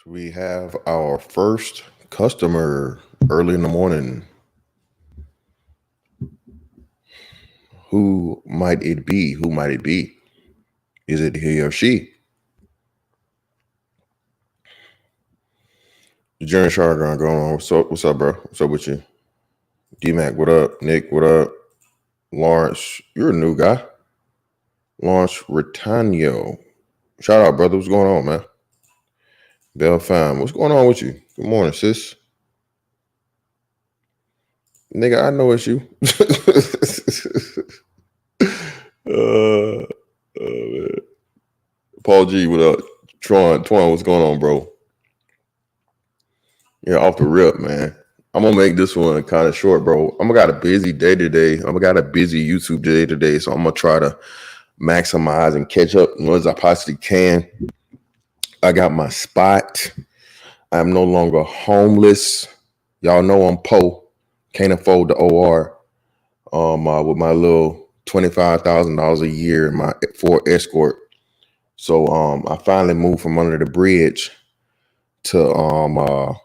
We have our first customer early in the morning. Who might it be? Who might it be? Is it he or she? The Journey Shotgun going on. What's up, bro? What's up with you? D Mac, what up? Nick, what up? Lawrence, you're a new guy. Lawrence Retano. Shout out, brother. What's going on, man? Bell Fam, what's going on with you? Good morning, sis. Nigga, I know it's you. uh, man. Paul G, what up? Twan, what's going on, bro? Yeah, off the rip, man. I'm gonna make this one kind of short, bro. I'm gonna got a busy day today. I'm gonna got a busy YouTube day today, so I'm gonna try to maximize and catch up as much as I possibly can. I got my spot. I'm no longer homeless. Y'all know I'm poor. Can't afford the OR. With my little $25,000 a year in my Ford Escort. So I finally moved from under the bridge to the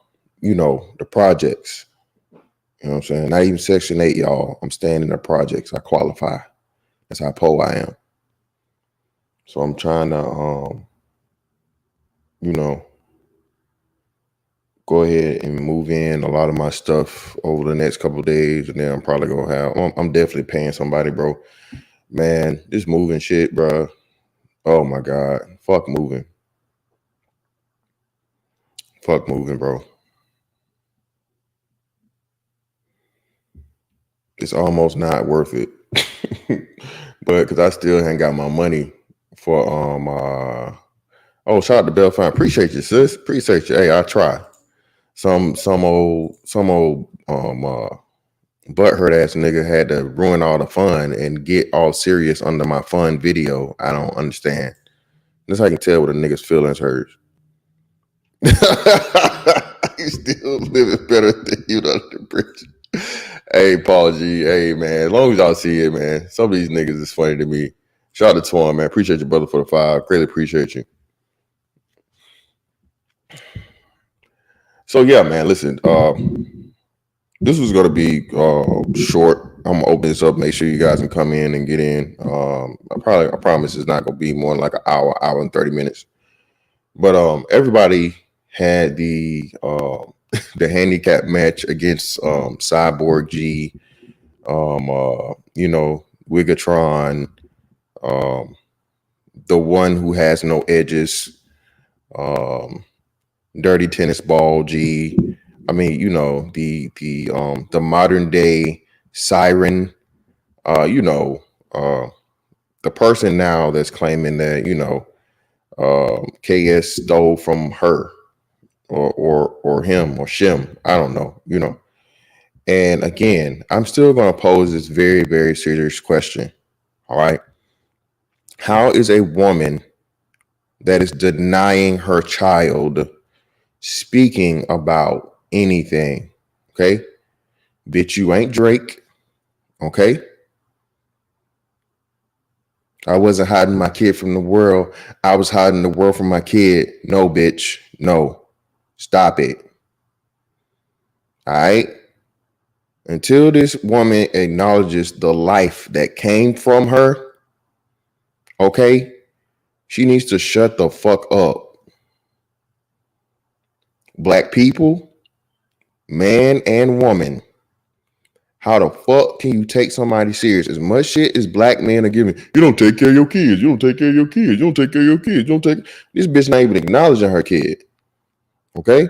projects. You know what I'm saying? Not even Section 8, y'all. I'm staying in the projects. I qualify. That's how poor I am. So I'm trying to go ahead and move in a lot of my stuff over the next couple of days, and then I'm probably gonna have. I'm definitely paying somebody, bro. Man, this moving shit, bro. Oh my god, fuck moving, bro. It's almost not worth it, but because I still ain't got my money for Oh, shout out to Bell Fine. Appreciate you, sis. Appreciate you. Hey, I try. Some old butthurt ass nigga had to ruin all the fun and get all serious under my fun video. I don't understand. That's how I can tell what a nigga's feelings hurt. You still living better than you under the bridge. Hey, Paul G. Hey, man. As long as y'all see it, man. Some of these niggas is funny to me. Shout out to Twan, man. Appreciate you, brother, for the 5. Greatly appreciate you. So yeah, man. Listen, this was gonna be short. I'm gonna open this up. Make sure you guys can come in and get in. I promise it's not gonna be more than like an hour and 30 minutes. But everybody had the the handicap match against Cyborg G, Wigatron, the one who has no edges, Dirty Tennis Ball G. I mean, the modern day siren. The person now that's claiming that KS stole from her or him or Shim. I don't know. And again, I'm still going to pose this very, very serious question. All right. How is a woman that is denying her child speaking about anything? Okay. Bitch, you ain't Drake. Okay. I wasn't hiding my kid from the world. I was hiding the world from my kid. No, bitch. No. Stop it. All right. Until this woman acknowledges the life that came from her, okay, she needs to shut the fuck up. Black people, man and woman, how the fuck can you take somebody serious? As much shit as black men are giving, you don't take care of your kids, you don't take care of your kids, you don't take care of your kids, you don't take. This bitch not even acknowledging her kid. Okay?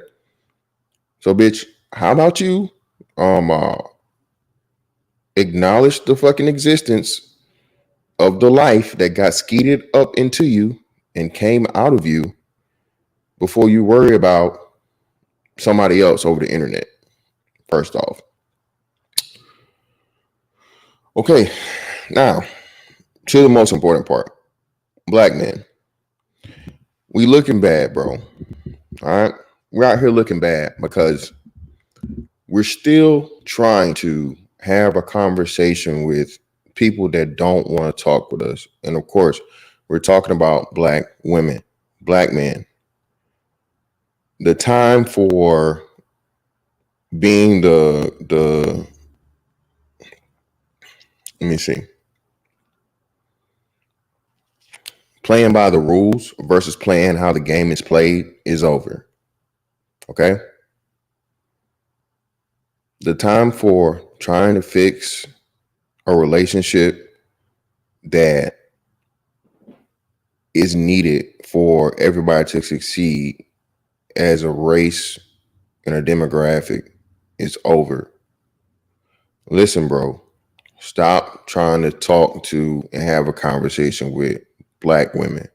So, bitch, how about you acknowledge the fucking existence of the life that got skeeted up into you and came out of you before you worry about somebody else over the internet, first off. Okay, now to the most important part. Black men, we looking bad, bro. All right? We're out here looking bad because we're still trying to have a conversation with people that don't want to talk with us. And of course, we're talking about black women, black men. the time for being the let me see, playing by the rules versus playing how the game is played is over. Okay? The time for trying to fix a relationship that is needed for everybody to succeed as a race and a demographic is over. Listen, bro, stop trying to talk to and have a conversation with black women.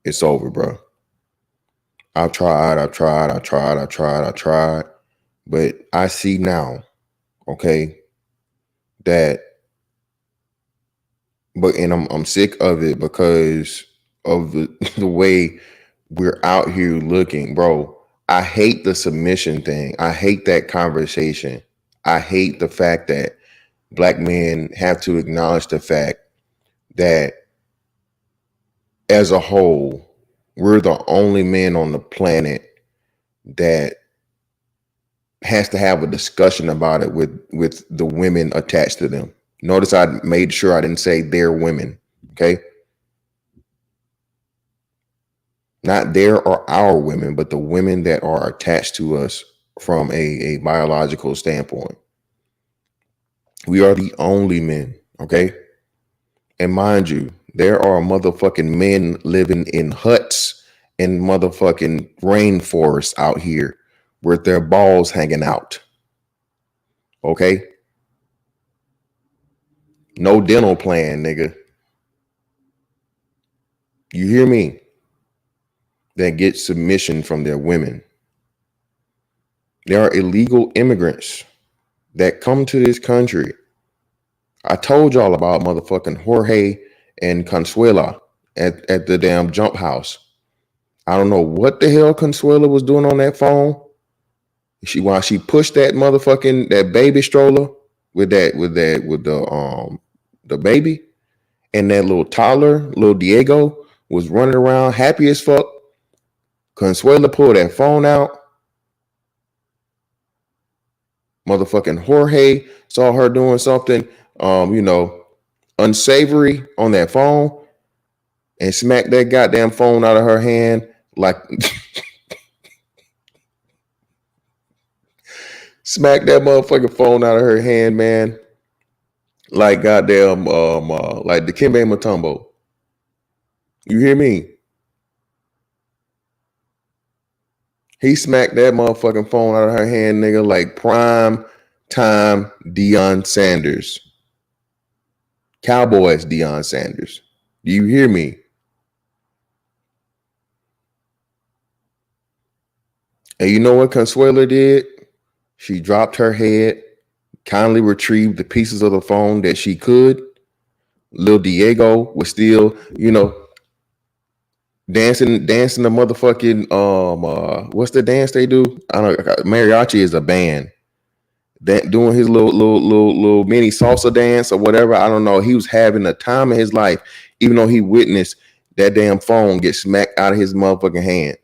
It's over, bro. I've tried, but I see now, okay, that, but and I'm sick of it because of the way we're out here looking, bro. I hate the submission thing. I hate that conversation. I hate the fact that black men have to acknowledge the fact that as a whole, we're the only men on the planet that has to have a discussion about it with the women attached to them. Notice I made sure I didn't say they're women, okay? Not there or our women, but the women that are attached to us from a biological standpoint. We are the only men, okay? And mind you, there are motherfucking men living in huts and motherfucking rainforests out here with their balls hanging out. Okay? No dental plan, nigga. You hear me? That get submission from their women. There are illegal immigrants that come to this country. I told y'all about motherfucking Jorge and Consuela at the damn jump house. I don't know what the hell Consuela was doing on that phone. While she pushed that motherfucking that baby stroller with the baby, and that little toddler, little Diego, was running around happy as fuck. Consuela pulled that phone out. Motherfucking Jorge saw her doing something, unsavory on that phone, and smacked that goddamn phone out of her hand like smacked that motherfucking phone out of her hand, man. Like goddamn, like the Dikembe Mutombo. You hear me? He smacked that motherfucking phone out of her hand, nigga, like prime time Deion Sanders. Cowboys Deion Sanders. Do you hear me? And you know what Consuela did? She dropped her head, kindly retrieved the pieces of the phone that she could. Lil Diego was still, dancing the motherfucking what's the dance they do? I don't know. Mariachi is a band. That doing his little mini salsa dance or whatever. I don't know. He was having the time of his life, even though he witnessed that damn phone get smacked out of his motherfucking hand,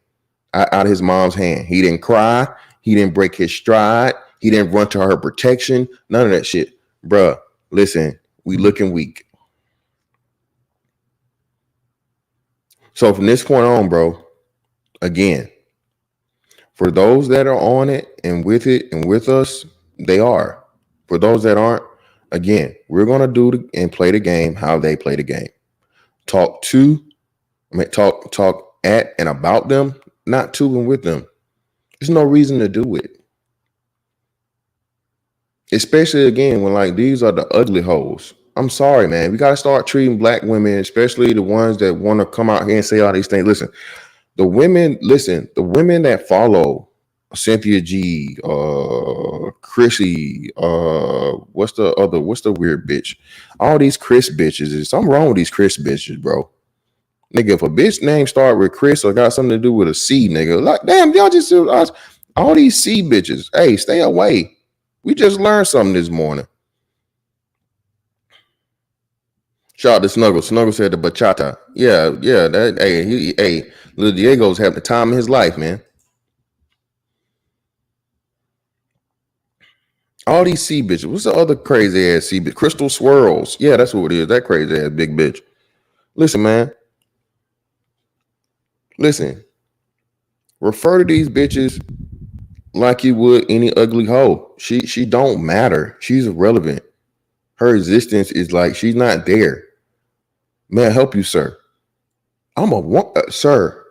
out of his mom's hand. He didn't cry. He didn't break his stride. He didn't run to her protection. None of that shit. Bruh, listen, we looking weak. So from this point on, bro, again, for those that are on it and with us, they are. For those that aren't, again, we're going to do and play the game how they play the game. Talk at and about them, not to and with them. There's no reason to do it. Especially, again, when like these are the ugly hoes. I'm sorry, man. We got to start treating black women, especially the ones that want to come out here and say all these things. The women that follow Cynthia G, Chrissy, what's the weird bitch? All these Chris bitches. There's something wrong with these Chris bitches, bro. Nigga, if a bitch name start with Chris or got something to do with a C, nigga, like, damn, y'all just all these C bitches. Hey, stay away. We just learned something this morning. Shout out to Snuggle. Snuggle said the bachata. Yeah. Little Diego's having the time of his life, man. All these C bitches. What's the other crazy ass C bitch? Crystal Swirls. Yeah, that's what it is. That crazy ass big bitch. Listen, man. Listen. Refer to these bitches like you would any ugly hoe. She don't matter. She's irrelevant. Her existence is like she's not there. May I help you, sir? I'm a sir.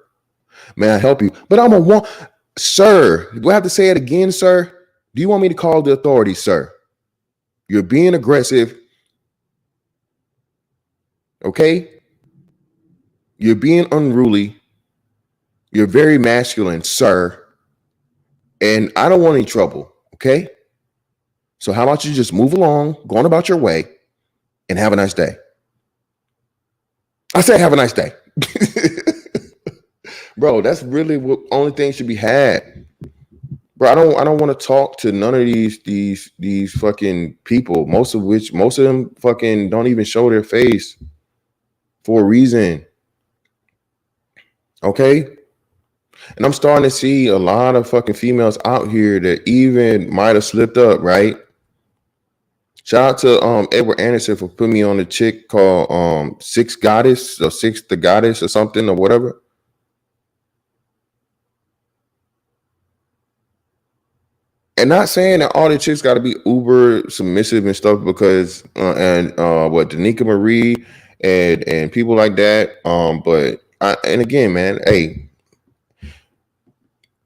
May I help you? But I'm a sir. Do I have to say it again, sir? Do you want me to call the authorities, sir? You're being aggressive. Okay? You're being unruly. You're very masculine, sir. And I don't want any trouble. Okay? So how about you just move along, go on about your way, and have a nice day? I said have a nice day. Bro, that's really what only thing should be had. Bro, I don't want to talk to none of these fucking people. Most of them fucking don't even show their face for a reason. Okay? And I'm starting to see a lot of fucking females out here that even might have slipped up, right? Shout out to Edward Anderson for putting me on a chick called Six Goddess or Six the Goddess or something or whatever. And not saying that all the chicks got to be uber submissive and stuff because what Danica Marie and people like that. But and again, man, hey,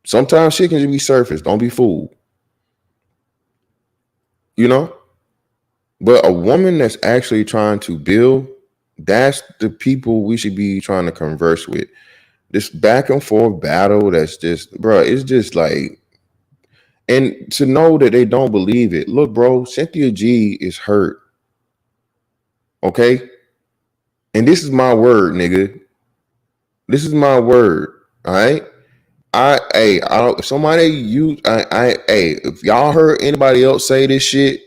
sometimes shit can be surface. Don't be fooled. You know. But a woman that's actually trying to build, that's the people we should be trying to converse with. This back and forth battle that's just, bro, it's just like, and to know that they don't believe it. Look, bro, Cynthia G is hurt. Okay? And this is my word, nigga. This is my word. All right? If somebody if y'all heard anybody else say this shit,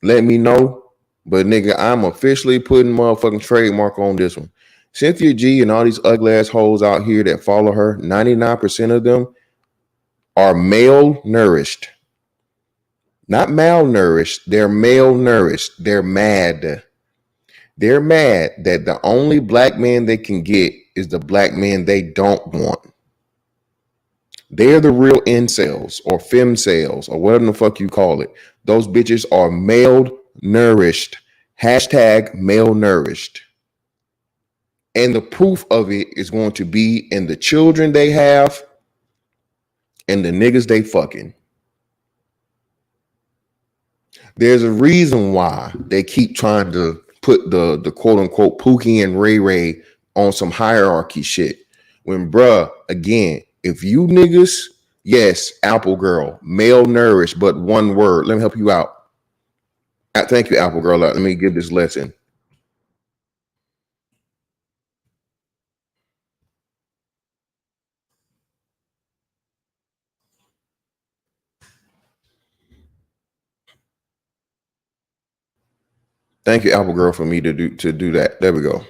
let me know. But nigga, I'm officially putting motherfucking trademark on this one. Cynthia G and all these ugly ass hoes out here that follow her, 99% of them are malnourished. Not malnourished, they're malnourished. They're mad. They're mad that the only black man they can get is the black man they don't want. They're the real incels or femcels or whatever the fuck you call it. Those bitches are malnourished. Hashtag malnourished. And the proof of it is going to be in the children they have and the niggas they fucking. There's a reason why they keep trying to put the quote unquote Pookie and Ray Ray on some hierarchy shit. When bruh, again, if you niggas, yes, Apple Girl, malnourished, but one word. Let me help you out. Thank you, Apple Girl. Let me give this lesson. Thank you, Apple Girl, for me to do that. There we go.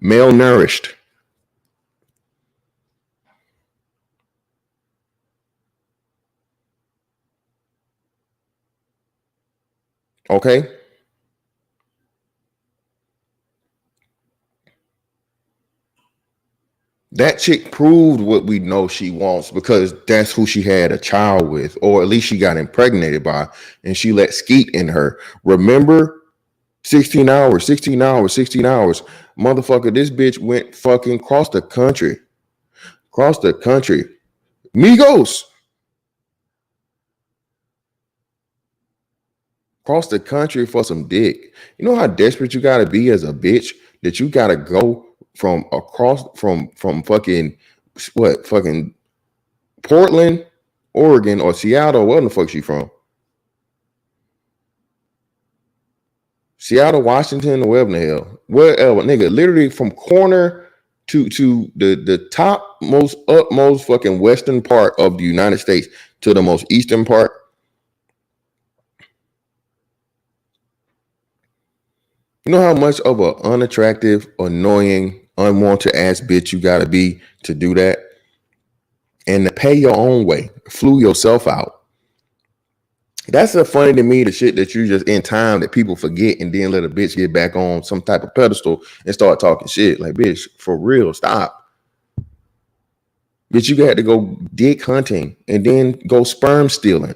Malnourished. Okay. That chick proved what we know she wants because that's who she had a child with, or at least she got impregnated by, and she let Skeet in her. Remember 16 hours, 16 hours, 16 hours. Motherfucker, this bitch went fucking across the country. Across the country. Migos. Across the country for some dick. You know how desperate you gotta be as a bitch that you gotta go from across from fucking what fucking Portland, Oregon, or Seattle. Where the fuck she from? Seattle, Washington, or wherever the hell. Wherever, nigga, literally from corner to the top most utmost fucking western part of the United States to the most eastern part. You know how much of an unattractive, annoying, unwanted ass bitch you gotta be to do that? And to pay your own way, flew yourself out. That's so funny to me, the shit that you just in time that people forget and then let a bitch get back on some type of pedestal and start talking shit. Like, bitch, for real, stop. Bitch, you got to go dick hunting and then go sperm stealing.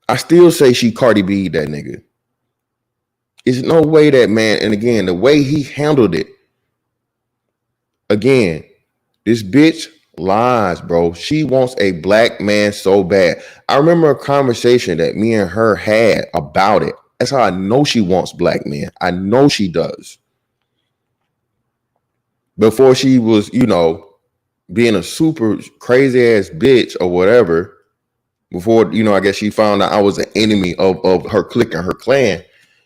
I still say she Cardi B that nigga. There's no way that man, and again, the way he handled it, again, this bitch lies, bro. She wants a black man so bad. I remember a conversation that me and her had about it. That's how I know she wants black men. I know she does. Before she was, being a super crazy ass bitch or whatever, before, I guess she found out I was an enemy of her clique and her clan.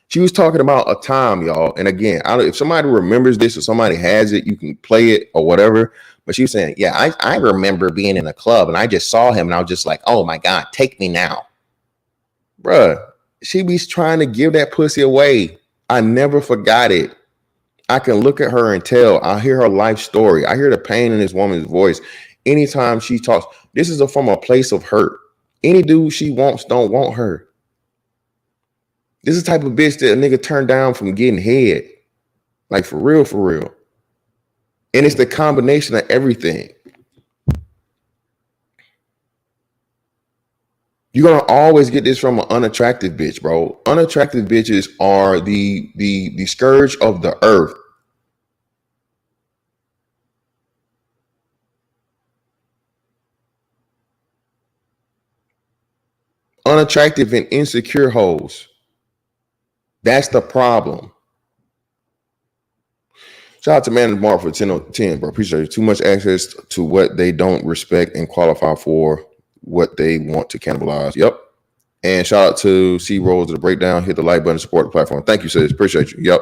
She was talking about a time, y'all. And again, if somebody remembers this or somebody has it, you can play it or whatever. But she was saying, yeah, I remember being in a club and I just saw him and I was just like, oh my God, take me now. Bruh, she be trying to give that pussy away. I never forgot it. I can look at her and tell. I hear her life story. I hear the pain in this woman's voice. Anytime she talks, this is from a place of hurt. Any dude she wants don't want her. This is the type of bitch that a nigga turned down from getting head. Like, for real, for real. And it's the combination of everything. You're going to always get this from an unattractive bitch, bro. Unattractive bitches are the scourge of the earth. Unattractive and insecure hoes. That's the problem. Shout out to Man Mark for 10 on 10, bro. Appreciate it. Too much access to what they don't respect and qualify for what they want to cannibalize. Yep. And shout out to C Rose to the breakdown. Hit the like button, support the platform. Thank you, sis. Appreciate you. Yep.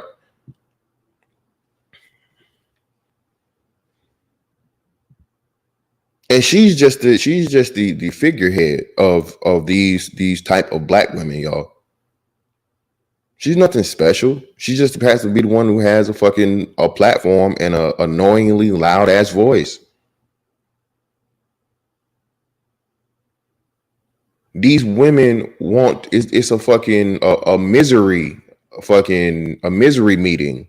And she's just the figurehead of these type of black women, y'all. She's nothing special. She just has to be the one who has a platform and a annoyingly loud ass voice. These women want it's a fucking a misery, a misery meeting.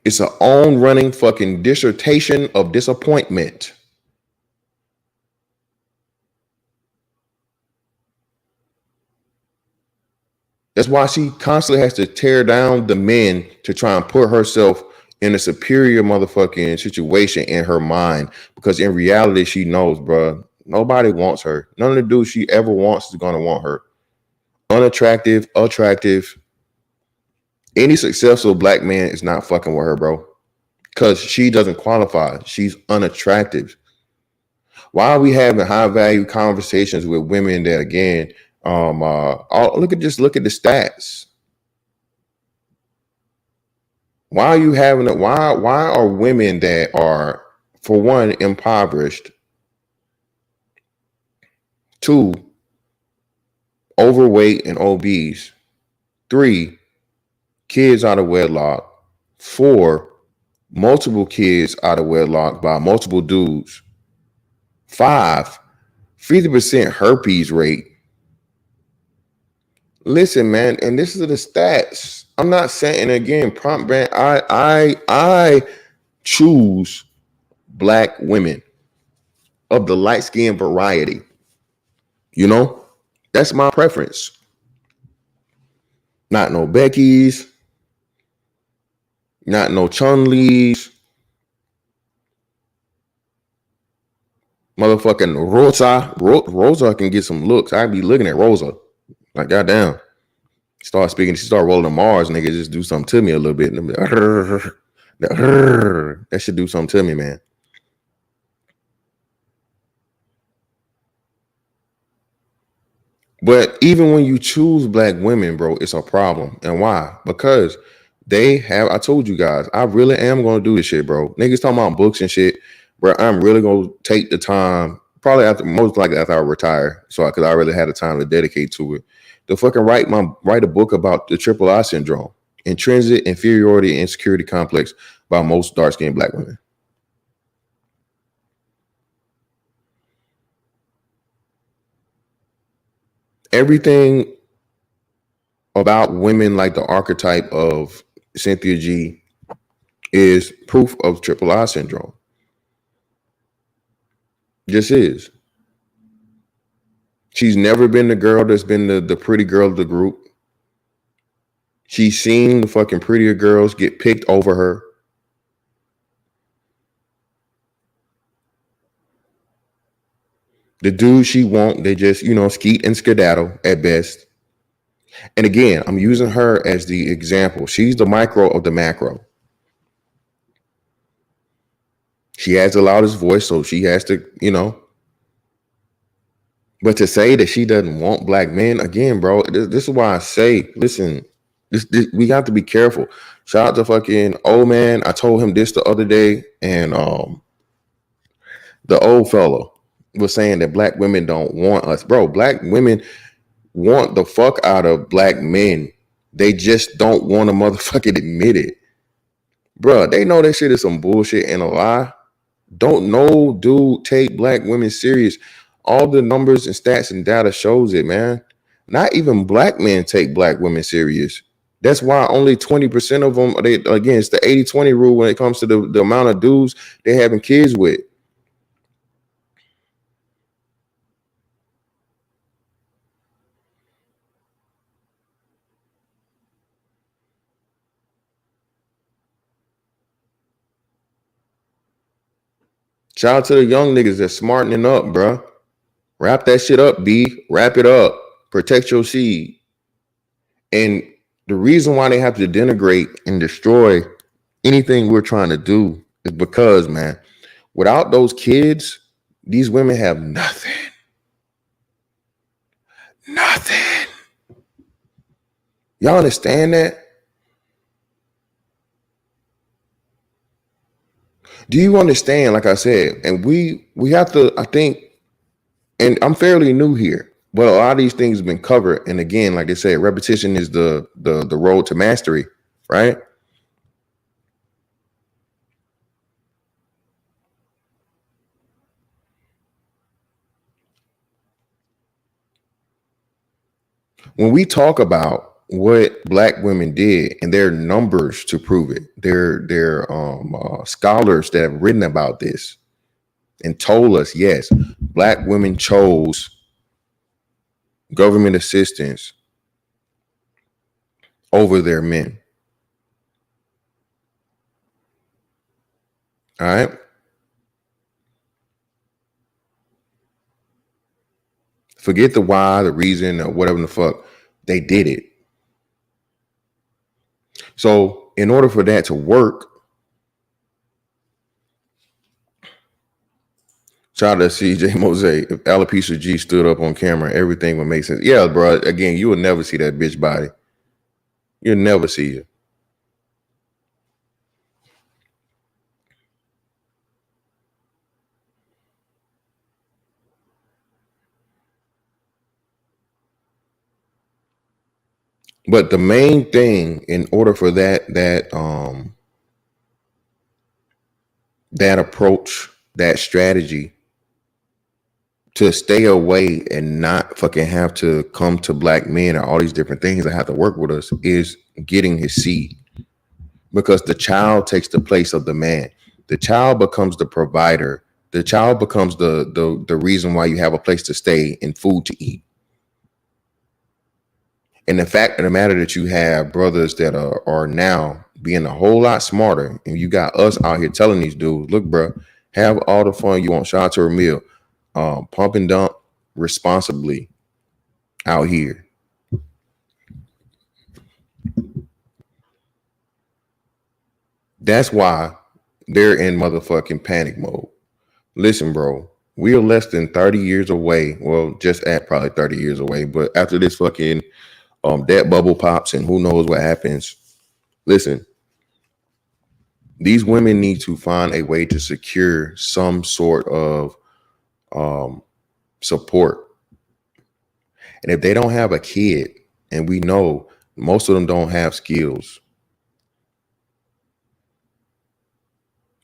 It's an own running fucking dissertation of disappointment. That's why she constantly has to tear down the men to try and put herself in a superior motherfucking situation in her mind. Because in reality, she knows, bro, nobody wants her. None of the dudes she ever wants is going to want her. Unattractive, attractive. Any successful black man is not fucking with her, bro. Because she doesn't qualify. She's unattractive. Why are we having high value conversations with women that, again, look at the stats. Why are you having it? Why are women that are, for one, impoverished, two, overweight and obese, three, kids out of wedlock, four, multiple kids out of wedlock by multiple dudes, five, 50% herpes rate. Listen, man, and this is the stats. I'm not saying, again, prompt brand. I choose black women of the light skin variety. That's my preference. Not no Becky's, not no Chun-Li's, motherfucking Rosa. Rosa can get some looks. I'd be looking at Rosa like, goddamn. She start rolling to Mars, nigga, just do something to me a little bit. That should do something to me, man. But even when you choose black women, bro, it's a problem. And why? Because I told you guys, I really am going to do this shit, bro. Niggas talking about books and shit, bro. I'm really going to take the time, probably most likely after I retire. Because I really had the time to dedicate to it. To fucking write a book about the triple I syndrome, intrinsic inferiority and insecurity complex by most dark-skinned black women. Everything about women like the archetype of Cynthia G is proof of triple I syndrome. Just is. She's never been the girl that's been the pretty girl of the group. She's seen the fucking prettier girls get picked over her. The dudes she want, they just, skeet and skedaddle at best. And again, I'm using her as the example. She's the micro of the macro. She has the loudest voice, so she has to, But to say that she doesn't want black men, again, bro, this is why I say, listen, this we have to be careful. Shout out to fucking old man. I told him this the other day, and the old fellow was saying that black women don't want us. Bro, black women want the fuck out of black men. They just don't want to motherfucking admit it. Bro, they know that shit is some bullshit and a lie. Don't know, dude, take black women serious. All the numbers and stats and data shows it, man. Not even black men take black women serious. That's why only 20% of them, again, it's the 80-20 rule when it comes to the amount of dudes they're having kids with. Shout out to the young niggas that's smartening up, bro. Wrap that shit up, B. Wrap it up. Protect your seed. And the reason why they have to denigrate and destroy anything we're trying to do is because, man, without those kids, these women have nothing. Nothing. Y'all understand that? Do you understand? Like I said, and we have to, I think, and I'm fairly new here, but a lot of these things have been covered. And again, like I said, repetition is the road to mastery, right? When we talk about what black women did, and there are numbers to prove it, there are scholars that have written about this and told us, yes, black women chose government assistance over their men. All right. Forget the why, the reason, or whatever the fuck. They did it. So, in order for that to work, shout out to CJ Mosaic. If Alopecia G stood up on camera, everything would make sense. Yeah, bro. Again, you will never see that bitch body. You'll never see it. But the main thing, in order for that approach, that strategy to stay away and not fucking have to come to black men or all these different things that have to work with us, is getting his seed. Because the child takes the place of the man. The child becomes the provider. The child becomes the reason why you have a place to stay and food to eat. And the fact of the matter that you have brothers that are now being a whole lot smarter, and you got us out here telling these dudes, look, bro, have all the fun you want. Shout out to Ramil. Pump and dump responsibly out here. That's why they're in motherfucking panic mode. Listen, bro, we are less than 30 years away. Well, just at probably 30 years away. But after this fucking debt bubble pops and who knows what happens, listen, these women need to find a way to secure some sort of support. And if they don't have a kid, and we know most of them don't have skills,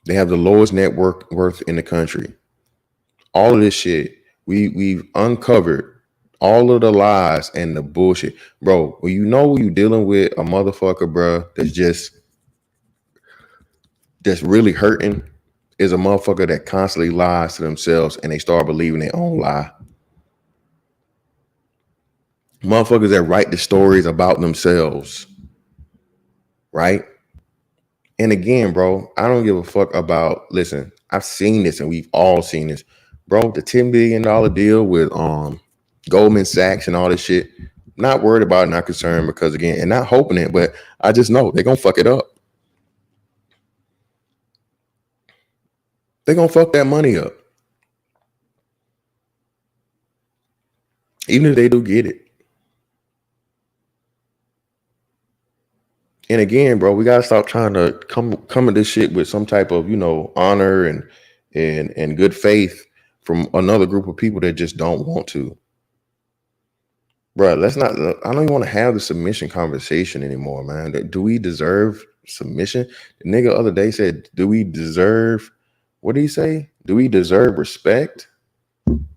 they have the lowest net worth in the country. All of this shit, we've uncovered All of the lies and the bullshit, bro. When you know you're dealing with a motherfucker, bro, that's really hurting, is a motherfucker that constantly lies to themselves and they start believing their own lie. Motherfuckers that write the stories about themselves, right? And again, bro, I don't give a fuck about. Listen, I've seen this, and we've all seen this, bro. The $10 billion deal with Goldman Sachs and all this shit. Not worried about it, not concerned, because again, and not hoping it, but I just know they're gonna fuck it up. They're gonna fuck that money up, even if they do get it. And again, bro, we gotta stop trying to come at this shit with some type of honor and good faith from another group of people that just don't want to. Bro, let's not. I don't even want to have the submission conversation anymore, man. Do we deserve submission? The nigga the other day said, "Do we deserve?" What did he say? Do we deserve respect?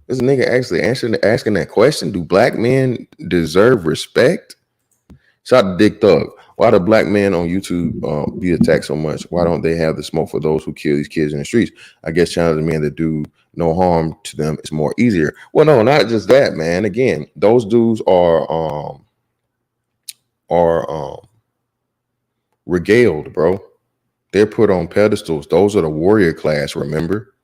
This nigga actually asking that question. Do black men deserve respect? Shout out to Dick Thug. Why do black men on YouTube be attacked so much? Why don't they have the smoke for those who kill these kids in the streets? I guess challenging men that do no harm to them is more easier. Well, no, not just that, man. Again, those dudes are regaled, bro. They're put on pedestals. Those are the warrior class, remember?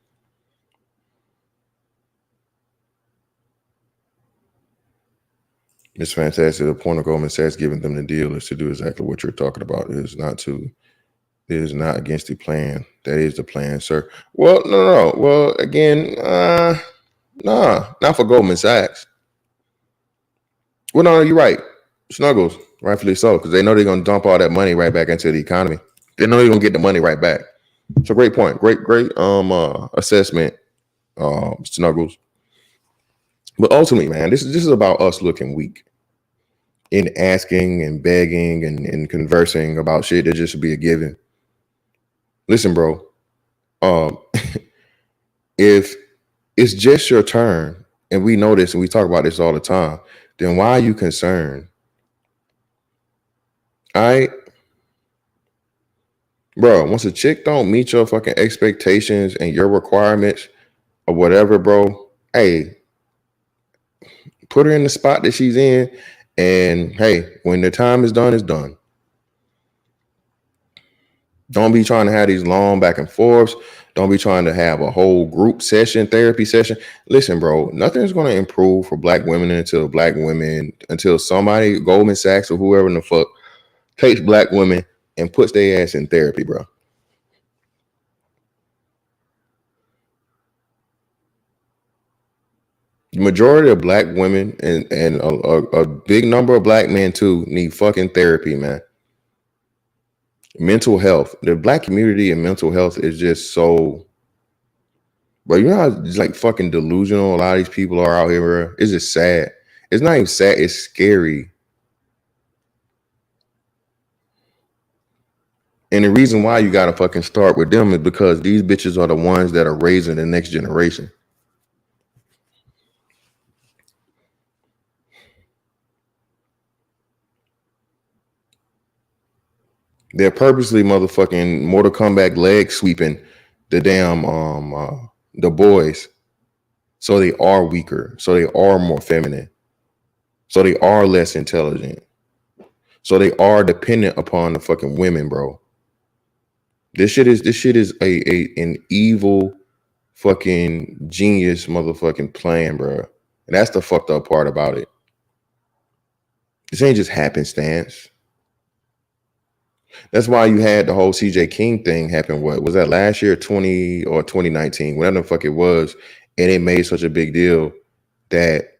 It's fantastic. The point of Goldman Sachs giving them the deal is to do exactly what you're talking about. It is not against the plan. That is the plan, sir. Well, no. Well, again, nah, not for Goldman Sachs. Well, no, you're right. Snuggles, rightfully so, because they know they're gonna dump all that money right back into the economy. They know they're gonna get the money right back. So great point. Great assessment, Snuggles. But ultimately, man, this is about us looking weak in asking and begging and conversing about shit that just should be a given. Listen, bro. If it's just your turn, and we know this and we talk about this all the time, then why are you concerned? All right, bro. Once a chick don't meet your fucking expectations and your requirements or whatever, bro, hey, put her in the spot that she's in, and hey, when the time is done, it's done. Don't be trying to have these long back and forths. Don't be trying to have a whole group session, therapy session. Listen, bro, nothing's going to improve for black women until somebody, Goldman Sachs or whoever in the fuck, takes black women and puts their ass in therapy, bro. The majority of black women and a big number of black men too need fucking therapy, man. Mental health. The black community and mental health is just so, bro, you know how like fucking delusional a lot of these people are out here, bro? It's just sad. It's not even sad, it's scary. And the reason why you gotta fucking start with them is because these bitches are the ones that are raising the next generation. They're purposely motherfucking Mortal Kombat leg sweeping the damn the boys, so they are weaker, so they are more feminine, so they are less intelligent, so they are dependent upon the fucking women, bro. This shit is an evil fucking genius motherfucking plan, bro. And that's the fucked up part about it. This ain't just happenstance. That's why you had the whole CJ King thing happen. What was that, last year, 2019, whatever the fuck it was, and it made such a big deal that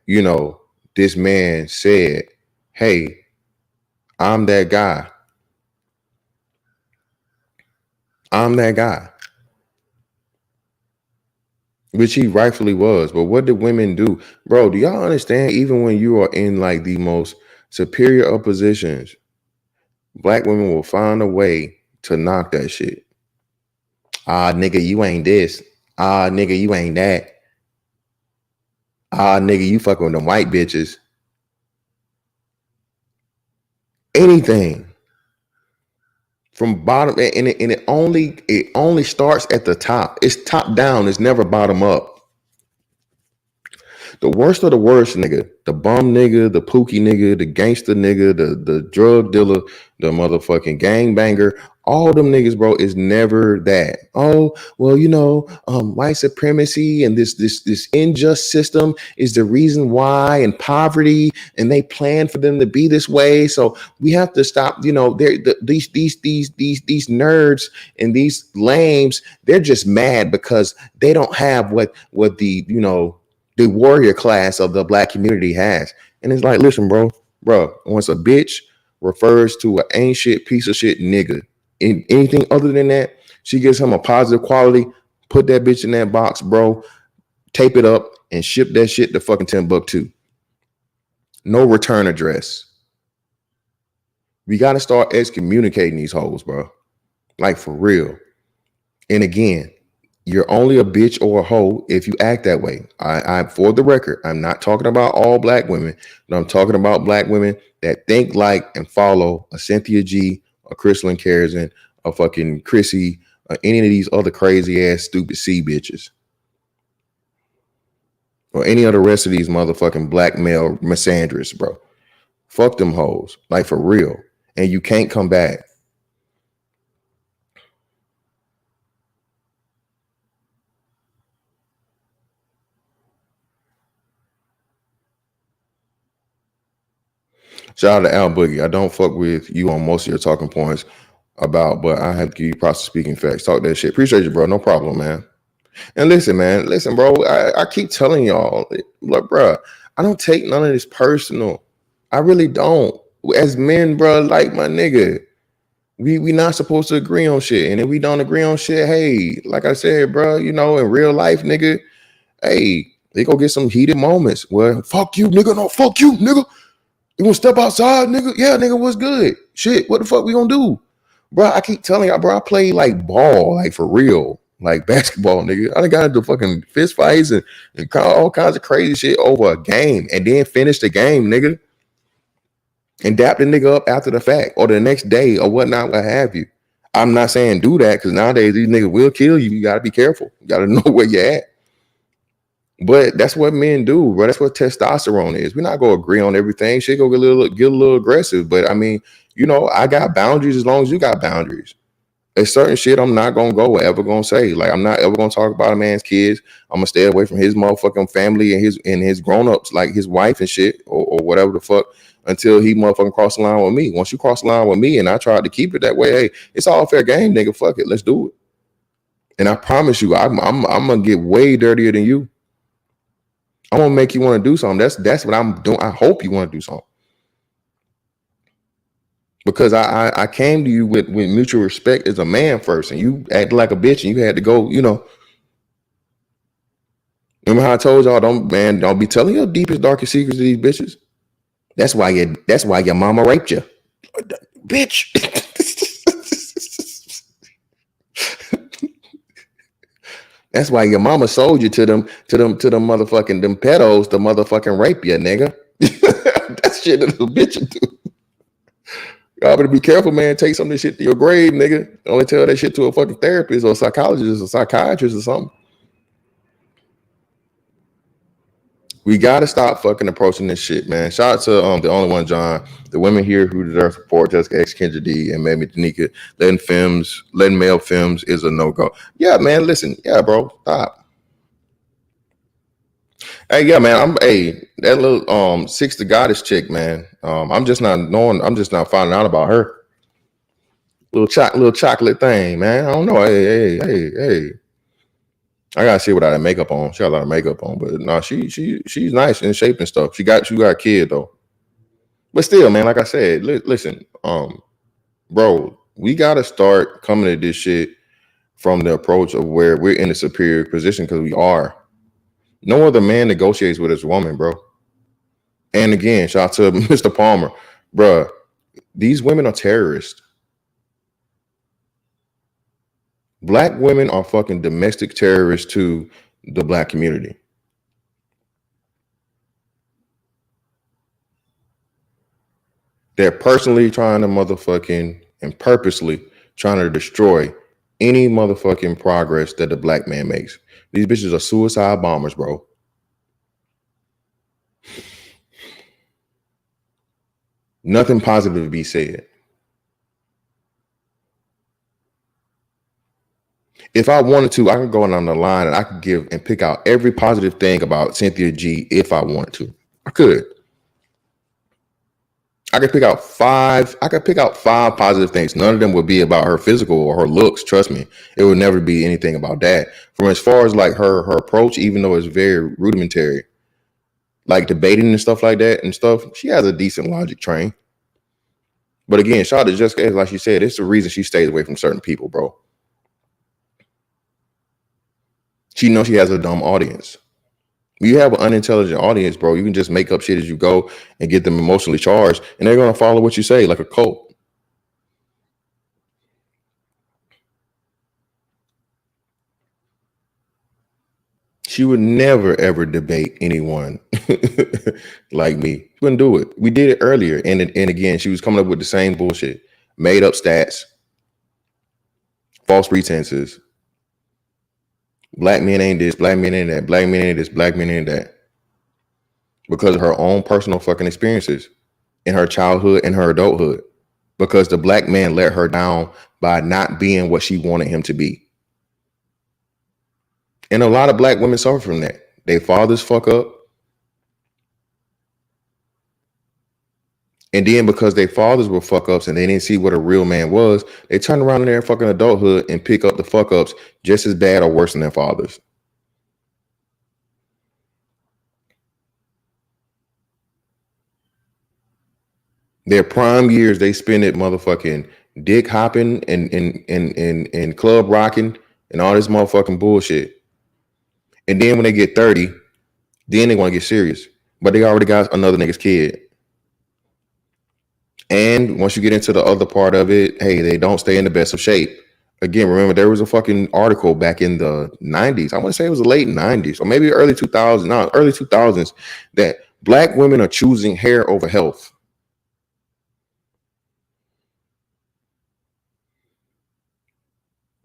this man said, "Hey, I'm that guy. I'm that guy," which he rightfully was. But what did women do, bro? Do y'all understand? Even when you are in like the most superior of positions, black women will find a way to knock that shit. Ah, nigga, you ain't this. Ah, nigga, you ain't that. Ah, nigga, you fucking with them white bitches. Anything from bottom, and it only starts at the top. It's top down. It's never bottom up. The worst of the worst, nigga. The bum nigga, the pookie nigga, the gangster nigga, the drug dealer, the motherfucking gangbanger. All them niggas, bro, is never that. Oh, well, white supremacy and this unjust system is the reason why, and poverty, and they plan for them to be this way. So we have to stop. These nerds and these lames, they're just mad because they don't have what the warrior class of the black community has. And it's like, listen, bro, once a bitch refers to an ain't shit piece of shit nigga, in anything other than that, she gives him a positive quality, put that bitch in that box, bro, tape it up and ship that shit to fucking Timbuktu. No return address. We got to start excommunicating these hoes, bro. Like, for real. And again, you're only a bitch or a hoe if you act that way. I for the record, I'm not talking about all black women, but I'm talking about black women that think like and follow a Cynthia G, a Crystalline Carrison, a fucking Chrissy, any of these other crazy ass stupid C bitches, or any of the rest of these motherfucking black male misandrists, bro. Fuck them hoes, like, for real. And you can't come back. Shout out to Al Boogie. I don't fuck with you on most of your talking points but I have to give you proper speaking facts. Talk that shit. Appreciate you, bro. No problem, man. And listen, man. Listen, bro. I keep telling y'all, look, bro, I don't take none of this personal. I really don't. As men, bro, like, my nigga, we not supposed to agree on shit. And if we don't agree on shit, hey, like I said, bro, in real life, nigga, hey, they go get some heated moments. Well, fuck you, nigga. No, fuck you, nigga. You gonna step outside, nigga? Yeah, nigga, what's good? Shit, what the fuck we gonna do? Bro, I keep telling y'all, bro, I play like ball, like, for real, like basketball, nigga. I done got into fucking fist fights and all kinds of crazy shit over a game, and then finish the game, nigga, and dap the nigga up after the fact or the next day or whatnot, what have you. I'm not saying do that, because nowadays these niggas will kill you. You gotta be careful. You gotta know where you're at. But that's what men do, bro. That's what testosterone is. We're not gonna agree on everything. Shit go get a little aggressive. But I mean, I got boundaries as long as you got boundaries. There's certain shit I'm not gonna go ever gonna say. Like, I'm not ever gonna talk about a man's kids. I'm gonna stay away from his motherfucking family and his grown-ups, like his wife and shit, or whatever the fuck, until he motherfucking cross the line with me. Once you cross the line with me and I tried to keep it that way, hey, it's all fair game, nigga. Fuck it. Let's do it. And I promise you, I'm gonna get way dirtier than you. I'm gonna make you want to do something. That's what I'm doing. I hope you want to do something, because I came to you with mutual respect as a man first, and you acted like a bitch, and you had to go. Remember how I told y'all, don't be telling your deepest, darkest secrets to these bitches. That's why your mama raped you, bitch. That's why your mama sold you to them motherfucking them pedos, the motherfucking rape you, nigga. That shit a little bitch do. Y'all better be careful, man. Take some of this shit to your grave, nigga. Only tell that shit to a fucking therapist or a psychologist or psychiatrist or something. We gotta stop fucking approaching this shit, man. Shout out to the only one, John. The women here who deserve support, Jessica X, Kendra D, and maybe Danica. Letting male films is a no-go. Yeah, man. Listen, yeah, bro. Stop. Hey, yeah, man. That little Six the Goddess chick, man. I'm just not finding out about her. Little chocolate thing, man. I don't know. Hey. I gotta see what I have makeup on. She got a lot of makeup on, but no, she's nice in shape and stuff. She got a kid though. But still, man, like I said, listen, bro, we gotta start coming at this shit from the approach of where we're in a superior position, because we are. No other man negotiates with his woman, bro. And again, shout out to Mr. Palmer, bro. These women are terrorists. Black women are fucking domestic terrorists to the black community. They're personally trying to motherfucking and purposely trying to destroy any motherfucking progress that the black man makes. These bitches are suicide bombers, bro. Nothing positive to be said. If I wanted to, I could go on the line and I could give and pick out every positive thing about Cynthia G if I wanted to. I could. I could pick out five. I could pick out five positive things. None of them would be about her physical or her looks. Trust me, it would never be anything about that. From as far as like her approach, even though it's very rudimentary, like debating and stuff like that and stuff, she has a decent logic train. But again, shout out to Jessica, like she said, it's the reason she stays away from certain people, bro. She knows she has a dumb audience. You have an unintelligent audience, bro. You can just make up shit as you go and get them emotionally charged, and they're gonna follow what you say like a cult. She would never ever debate anyone like me. She wouldn't do it. We did it earlier, and again, she was coming up with the same bullshit, made up stats, false pretenses. Black men ain't this, black men ain't that, black men ain't this, black men ain't that. Because of her own personal fucking experiences in her childhood and her adulthood. Because the black man let her down by not being what she wanted him to be. And a lot of black women suffer from that. Their fathers fuck up. And then because their fathers were fuck ups and they didn't see what a real man was, they turn around in their fucking adulthood and pick up the fuck ups just as bad or worse than their fathers. Their prime years, they spend it motherfucking dick hopping and club rocking and all this motherfucking bullshit. And then when they get 30, then they want to get serious. But they already got another nigga's kid. And once you get into the other part of it, hey, they don't stay in the best of shape. Again, remember, there was a fucking article back in the 90s. I want to say it was the late 90s or maybe early 2000s. No, early 2000s that black women are choosing hair over health.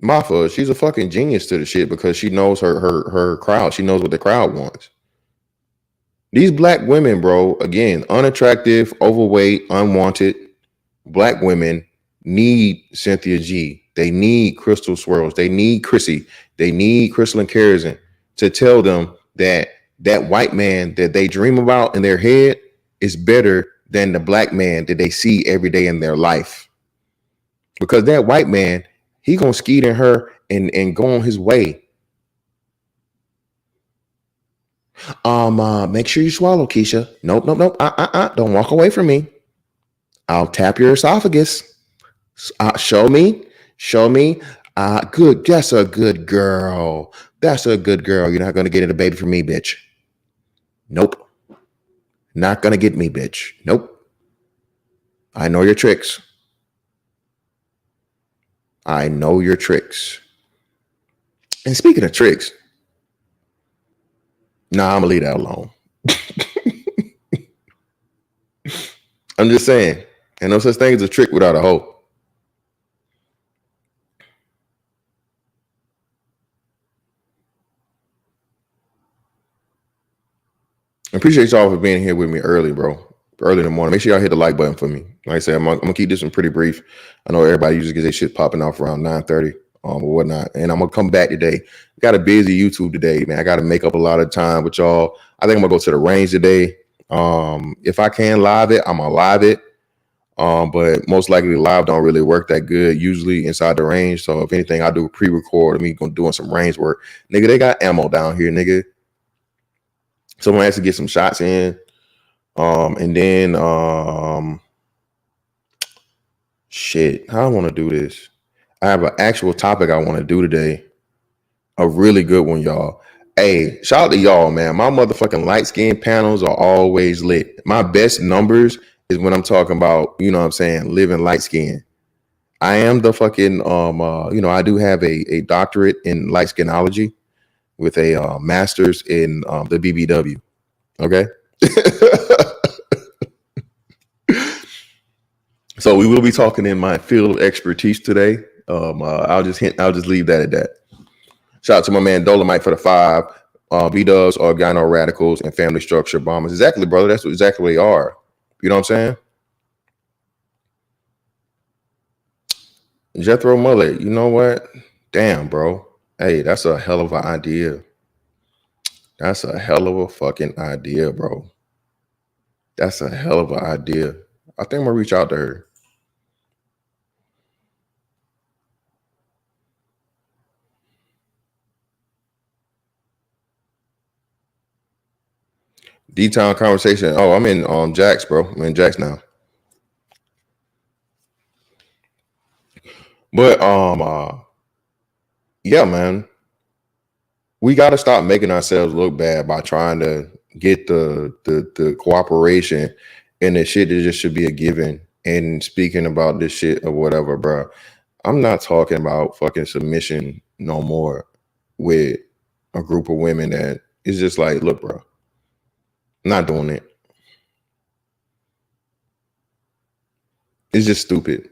Mafa, she's a fucking genius to the shit because she knows her crowd. She knows what the crowd wants. These black women, bro, again, unattractive, overweight, unwanted black women need Cynthia G. They need Crystal Swirls. They need Chrissy. They need Crystal and Kerrigan to tell them that that white man that they dream about in their head is better than the black man that they see every day in their life. Because that white man, he gonna skeet in her and go on his way. Make sure you swallow, Keisha. Nope. Don't walk away from me. I'll tap your esophagus. Show me. Good. That's a good girl. You're not gonna get a baby from me, bitch. Nope. Not gonna get me, bitch. Nope. I know your tricks. And speaking of tricks, nah, I'm gonna leave that alone. I'm just saying, and no such thing as a trick without a hoe. I appreciate y'all for being here with me early, bro. Early in the morning. Make sure y'all hit the like button for me. Like I said, I'm gonna keep this one pretty brief. I know everybody usually gets their shit popping off around 9:30 or whatnot. And I'm gonna come back today. Got a busy YouTube today, man. I gotta make up a lot of time with y'all. I think I'm gonna go to the range today. If I can live it, I'm gonna live it. But most likely live don't really work that good usually inside the range. So if anything, I do pre-record me doing some range work. Nigga, they got ammo down here, nigga. Someone has to get some shots in. And then shit, how I want to do this. I have an actual topic I want to do today. A really good one, y'all. Hey, shout out to y'all, man. My motherfucking light skin panels are always lit. My best numbers is when I'm talking about, you know what I'm saying, living light skin. I am the fucking I do have a doctorate in light skinology with a master's in the BBW. Okay. So we will be talking in my field of expertise today. I'll just leave that at that. Shout out to my man Dolomite for the 5. B-dubs, organo radicals, and family structure bombers. Exactly, brother. That's exactly what they are. You know what I'm saying? Jethro Mullet, you know what? Damn, bro. Hey, that's a hell of an idea. That's a hell of a fucking idea, bro. That's a hell of an idea. I think I'm gonna reach out to her. D-Town conversation. Oh, I'm in Jax, bro. I'm in Jax now. But yeah, man. We gotta stop making ourselves look bad by trying to get the cooperation and the shit that just should be a given. And speaking about this shit or whatever, bro. I'm not talking about fucking submission no more with a group of women that is just like, look, bro, I'm not doing it. It's just stupid.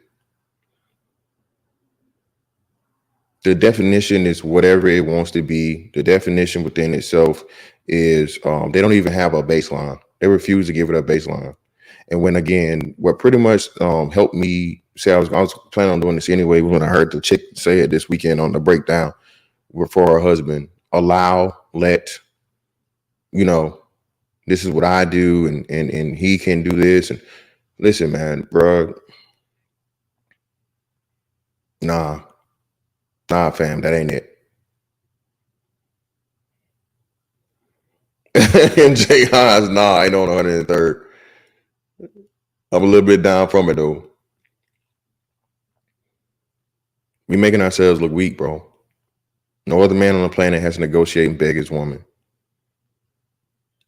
The definition is whatever it wants to be. The definition within itself is they don't even have a baseline. They refuse to give it a baseline. And when again, what pretty much helped me say I was planning on doing this anyway when I heard the chick say it this weekend on the breakdown for her husband. Allow, let, you know, this is what I do, and he can do this. And listen, man, bro, nah, fam, that ain't it. And Jay Hines, nah, I ain't on 103rd. I'm a little bit down from it though. We making ourselves look weak, bro. No other man on the planet has to negotiate and beg his woman.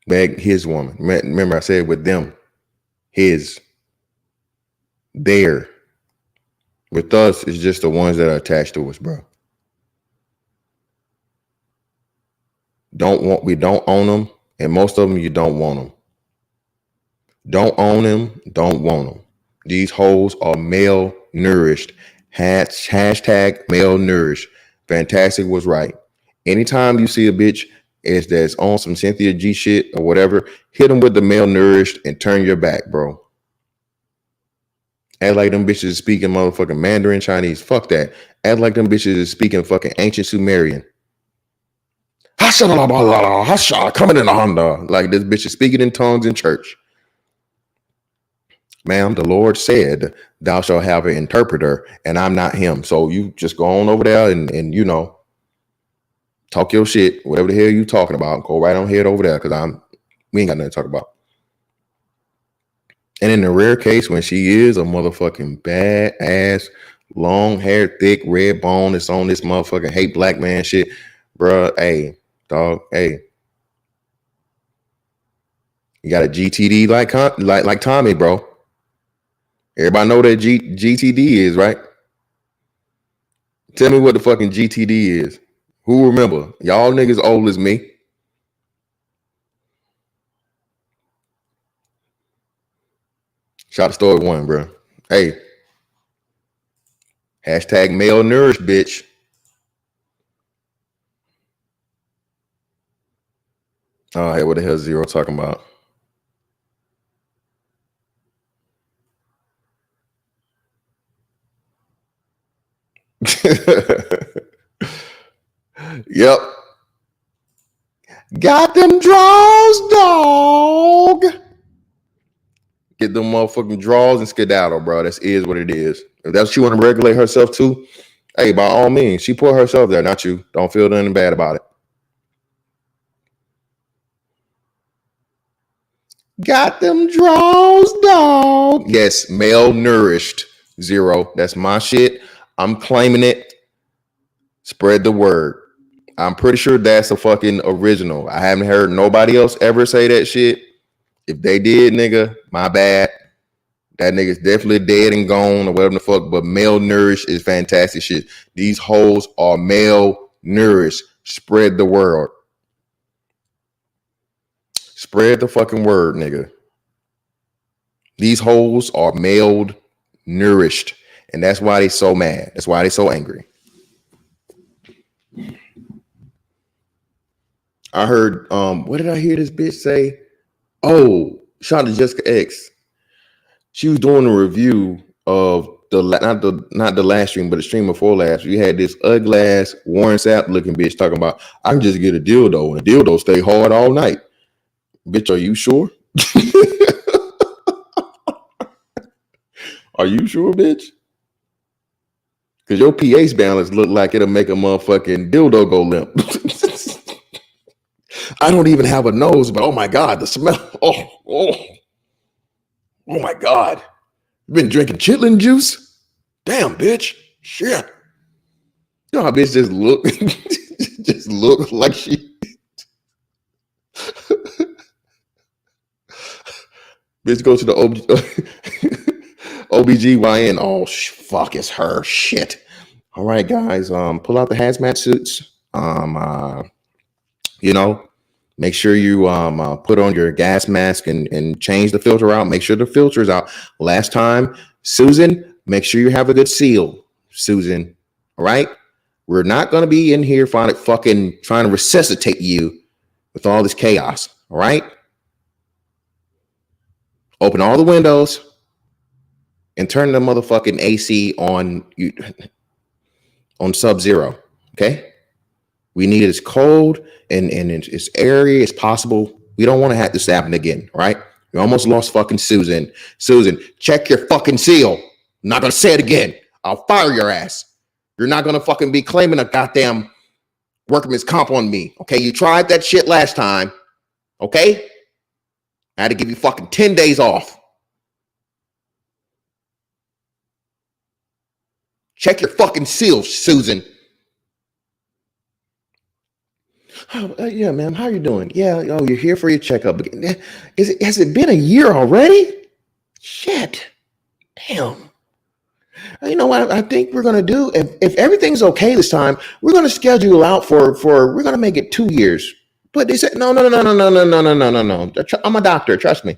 Beg his woman. Remember, I said with them, his, their. With us, it's just the ones that are attached to us, bro. We don't own them, and most of them you don't want them. Don't own them, don't want them. These hoes are malnourished. Hashtag malnourished. Fantastic was right. Anytime you see a bitch that's on some Cynthia G shit or whatever, hit them with the malnourished and turn your back, bro. Act like them bitches is speaking motherfucking Mandarin Chinese. Fuck that. Act like them bitches is speaking fucking ancient Sumerian. Coming in the Honda. Like this bitch is speaking in tongues in church. Ma'am, the Lord said, thou shalt have an interpreter, and I'm not him. So you just go on over there and you know, talk your shit, whatever the hell you talking about. Go right on head over there because we ain't got nothing to talk about. And in the rare case when she is a motherfucking bad ass, long hair, thick, red bone that's on this motherfucking hate black man shit, bruh, hey, dog, hey. You got a GTD like Tommy, bro. Everybody know that GTD is, right? Tell me what the fucking GTD is. Who remember? Y'all niggas old as me. Shout to story one, bro. Hey. Hashtag malnourished, bitch. Oh, hey, what the hell is Zero talking about? Yep. Got them draws, dog. Get them motherfucking draws and skedaddle, bro. That is what it is. If that's what she want to regulate herself too, hey, by all means, she put herself there, not you. Don't feel nothing bad about it. Got them draws, dog. Yes, malnourished. Zero. That's my shit. I'm claiming it. Spread the word. I'm pretty sure that's a fucking original. I haven't heard nobody else ever say that shit. If they did, nigga, my bad. That nigga's definitely dead and gone or whatever the fuck. But malnourished is fantastic shit. These hoes are malnourished. Spread the word. Spread the fucking word, nigga. These hoes are nourished. And that's why they so mad. That's why they so angry. I heard, what did I hear this bitch say? Oh, shout out to Jessica X. She was doing a review of not the last stream, but the stream before last. You had this ugly ass Warren Sapp looking bitch talking about, I can just get a dildo and a dildo stay hard all night. Bitch, are you sure? Are you sure, bitch? Because your pH balance look like it'll make a motherfucking dildo go limp. I don't even have a nose, but oh my God, the smell. Oh my God. You been drinking chitlin juice? Damn, bitch. Shit. You know how bitch just look, just look like she. Bitch go to the OBGYN. Oh, fuck, it's her. Shit. All right, guys. Pull out the hazmat suits. Make sure you put on your gas mask and change the filter out. Make sure the filter is out. Last time, Susan, make sure you have a good seal, Susan. All right? We're not going to be in here trying to resuscitate you with all this chaos. All right? Open all the windows and turn the motherfucking AC on sub-zero. Okay? We need it as cold and as airy as possible. We don't want to have this happen again, right? We almost lost fucking Susan. Susan, check your fucking seal. I'm not going to say it again. I'll fire your ass. You're not going to fucking be claiming a goddamn workman's comp on me, okay? You tried that shit last time, okay? I had to give you fucking 10 days off. Check your fucking seal, Susan. Oh, yeah, ma'am. How you doing? Yeah. Oh, you're here for your checkup. Has it been a year already? Shit. Damn. You know what I think we're gonna do? If everything's okay this time, we're gonna schedule out for we're gonna make it 2 years. But they said no. I'm a doctor. Trust me.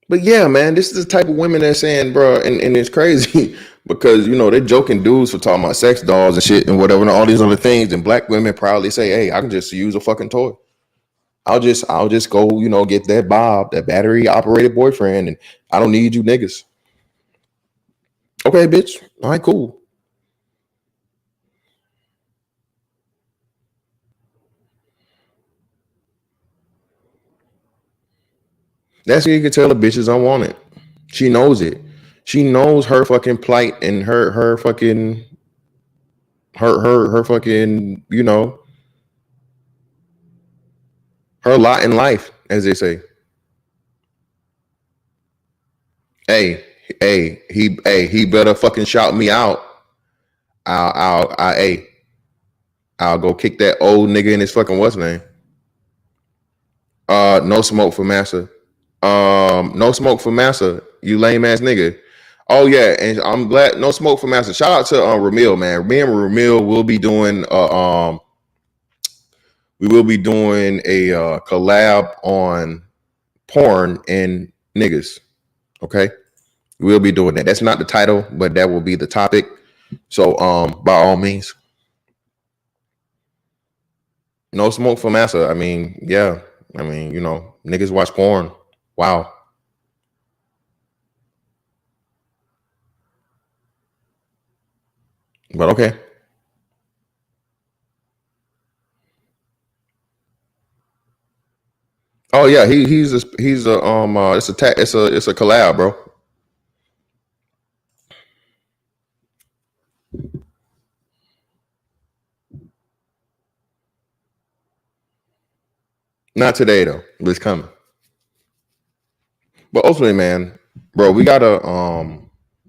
But yeah, man, this is the type of women that's saying, bro, and it's crazy because they're joking dudes for talking about sex dolls and shit and whatever and all these other things. And black women proudly say, hey, I can just use a fucking toy. I'll just go, get that Bob, that battery operated boyfriend, and I don't need you niggas. Okay, bitch. All right, cool. That's how you can tell the bitches I want it. She knows it. She knows her fucking plight and her fucking her fucking, her lot in life, as they say. Hey, he better fucking shout me out. I'll go kick that old nigga in his fucking what's name. No smoke for Massa. No smoke for Massa, you lame ass nigga. Oh yeah, and I'm glad no smoke for Massa. Shout out to Ramil, man. Me and Ramil will be doing we will be doing a collab on porn and niggas. Okay, we'll be doing that. That's not the title, but that will be the topic. So by all means, no smoke for Massa. I mean, yeah. I mean, niggas watch porn. Wow. But okay. Oh yeah, he's a it's a collab, bro. Not today though, but it's coming. But ultimately, man, bro, we gotta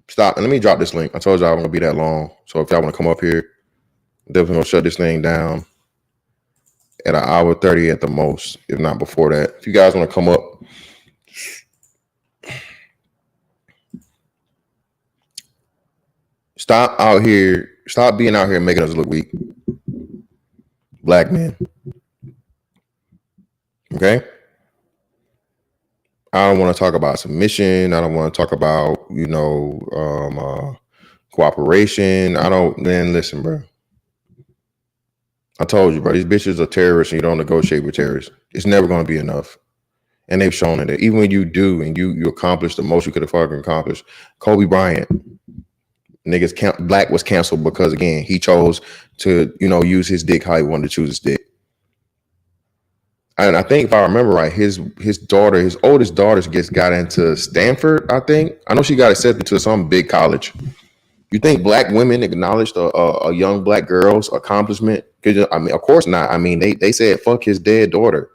stop. And let me drop this link. I told y'all I'm gonna be that long. So if y'all want to come up here, definitely gonna shut this thing down at an hour 30 at the most, if not before that. If you guys want to come up, Stop being out here making us look weak. Black men. Okay? I don't want to talk about submission. I don't want to talk about, cooperation. Man, listen, bro. I told you, bro, these bitches are terrorists and you don't negotiate with terrorists. It's never going to be enough. And they've shown it. Even when you do and you accomplish the most you could have fucking accomplished. Kobe Bryant, Black was canceled because, again, he chose to, use his dick how he wanted to choose his dick. And I think if I remember right, his oldest daughter got into Stanford, I think. I know she got accepted to some big college. You think Black women acknowledged a young Black girl's accomplishment? I mean, of course not. I mean, they said fuck his dead daughter.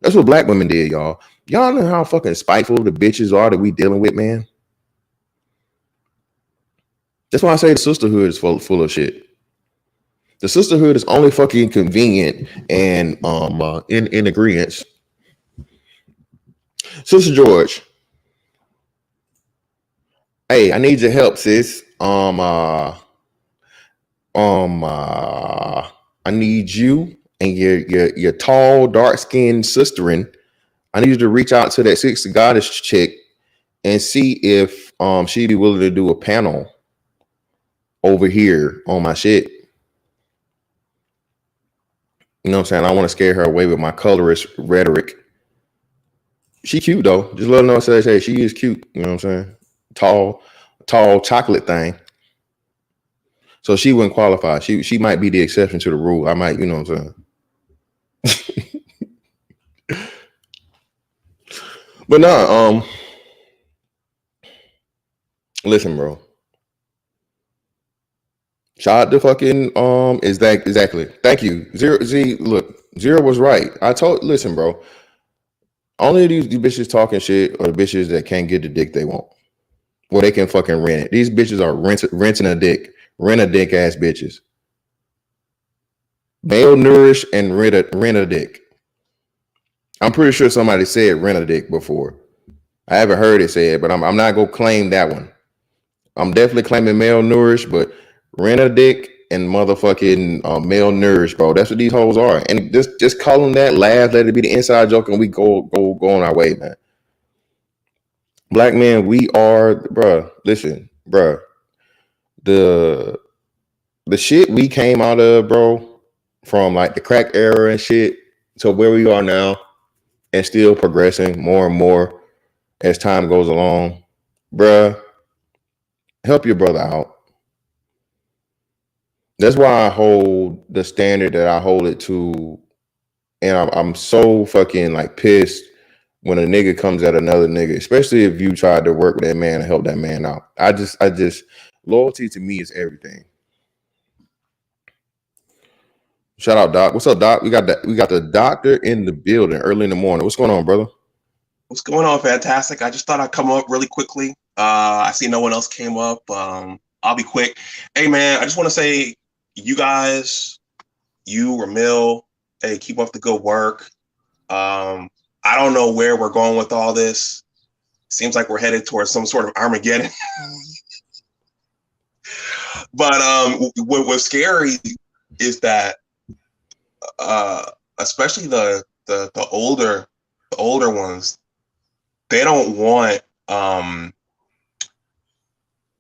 That's what Black women did, y'all. Y'all know how fucking spiteful the bitches are that we dealing with, man. That's why I say the sisterhood is full of shit. The sisterhood is only fucking convenient and in agreement. Sister George, hey, I need your help, sis. I need you and your tall, dark-skinned sisterin. I need you to reach out to that Six Goddess chick and see if she'd be willing to do a panel over here on my shit. You know what I'm saying? I want to scare her away with my colorist rhetoric. She cute though. Just let her know. Say she is cute. You know what I'm saying? Tall chocolate thing. So she wouldn't qualify. She might be the exception to the rule. I might, you know what I'm saying? But nah, listen, bro. Shout out to fucking exactly. Thank you. Zero was right. Listen, bro. Only these bitches talking shit are the bitches that can't get the dick they want. Well, they can fucking rent it. These bitches are renting a dick. Rent a dick ass bitches. Malnourished and rent a dick. I'm pretty sure somebody said rent a dick before. I haven't heard it said, but I'm not gonna claim that one. I'm definitely claiming malnourished, but rent a dick and motherfucking malnourished, bro. That's what these hoes are. And just call them that, laugh, let it be the inside joke, and we go on our way, man. Black men, we are, bro. Listen, bro. The shit we came out of, bro, from like the crack era and shit to where we are now, and still progressing more and more as time goes along, bruh. Help your brother out. That's why I hold the standard that I hold it to, and I'm so fucking like pissed when a nigga comes at another nigga, especially if you tried to work with that man and help that man out. I just loyalty to me is everything. Shout out, Doc. What's up, Doc? We got the doctor in the building early in the morning. What's going on, brother? What's going on? Fantastic. I just thought I'd come up really quickly. I see no one else came up. I'll be quick. Hey, man, I just want to say, you guys, you, Ramil, hey, keep up the good work. I don't know where we're going with all this. Seems like we're headed towards some sort of Armageddon. But what's scary is that, especially the older ones, they don't want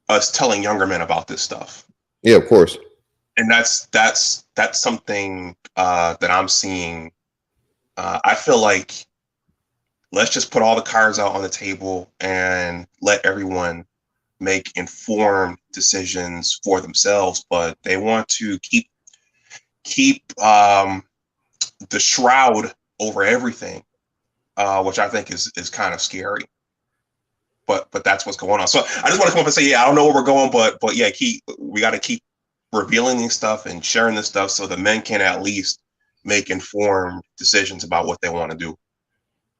us telling younger men about this stuff. Yeah, of course. And that's something that I'm seeing. I feel like let's just put all the cards out on the table and let everyone make informed decisions for themselves. But they want to keep the shroud over everything, which I think is kind of scary. But that's what's going on. So I just want to come up and say, yeah, I don't know where we're going, but yeah, we got to keep revealing this stuff and sharing this stuff so the men can at least make informed decisions about what they want to do.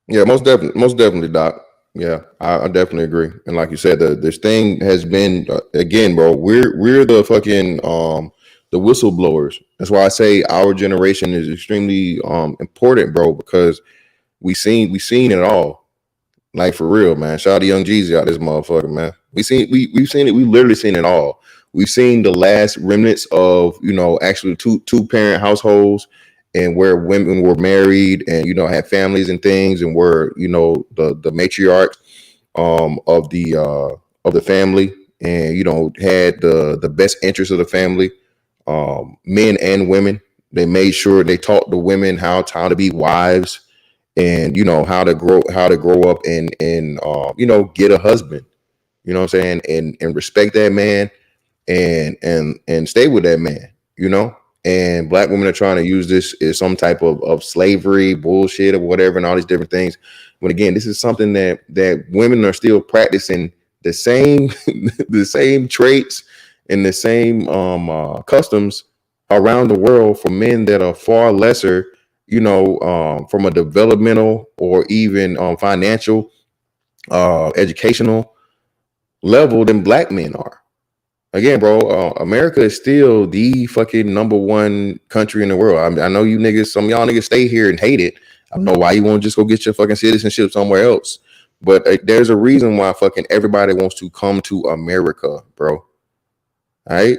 Yeah, most definitely, Doc. Yeah, I definitely agree. And like you said, this thing has been again, bro. We're the fucking the whistleblowers. That's why I say our generation is extremely important, bro, because we seen it all. Like for real, man. Shout out to Young Jeezy out this motherfucker, man. We've seen it. We literally seen it all. we've seen the last remnants of, you know, actually two parent households, and where women were married and, you know, had families and things, and were, you know, the matriarch of the family, and, you know, had the best interest of the family, men and women. They made sure they taught the women how to be wives, and, you know, how to grow up and you know, get a husband, you know what I'm saying, and respect that man, and stay with that man, you know. And black women are trying to use this as some type of slavery bullshit or whatever, and all these different things. But again, this is something that women are still practicing the same the same traits and the same customs around the world for men that are far lesser, you know, from a developmental or even financial, educational level than black men are. Again, bro, America is still the fucking number one country in the world. I know you niggas, some of y'all niggas stay here and hate it. I don't know why you won't just go get your fucking citizenship somewhere else. But there's a reason why fucking everybody wants to come to America, bro. All right.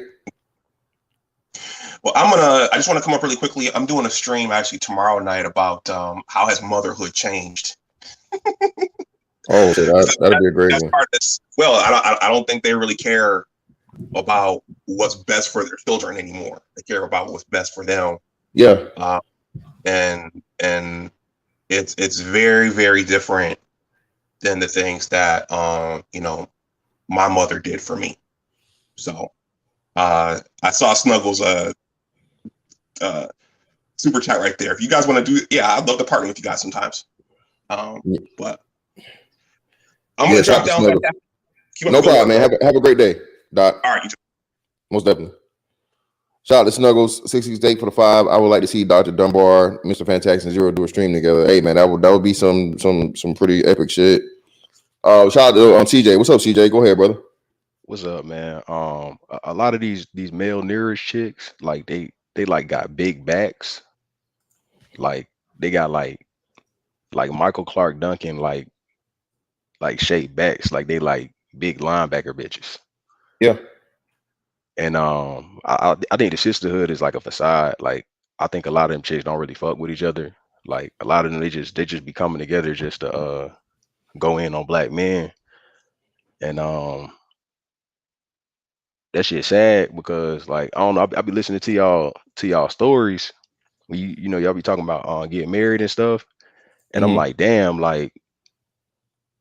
Well, I just want to come up really quickly. I'm doing a stream actually tomorrow night about how has motherhood changed. Oh, so that'll be a great one. Part of this. Well, I don't think they really care about what's best for their children anymore. They care about what's best for them. Yeah. And it's very, very different than the things that you know, my mother did for me. So I saw Snuggles super chat right there. If you guys want to do, yeah, I'd love to partner with you guys sometimes. But I'm gonna drop down. No problem, man. Have a great day, Doc. All right, you too. Most definitely. Shout out to Snuggles, 68 for the 5. I would like to see Dr. Dunbar, Mr. Fantastic, and Zero do a stream together. Hey man, that would be some pretty epic shit. Shout out to CJ. What's up, CJ? Go ahead, brother. What's up, man? A lot of these male nearest chicks, like they like got big backs, like they got like Michael Clark Duncan like shaped backs, like they like big linebacker bitches. Yeah. And I think the sisterhood is like a facade. Like I think a lot of them chicks don't really fuck with each other. Like a lot of them they just be coming together just to go in on black men. And that shit sad because like I don't know, I be listening to y'all stories when you know y'all be talking about getting married and stuff. And I'm like, damn, like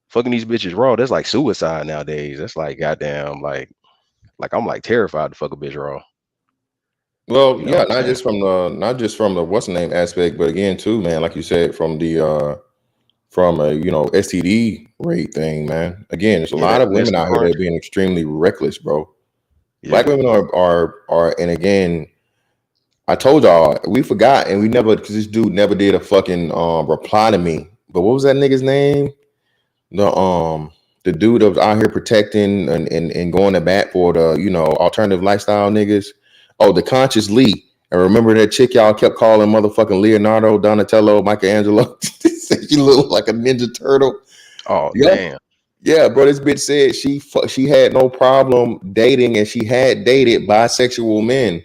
fucking these bitches raw, that's like suicide nowadays. That's like goddamn, like I'm like terrified to fuck a bitch raw. Well, yeah, not just from the what's the name aspect, but again too, man, like you said, from the from a, you know, STD rate thing, man. Again, there's a lot of women out here that are being extremely reckless, bro. Yeah. Black women are, and again, I told y'all we forgot and we never, because this dude never did a fucking reply to me. But what was that nigga's name? The dude that was out here protecting and going to bat for the, you know, alternative lifestyle niggas. Oh, the Conscious Lee. And remember that chick y'all kept calling motherfucking Leonardo, Donatello, Michelangelo? She looked like a Ninja Turtle. Oh, yeah. Damn. Yeah, bro, this bitch said she had no problem dating, and she had dated bisexual men,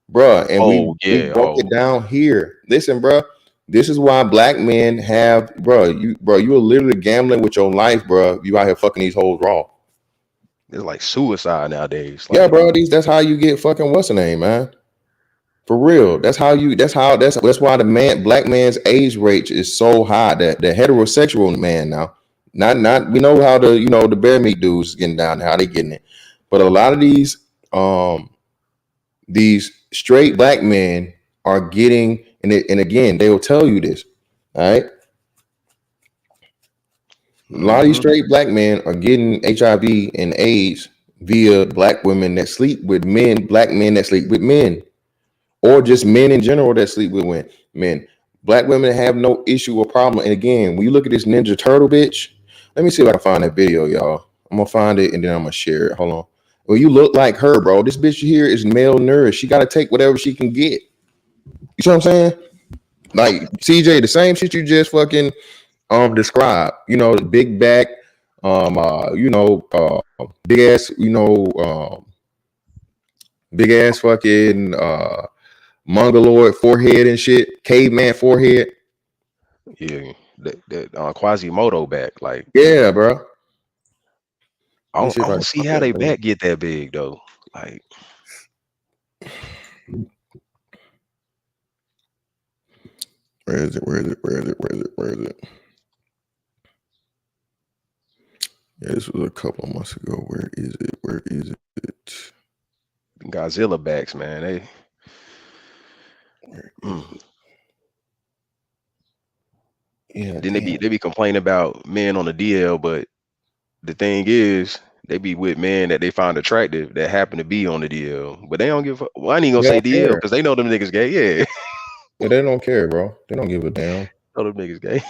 bro. And we broke it down here. Listen, bro, this is why black men have, you are literally gambling with your life, bro. You out here fucking these hoes raw. It's like suicide nowadays. Like, yeah, bro, that's how you get fucking what's the name, man. For real, that's why the black man's age rate is so high. That the heterosexual man now, not we know how the bear meat dudes getting down, how they getting it, but a lot of these straight black men are getting, and again they will tell you this, all right. A lot of these straight black men are getting HIV and AIDS via black women that sleep with men, black men that sleep with men. Or just men in general that sleep with men. Black women have no issue or problem. And again, when you look at this Ninja Turtle bitch, let me see if I can find that video, y'all. I'm gonna find it and then I'm gonna share it. Hold on. Well, you look like her, bro. This bitch here is malnourished. She gotta take whatever she can get. You see what I'm saying? Like CJ, the same shit you just fucking described. You know, big back, big ass, big ass fucking mongoloid forehead and shit, caveman forehead. Yeah, that Quasimodo back. Like, Yeah, bro. I don't see how they back get that big though. Like, where is it? Yeah, this was a couple of months ago. Where is it? Godzilla backs, man. They. Yeah. Then they be complaining about men on the DL, but the thing is, they be with men that they find attractive that happen to be on the DL, but they don't give. Well, I ain't gonna say DL because they know them niggas gay. Yeah. Yeah, they don't care, bro. They don't give a damn. Know them niggas gay.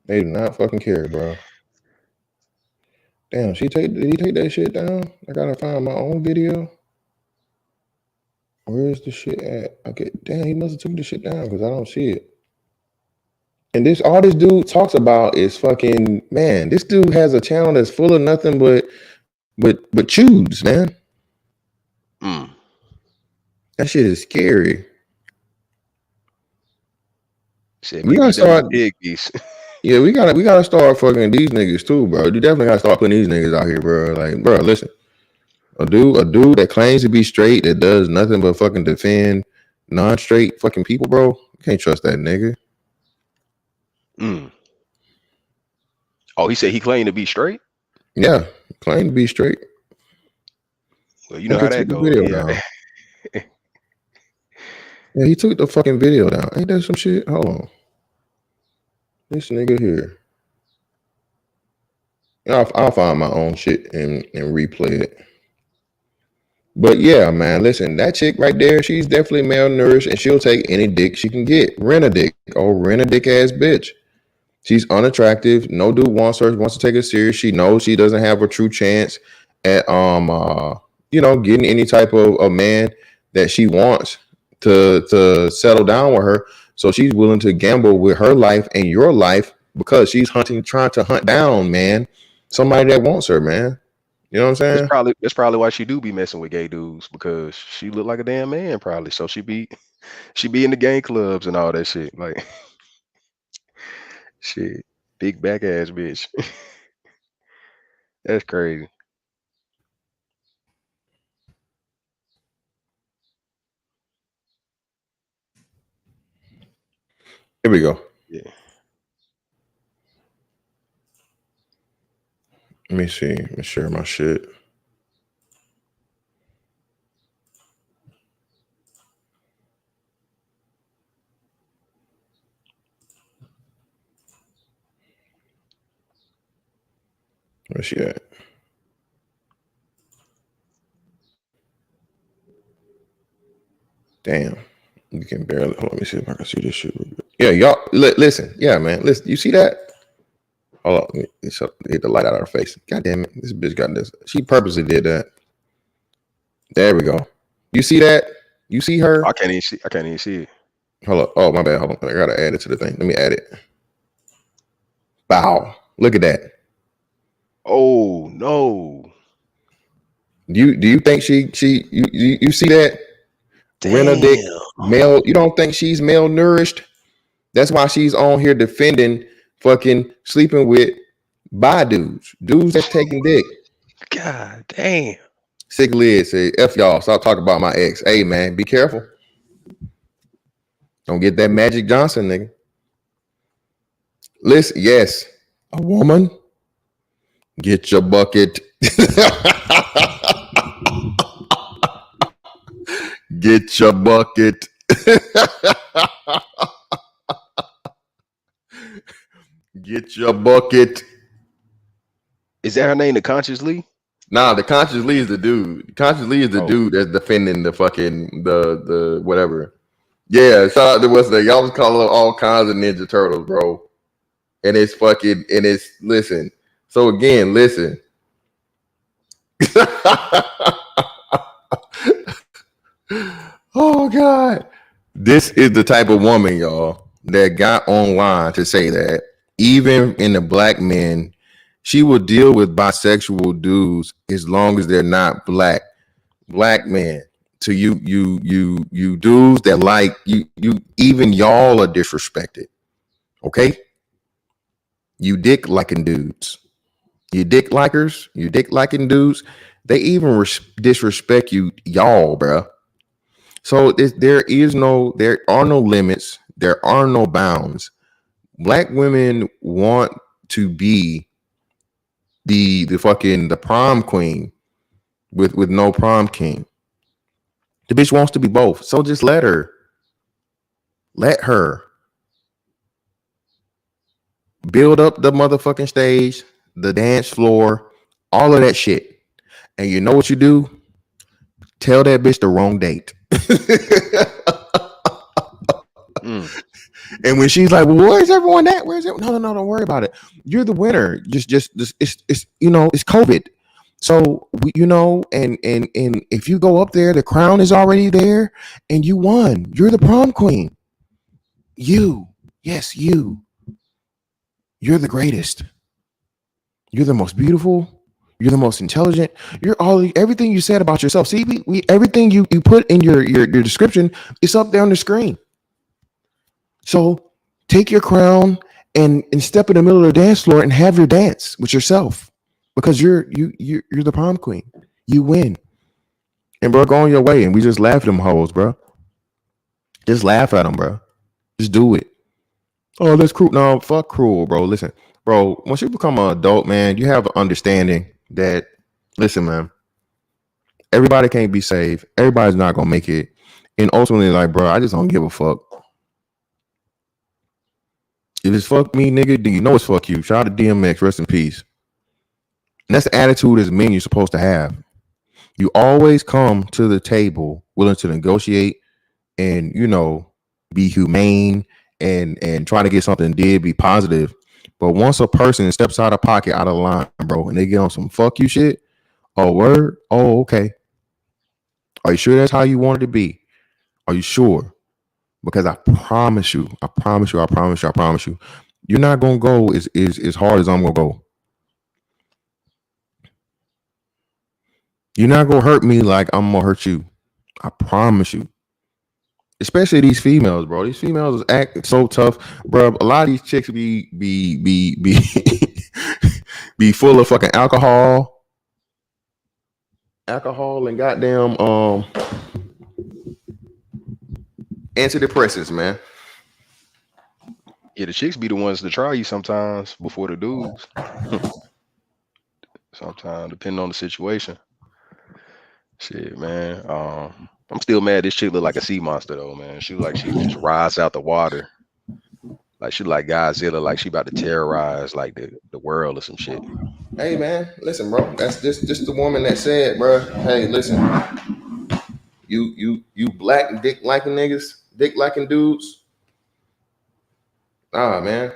They do not fucking care, bro. Damn, did he take that shit down? I gotta find my own video. Where is the shit at? Okay, damn, he must have took the shit down because I don't see it. And all this dude talks about is fucking, man, this dude has a channel that's full of nothing but chews, man. That shit is scary. Shit, we gotta start big piece. Yeah, we gotta start fucking these niggas too, bro. You definitely gotta start putting these niggas out here, bro. Like, bro, listen. A dude that claims to be straight that does nothing but fucking defend non-straight fucking people, bro. You can't trust that nigga. Oh, he said he claimed to be straight? Yeah, claimed to be straight. Well, you know how that goes. Yeah, he took the fucking video down. Ain't that some shit? Hold on. This nigga here. I'll find my own shit and replay it. But yeah, man, listen, that chick right there, she's definitely malnourished and she'll take any dick she can get. Rent a dick ass bitch. She's unattractive. No dude wants to take her serious. She knows she doesn't have a true chance at getting any type of a man that she wants to settle down with her. So she's willing to gamble with her life and your life because she's trying to hunt down, man, somebody that wants her, man. You know what I'm saying? That's probably why she do be messing with gay dudes, because she look like a damn man, probably. So she be in the gay clubs and all that shit. Like, shit, big back ass bitch. That's crazy. Here we go. Yeah. Let me see. Let me share my shit. Where's she at? Damn. You can barely. Hold on, let me see if I can see this shit. Yeah, y'all. Listen. Yeah, man. Listen. You see that? Hold on. Get the light out of her face. God damn it. This bitch got this. She purposely did that. There we go. You see that? You see her? I can't even see it. Hold up. Oh, my bad. Hold on. I gotta add it to the thing. Let me add it. Wow. Look at that. Oh no. Do you think you see that? Renedick male. You don't think she's malnourished? That's why she's on here defending fucking sleeping with bi dudes that's taking dick. God damn. Sick lid say, F y'all, stop talking about my ex. Hey man, be careful. Don't get that Magic Johnson, nigga. Listen, yes, a woman, get your bucket. Get your bucket. Get your bucket. Is that her name, the Conscious Lee? Nah, the Conscious Lee is the dude. Conscious Lee is the dude that's defending the fucking the whatever. Yeah, shout out to what's that? Y'all was calling all kinds of Ninja Turtles, bro. And it's fucking listen. So again, listen. Oh God. This is the type of woman, y'all, that got online to say that even in the black men, she will deal with bisexual dudes as long as they're not black. black men, to you dudes that like you even y'all are disrespected. Okay, you dick liking dudes, you dick likers, you dick liking dudes. They even disrespect y'all, bruh. So there are no limits, there are no bounds. Black women want to be the prom queen with no prom king. The bitch wants to be both. So just let her. Let her build up the motherfucking stage, the dance floor, all of that shit. And you know what you do? Tell that bitch the wrong date. And when she's like, well, where's everyone at? Where's it? No, don't worry about it. You're the winner. Just it's it's COVID. So and if you go up there, the crown is already there and you won. You're the prom queen. Yes, you're the greatest. You're the most beautiful. You're the most intelligent. You're everything you said about yourself. See, we everything you put in your description is up there on the screen. So take your crown and step in the middle of the dance floor and have your dance with yourself, because you're the prom queen. You win. And bro, go on your way. And we just laugh at them hoes, bro. Just laugh at them, bro. Just do it. Oh, that's cruel. No, fuck cruel, bro. Listen, bro, once you become an adult, man, you have an understanding that, listen, man, everybody can't be saved. Everybody's not gonna make it. And ultimately, like, bro, I just don't give a fuck. If it's fuck me, nigga, then you know it's fuck you. Shout out to DMX, rest in peace. And that's the attitude as men you're supposed to have. You always come to the table willing to negotiate and, be humane and try to get something did, be positive. But once a person steps out of pocket, out of line, bro, and they get on some fuck you shit, oh, word? Oh, okay. Are you sure that's how you want it to be? Are you sure? Because I promise you, you're not gonna go as hard as I'm gonna go. You're not gonna hurt me like I'm gonna hurt you. I promise you. Especially these females, bro. These females act so tough, bro. A lot of these chicks be be full of fucking alcohol and goddamn antidepressants, man. Yeah, the chicks be the ones to try you sometimes before the dudes. Sometimes, depending on the situation. Shit, man. I'm still mad. This chick look like a sea monster though, man. She look like she just rise out the water. Like she like Godzilla, like she about to terrorize like the world or some shit. Hey man, listen, bro. That's just the woman that said, bro. Hey, listen. You black dick liking niggas, dick liking dudes. Man.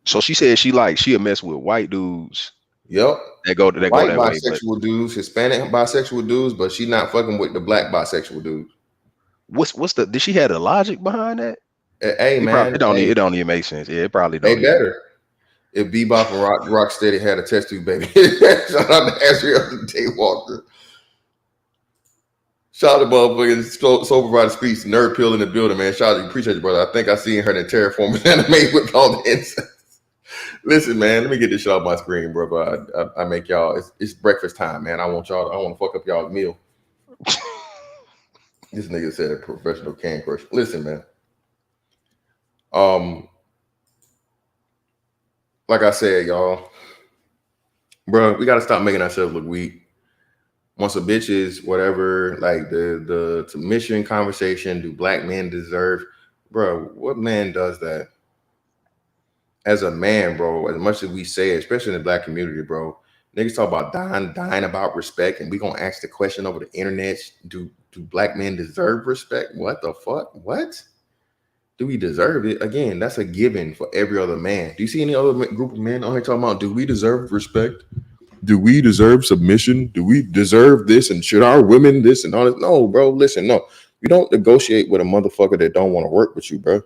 So she said she'll mess with white dudes. Yep. That go that white go that bisexual way, dudes, Hispanic bisexual dudes, but she not fucking with the black bisexual dudes. What's the? Did she have the logic behind that? Hey man, it don't even make sense. Yeah, it probably don't. They better. If Bebop and Rocksteady had a test tube baby. Shout out to Azriel Daywalker. Shout out to motherfucking Sober by the Streets, Nerd Pill in the building, man. Shout out to you. Appreciate you, brother. I think I seen her in the Terraformers anime with all the incense. Listen, man, let me get this shit off my screen, bro. I make y'all, it's breakfast time, man. I want to fuck up y'all's meal. This nigga said a professional can crush. Listen, man. Like I said, y'all, bro, we gotta stop making ourselves look weak. Once a bitch is whatever, like the submission conversation, do black men deserve, bro? What man does that? As a man, bro, as much as we say it, especially in the black community, bro, niggas talk about dying about respect, and we gonna ask the question over the internet: Do black men deserve respect? What the fuck? What? Do we deserve it? Again, that's a given for every other man. Do you see any other group of men on here talking about, do we deserve respect? Do we deserve submission? Do we deserve this? And should our women this and all this? No, bro, listen, no. You don't negotiate with a motherfucker that don't want to work with you, bro.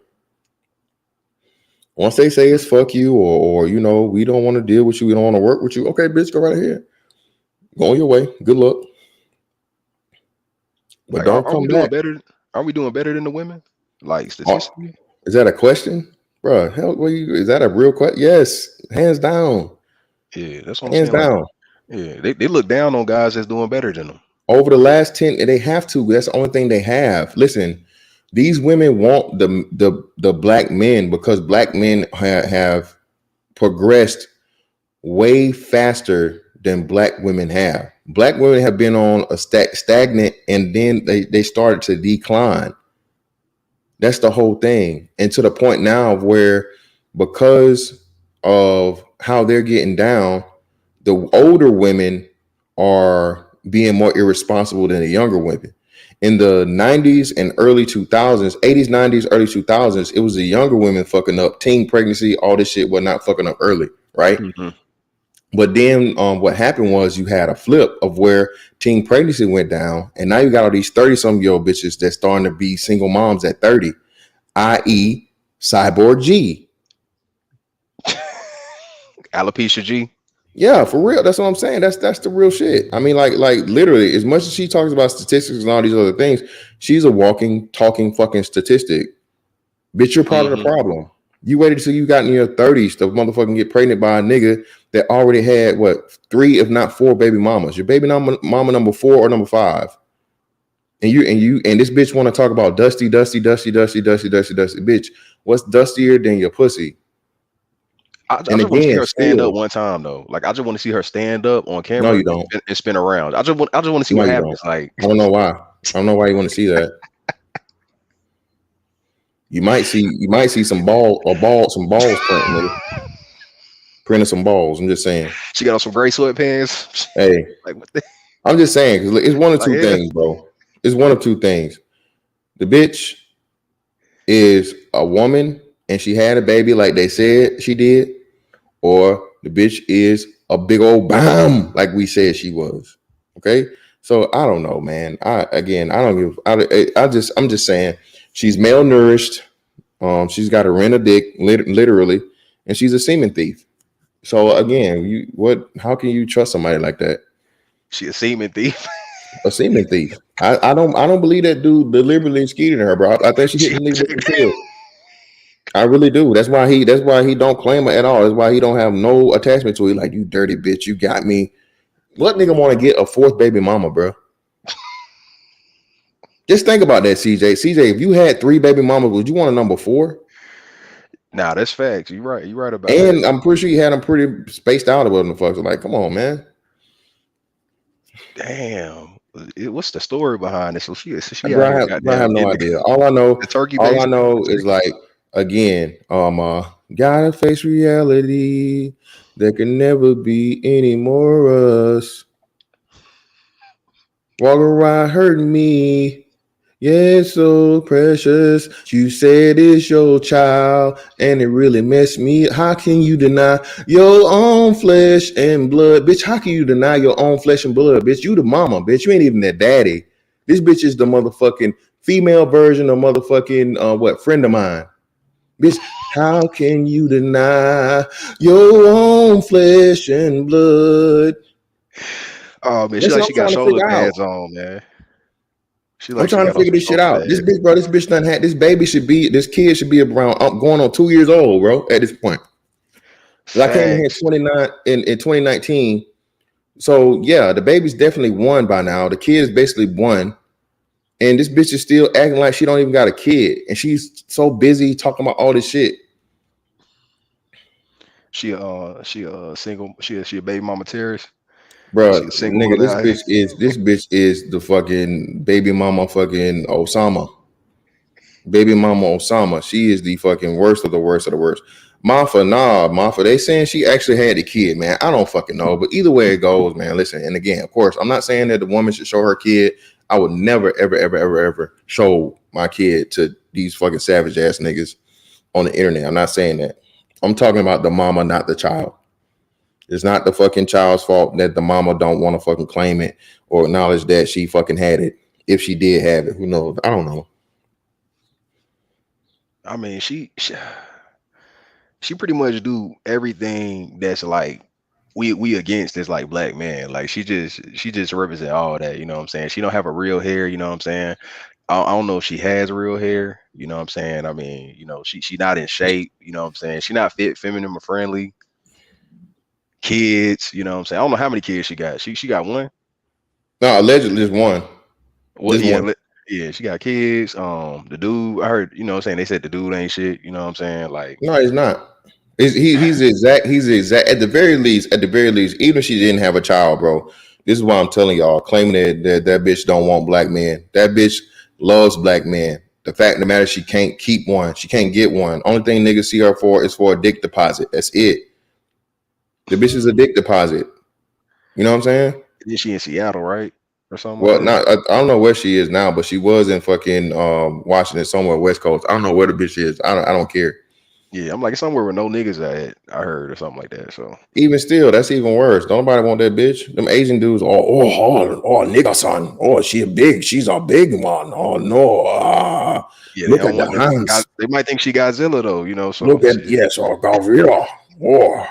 Once they say it's fuck you or we don't want to deal with you, we don't want to work with you. Okay, bitch, go right ahead. Go on your way. Good luck. But Like, don't are come we doing back. better? Are we doing better than the women? Like Oh, statistically? is that a question, bro? Hell, is that a real question? Yes, hands down, Yeah, that's what I'm hands saying. Like, down. yeah, they look down on guys that's doing better than them. Over the last 10, they have to. That's the only thing they have. Listen, these women want the black men because black men have progressed way faster than black women have. Black women have been on a stagnant, and then they started to decline. That's the whole thing. And to the point now of where, because of how they're getting down, the older women are being more irresponsible than the younger women. In the 90s and early 2000s, 80s, 90s, early 2000s, it was the younger women fucking up. Teen pregnancy, all this shit was not fucking up early, right? Mm-hmm. But then what happened was you had a flip of where teen pregnancy went down, and now you got all these 30-some-year-old bitches that's starting to be single moms at 30, i.e. Cyborg G. Alopecia G. Yeah, for real. That's what I'm saying. That's the real shit. I mean, like literally, as much as she talks about statistics and all these other things, she's a walking, talking fucking statistic. Bitch, you're part of the problem. You waited till you got in your 30s to motherfucking get pregnant by a nigga that already had 3, if not 4 baby mamas. Your baby mama number 4 or number 5. And this bitch want to talk about dusty. Bitch, what's dustier than your pussy? I just want to see her stand up one time though. Like I just want to see her stand up on camera. No, you don't. And spin around. I just want to see what happens. Like I don't know why. I don't know why you want to see that. You might see some balls printing some balls. I'm just saying. She got on some gray sweatpants. Hey, like what the? I'm just saying because it's one of two things, bro. It's one of two things. The bitch is a woman and she had a baby like they said she did, or the bitch is a big old bomb like we said she was. Okay, so I don't know, man. I'm just saying she's malnourished. She's got to rent a dick, literally, and she's a semen thief. So again, how can you trust somebody like that? She a semen thief. A semen thief. I don't believe that dude deliberately skeeted her, bro. I think she hit the nigga in the field. I really do. That's why he don't claim her at all. That's why he don't have no attachment to it. Like, you dirty bitch, you got me. What nigga want to get a 4th baby mama, bro? Just think about that, CJ. CJ, if you had 3 baby mamas, would you want a number 4? Nah, that's facts. You're right. You're right about and that. I'm pretty sure you had them pretty spaced out about the fuck. So like, come on, man. Damn. What's the story behind this? So she I have no idea. All I know is like, again, gotta face reality. There can never be any more us. Walk around hurting me. Yeah, it's so precious. You said it's your child, and it really messed me. How can you deny your own flesh and blood? Bitch, how can you deny your own flesh and blood? Bitch, you the mama, bitch. You ain't even the daddy. This bitch is the motherfucking female version of motherfucking friend of mine. Bitch, how can you deny your own flesh and blood? Oh man, she got shoulder pads on, man. I'm trying to figure this shit out. This bitch done had this kid should be around going on 2 years old, bro, at this point. I came in here in 2019. So yeah, the baby's definitely 1 by now. The kid is basically 1. And this bitch is still acting like she don't even got a kid. And she's so busy talking about all this shit. She a single, she a baby mama terrorist. Bro, nigga, this bitch is the fucking baby mama fucking Osama. Baby mama Osama. She is the fucking worst of the worst of the worst. Mafa, they saying she actually had the kid, man. I don't fucking know. But either way it goes, man, listen. And again, of course, I'm not saying that the woman should show her kid. I would never, ever, ever, ever, ever show my kid to these fucking savage ass niggas on the internet. I'm not saying that. I'm talking about the mama, not the child. It's not the fucking child's fault that the mama don't want to fucking claim it or acknowledge that she fucking had it. If she did have it, who knows? I don't know. I mean, she pretty much do everything that's like we against this like black man. Like she just represent all that, you know what I'm saying? She don't have a real hair, you know what I'm saying? I don't know if she has real hair, you know what I'm saying? I mean, you know, she not in shape, you know what I'm saying? She not fit, feminine, or friendly. Kids, you know what I'm saying? I don't know how many kids she got. She got one. No, allegedly just one. Well, Just one. yeah, she got kids. The dude, I heard, you know what I'm saying? They said the dude ain't shit, you know what I'm saying? Like, No, he's not. He's the exact at the very least, even if she didn't have a child, bro. This is why I'm telling y'all, claiming that bitch don't want black men. That bitch loves black men. The fact of the matter, she can't keep one. She can't get one. Only thing niggas see her for is for a dick deposit. That's it. The bitch is a dick deposit. You know what I'm saying? is she in Seattle, right? Or something Well, like that? not I don't know where she is now, but she was in fucking Washington, somewhere West Coast. I don't know where the bitch is. I don't care. Yeah, I'm like somewhere with no niggas at, I heard, or something like that. So Even still, that's even worse. Don't nobody want that bitch. Them Asian dudes, nigga son. Oh, she's a big one. Oh no. yeah, they Look don't at the want that. hands. They might think she Godzilla though, you know. So Look at shit, yes, Gavrila. Oh.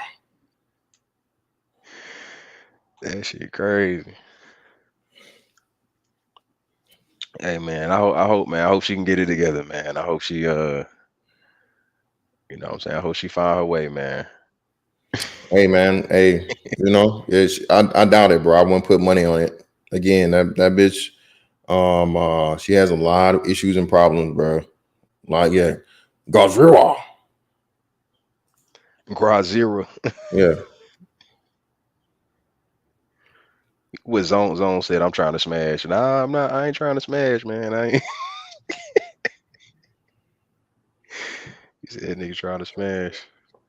that shit crazy. Hey man, I hope she can get it together, man. I hope she you know what I'm saying, I hope she find her way, man. Hey man, hey, I doubt it, bro. I wouldn't put money on it. Again, that bitch, she has a lot of issues and problems, bro. Like, yeah. Gavrila. Grazira. Yeah. What Zone said, I'm trying to smash. Nah, I'm not. I ain't trying to smash, man. I ain't. He said, nigga trying to smash.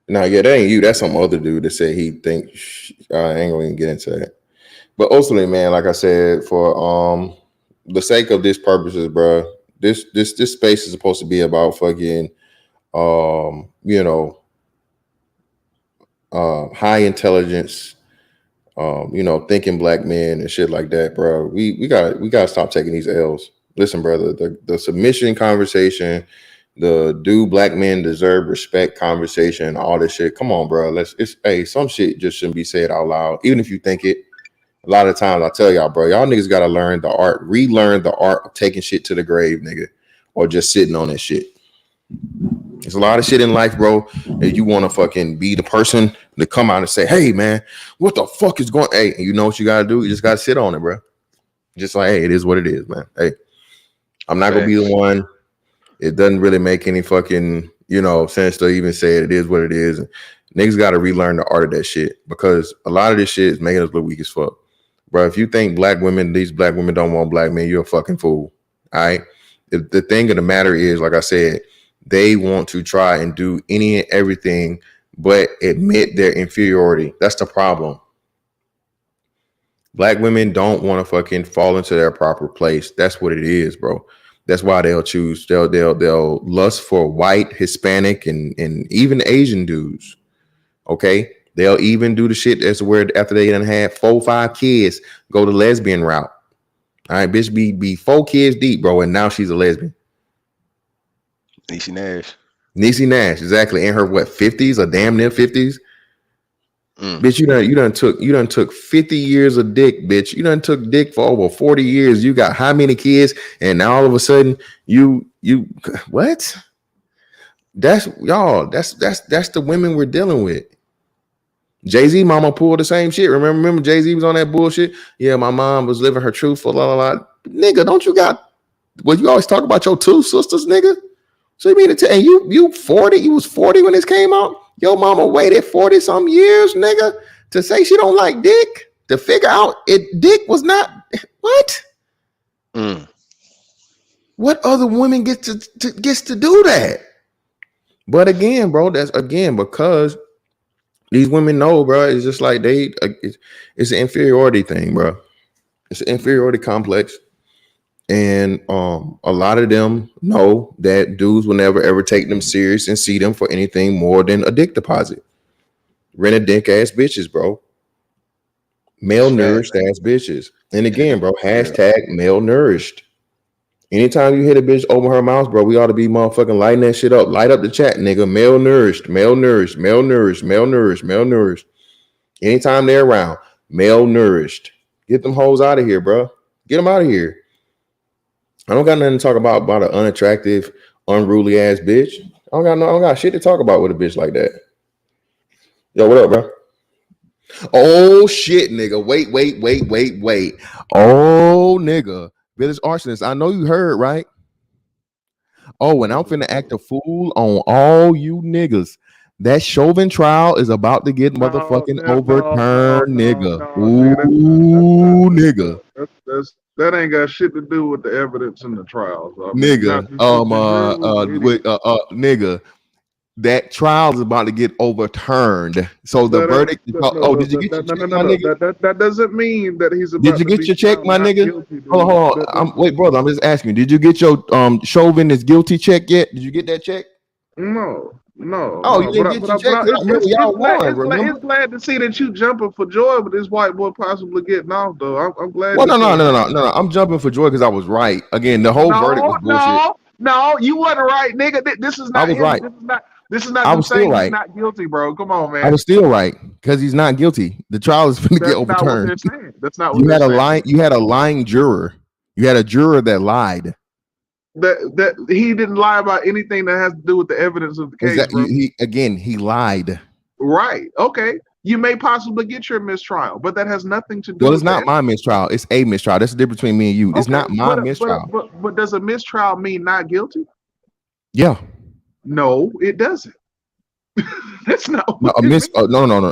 No, yeah, that ain't you. That's some other dude that said he thinks I ain't gonna even get into that. But ultimately, man, like I said, for the sake of this purposes, bro, this space is supposed to be about fucking you know, high intelligence, thinking black men and shit like that, bro. We gotta stop taking these L's. Listen, brother, the submission conversation, the do black men deserve respect conversation, all this shit. Come on, bro. Some shit just shouldn't be said out loud, even if you think it. A lot of times I tell y'all, bro, y'all niggas gotta relearn the art of taking shit to the grave, nigga, or just sitting on that shit. There's a lot of shit in life, bro, that you want to fucking be the person to come out and say, hey, man, what the fuck is going on? Hey, you know what you got to do? You just got to sit on it, bro. Just like, hey, it is what it is, man. Hey, I'm not going to be the one. It doesn't really make any fucking, sense to even say it is what it is. And niggas got to relearn the art of that shit because a lot of this shit is making us look weak as fuck. Bro, if you think these black women don't want black men, you're a fucking fool. All right? The thing of the matter is, like I said, they want to try and do any and everything but admit their inferiority. That's the problem. Black women don't want to fucking fall into their proper place. That's what it is, bro. That's why they'll lust for white, Hispanic, and even Asian dudes. Okay? They'll even do the shit that's where after they done had 4 or 5 kids, go the lesbian route. All right, bitch, be 4 kids deep, bro, and now she's a lesbian. Niecy Nash, exactly. In her 50s or damn near 50s. Bitch, you done took 50 years of dick, bitch. You done took dick for over 40 years. You got how many kids? And now all of a sudden you what? That's the women we're dealing with. Jay-Z mama pulled the same shit. Remember Jay-Z was on that bullshit? Yeah, my mom was living her truth for Nigga, don't you got you always talk about your 2 sisters, nigga? So you mean to tell and you 40? You was 40 when this came out? Your mama waited 40 some years, nigga, to say she don't like dick, to figure out dick was not what? What other woman gets to do that? But again, bro, that's again because these women know, bro. It's just like it's an inferiority thing, bro. It's an inferiority complex. And a lot of them know that dudes will never ever take them serious and see them for anything more than a dick deposit. Rented dick ass bitches, bro. Malnourished ass bitches. And again, bro, hashtag malnourished. Anytime you hit a bitch open her mouth, bro, we ought to be motherfucking lighting that shit up. Light up the chat, nigga. Malnourished, malnourished, malnourished, malnourished, malnourished. Anytime they're around, malnourished. Get them hoes out of here, bro. Get them out of here. I don't got nothing to talk about an unattractive, unruly ass bitch. I don't got shit to talk about with a bitch like that. Yo, what up, bro? Oh shit, nigga. Wait. Oh, nigga. Village arsonist. I know you heard, right? Oh, and I'm finna act a fool on all you niggas. That Chauvin trial is about to get motherfucking overturned, nigga. Ooh, nigga. That ain't got shit to do with the evidence in the trials, nigga. Nigga. That trial is about to get overturned. So the verdict. Did you get your check, my nigga? That doesn't mean that he's about. Did you get your check, my nigga? Hold on. Wait, brother. I'm just asking you. Did you get your Chauvin is guilty check yet? Did you get that check? No. Oh, you didn't get your check. It's glad to see that you jumping for joy with this white boy possibly getting off, though. I'm glad. Well, no. I'm jumping for joy because I was right. Again, the whole verdict was bullshit. No, you wasn't right, nigga. This is not. I was right. This is not. I was still right. He's not guilty, bro. Come on, man. I was still right because he's not guilty. The trial is going to get overturned. That's not what they're saying. You had a lying juror. You had a juror that lied. That he didn't lie about anything that has to do with the evidence of the case. He lied. Right. Okay. You may possibly get your mistrial, but that has nothing to do. Well, it's not my mistrial. It's a mistrial. That's the difference between me and you. It's not my mistrial. But does a mistrial mean not guilty? Yeah. No, it doesn't. That's not. No.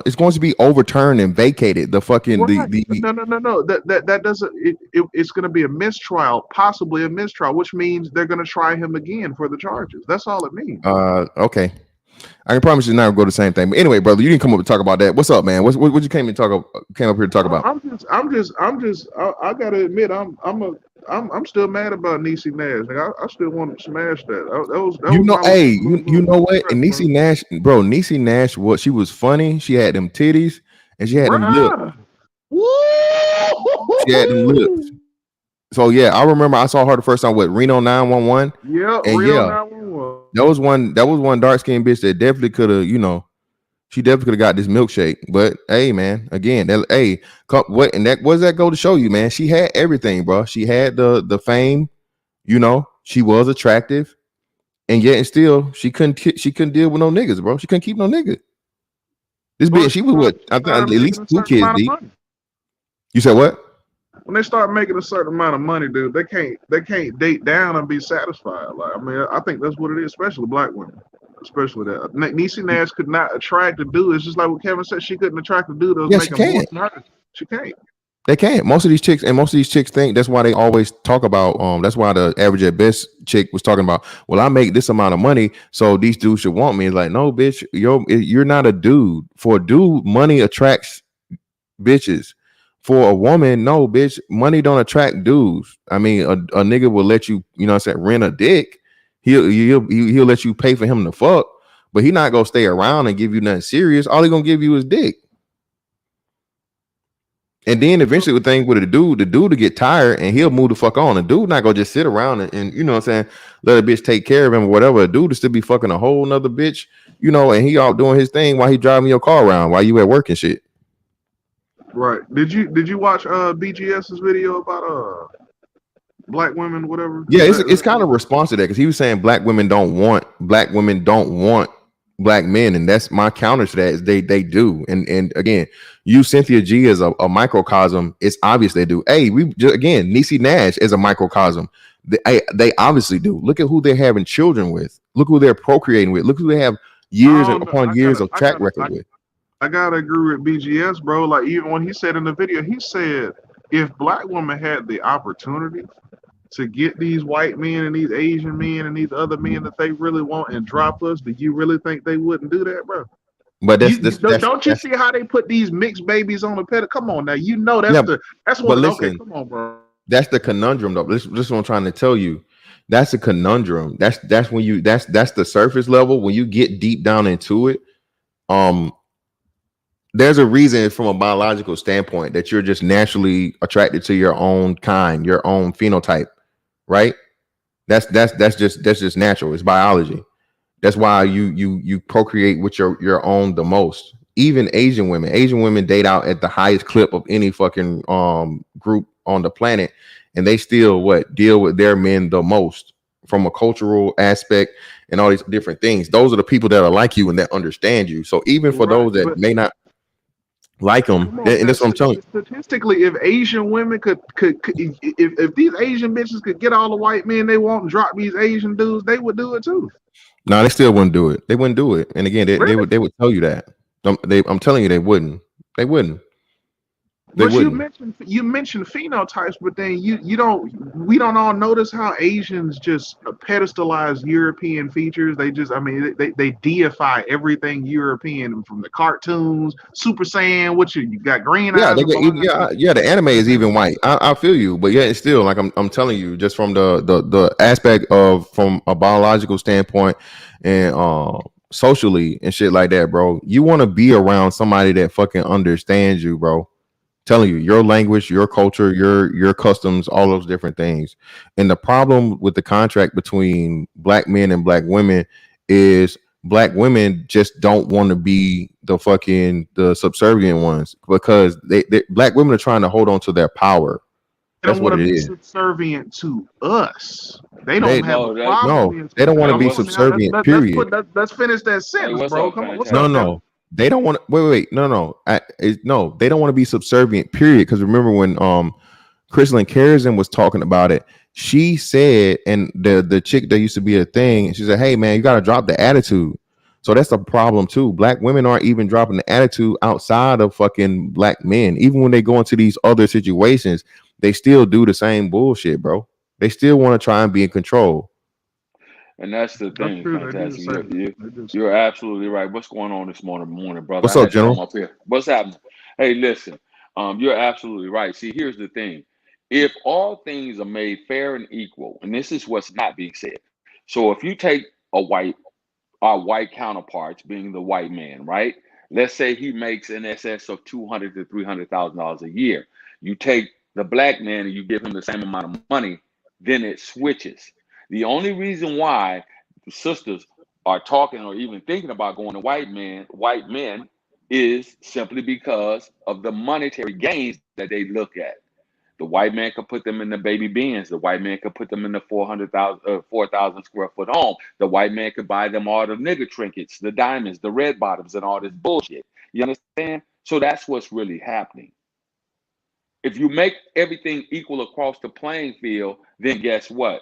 It's going to be overturned and vacated. The fucking No. That doesn't. It's going to be a mistrial, possibly a mistrial, which means they're going to try him again for the charges. That's all it means. Okay. I can promise you not go the same thing. But anyway, brother, you didn't come up to talk about that. What's up, man? What you came up here to talk about? I gotta admit, I'm still mad about Niecy Nash. Like, I still want to smash that. You know what? And Niecy Nash, bro, Niecy Nash, she was funny. She had them titties and she had them lips. She had them lips. So yeah, I remember I saw her the first time with Reno 911. Yeah, and Reno 911. That was one dark skinned bitch that definitely could have, she definitely could have got this milkshake. But hey, man, again, what does that go to show you, man? She had everything, bro. She had the fame, she was attractive, and yet and still she couldn't deal with no niggas, bro. She couldn't keep no nigga. This bitch, she was what? I think at least 2 kids deep. You said what? When they start making a certain amount of money, dude, they can't date down and be satisfied. Like, I mean, I think that's what it is, especially black women, especially that. Niecy Nash could not attract a dude. It's just like what Kevin said. She couldn't attract a dude that was making more than her. She can't. They can't. Most of these chicks think that's why they always talk about. That's why the average at best chick was talking about. Well, I make this amount of money, so these dudes should want me. It's like, no, bitch, you're not a dude. For a dude, money attracts bitches. For a woman, no, bitch, money don't attract dudes. I mean, a nigga will let you, rent a dick. He'll let you pay for him to fuck, but he not gonna stay around and give you nothing serious. All he gonna give you is dick. And then eventually the thing with the dude to get tired and he'll move the fuck on. The dude not gonna just sit around and let a bitch take care of him or whatever. A dude will still be fucking a whole nother bitch, and he out doing his thing while he driving your car around while you at work and shit. Right. Did you watch BGS's video about black women, whatever? Yeah, it's kind of a response to that because he was saying black women don't want black men, and that's my counter to that is they do. And again, use Cynthia G as a microcosm. It's obvious they do. Hey, Niecy Nash is a microcosm. They obviously do. Look at who they're having children with. Look who they're procreating with. Look who they have years upon years of track record with. I gotta agree with BGS, bro. Like, even when he said in the video, he said if black women had the opportunity to get these white men and these Asian men and these other men that they really want and drop us, do you really think they wouldn't do that, bro? But don't you see how they put these mixed babies on the pedestal? Come on now, that's what. Okay, come on, bro. That's the conundrum, though. This is what I'm trying to tell you. That's a conundrum. That's when that's the surface level. When you get deep down into it, there's a reason from a biological standpoint that you're just naturally attracted to your own kind, your own phenotype, right? That's just natural. It's biology. That's why you procreate with your own the most. even Asian women date out at the highest clip of any fucking group on the planet, and they still deal with their men the most from a cultural aspect and all these different things. Those are the people that are like you and that understand you. So even for those that may not like them, and that's what I'm telling you. Statistically, if Asian women could if these Asian bitches could get all the white men they want and drop these Asian dudes, they would do it too. No, they still wouldn't do it. They wouldn't do it. And again, they would tell you that. I'm telling you, they wouldn't. They wouldn't. But you mentioned phenotypes, but then we don't all notice how Asians just pedestalize European features. They just, I mean, they deify everything European from the cartoons, Super Saiyan. What you got green eyes? The anime is even white. I feel you, but yeah, it's still like I'm telling you, just from the aspect of from a biological standpoint and socially and shit like that, bro. You want to be around somebody that fucking understands you, bro. Telling you your language, your culture, your customs, all those different things. And the problem with the contract between black men and black women is black women just don't want to be the subservient ones, because they black women are trying to hold on to their power. They don't want to be subservient to us. They don't have a problem. No, they don't want to be subservient. Period. Let's finish that sentence, bro. Come on. No. They don't want to wait. No. They don't want to be subservient, period. Because remember when Crystalline Carrison was talking about it, she said, and the chick that used to be a thing, and she said, hey man, you gotta drop the attitude. So that's a problem too. Black women aren't even dropping the attitude outside of fucking black men. Even when they go into these other situations, they still do the same bullshit, bro. They still want to try and be in control. And that's the thing, Fantastic. You're absolutely right. What's going on this morning, brother? What's up, General? Up here. What's happening? Hey, listen, you're absolutely right. See, here's the thing. If all things are made fair and equal, and this is what's not being said. So if you take our white counterparts, being the white man, right? Let's say he makes in excess of $200,000 to $300,000 a year. You take the black man and you give him the same amount of money, then it switches. The only reason why sisters are talking or even thinking about going to white men is simply because of the monetary gains that they look at. The white man could put them in the baby Benz. The white man could put them in the 4,000 square foot home. The white man could buy them all the nigger trinkets, the diamonds, the red bottoms, and all this bullshit. You understand? So that's what's really happening. If you make everything equal across the playing field, then guess what?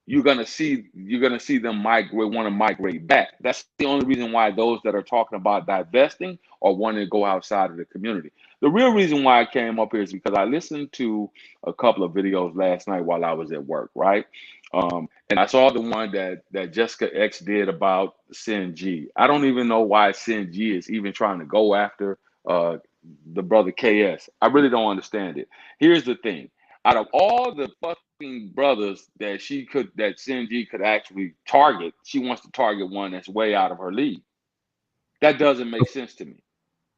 You're gonna see them want to migrate back. That's the only reason why those that are talking about divesting or wanting to go outside of the community. The real reason why I came up here is because I listened to a couple of videos last night while I was at work, right? And I saw the one that Jessica X did about Sin G. I don't even know why Sin G is even trying to go after the brother KS. I really don't understand it. Here's the thing. Out of all the fucking brothers that Sin G could actually target, she wants to target one that's way out of her league. That doesn't make sense to me.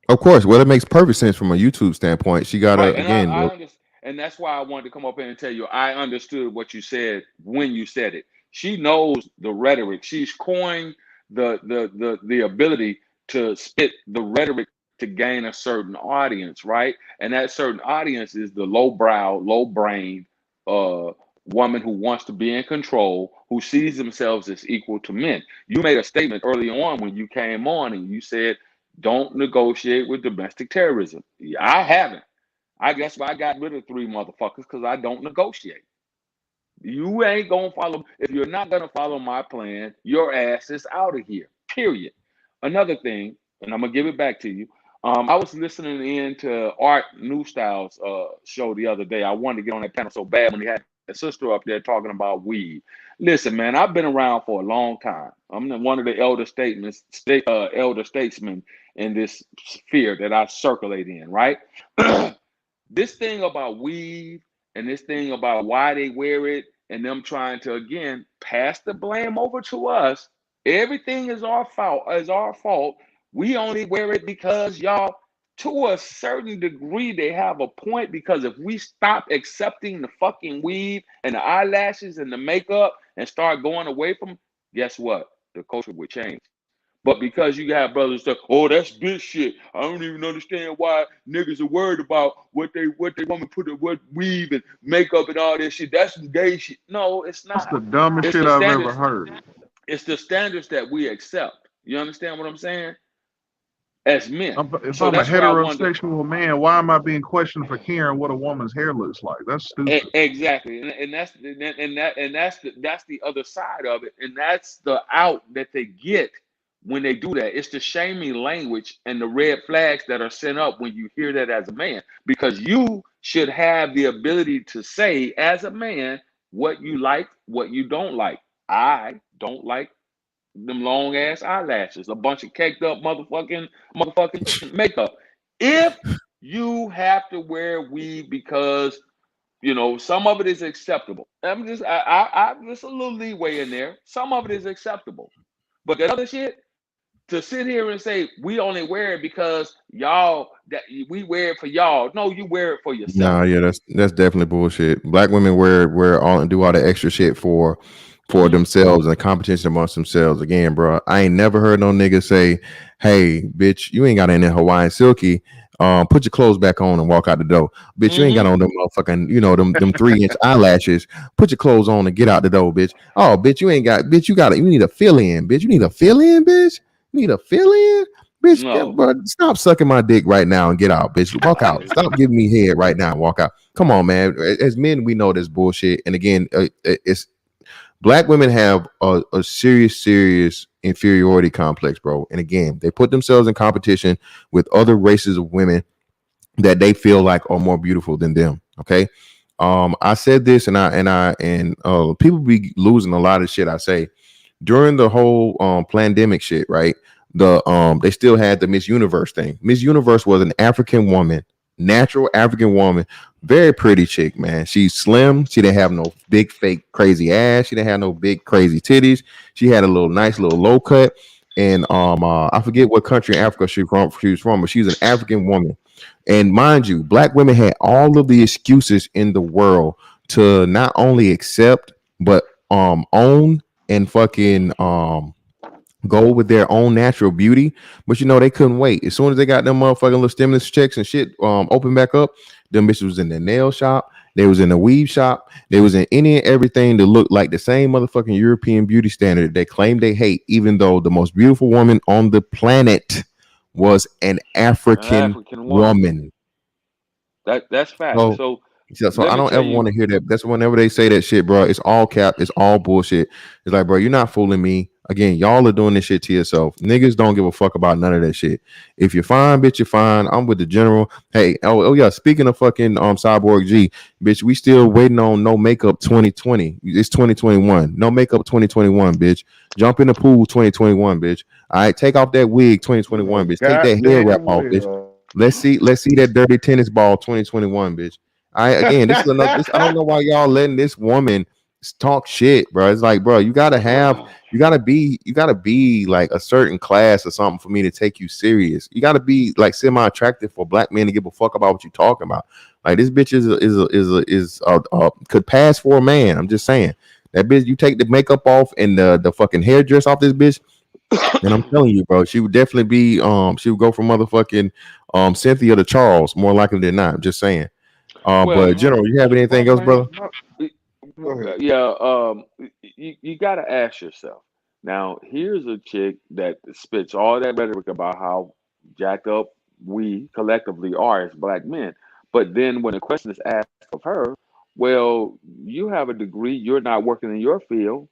Of course. Well, it makes perfect sense from a YouTube standpoint. She got to, again. I understand, and that's why I wanted to come up here and tell you, I understood what you said when you said it. She knows the rhetoric. She's coined the ability to spit the rhetoric to gain a certain audience, right? And that certain audience is the low-brow, low-brained woman who wants to be in control, who sees themselves as equal to men. You made a statement early on when you came on and you said, don't negotiate with domestic terrorism. I haven't. I guess I got rid of 3 motherfuckers because I don't negotiate. You ain't gonna follow. If you're not gonna follow my plan, your ass is out of here, period. Another thing, and I'm gonna give it back to you. I was listening in to Art Newstyle's show the other day. I wanted to get on that panel so bad when he had a sister up there talking about weed. Listen, man, I've been around for a long time. I'm one of the elder statesmen in this sphere that I circulate in, right? This thing about weed and this thing about why they wear it and them trying to, again, pass the blame over to us. Everything is our fault. We only wear it because y'all, to a certain degree, they have a point, because if we stop accepting the fucking weave and the eyelashes and the makeup and start going away from, guess what? The culture would change. But because you got brothers that, oh, that's bitch shit. I don't even understand why niggas are worried about what they want to put, what weave and makeup and all this shit. That's some gay shit. No, it's That's the not. dumbest It's shit the I've ever standards. heard. It's the standards that we accept. You understand what I'm saying? As men. If So I'm a that's what I wonder. heterosexual man, why am I being questioned for caring what a woman's hair looks like? That's stupid. Exactly, and that's the other side of it, and that's the out that they get when they do that. It's the shaming language and the red flags that are sent up when you hear that as a man, because you should have the ability to say as a man what you like, what you don't like. I don't like them long ass eyelashes, a bunch of caked up motherfucking makeup. If you have to wear weave because some of it is acceptable. I'm just a little leeway in there. Some of it is acceptable, but that other shit, to sit here and say we only wear it because y'all that we wear it for y'all. No, you wear it for yourself. Nah, yeah, that's definitely bullshit. Black women wear all and do all the extra shit for themselves and the competition amongst themselves. Again, bro, I ain't never heard no nigga say, "Hey, bitch, you ain't got any Hawaiian silky. Put your clothes back on and walk out the door. Bitch, you ain't got on them motherfucking, them 3-inch eyelashes. Put your clothes on and get out the door, bitch. Oh, bitch, you ain't got, bitch, you need a fill in, bitch. You need a fill in, bitch. You need a fill in." Bitch, No. bro, stop sucking my dick right now and get out, bitch. Walk out. Stop giving me head right now and walk out. Come on, man. As men, we know this bullshit. And again, it's black women have a serious inferiority complex, bro. And again, they put themselves in competition with other races of women that they feel like are more beautiful than them. Okay. I said this, and people be losing a lot of shit I say during the whole pandemic shit, right? They still had the Miss Universe thing. Miss Universe was an African woman, natural African woman, very pretty chick, man. She's slim. She didn't have no big fake crazy ass. She didn't have no big crazy titties. She had a nice little low cut. And I forget what country in Africa she was from, but she's an African woman. And mind you, black women had all of the excuses in the world to not only accept but own and fucking go with their own natural beauty. But they couldn't wait. As soon as they got them motherfucking little stimulus checks and shit open back up, them bitches was in the nail shop, they was in the weave shop, they was in any and everything that looked like the same motherfucking European beauty standard they claim they hate, even though the most beautiful woman on the planet was an African woman. That's fact. So Let I me don't tell ever you. want to hear that. That's whenever they say that shit, bro. It's all cap. It's all bullshit. It's like, bro, you're not fooling me. Again, y'all are doing this shit to yourself. Niggas don't give a fuck about none of that shit. If you're fine, bitch, you're fine. I'm with the general. Hey, oh yeah. Speaking of fucking Cyborg G, bitch, we still waiting on No Makeup 2020. It's 2021. No Makeup 2021, bitch. Jump in the pool 2021, bitch. All right, take off that wig 2021, bitch. Take that hair wrap off, bitch. Let's see that dirty tennis ball 2021, bitch. Again, this is another. I don't know why y'all letting this woman talk shit, bro. It's like, bro, you gotta be like a certain class or something for me to take you serious. You gotta be like semi-attractive for black men to give a fuck about what you talking about. Like this bitch is could pass for a man. I'm just saying that bitch. You take the makeup off and the fucking hairdress off this bitch. And I'm telling you, bro, she would definitely be she would go from motherfucking Cynthia to Charles, more likely than not. I'm just saying. But General, you have anything else, brother? Yeah, you got to ask yourself. Now, here's a chick that spits all that rhetoric about how jacked up we collectively are as black men. But then when the question is asked of her, well, you have a degree, you're not working in your field.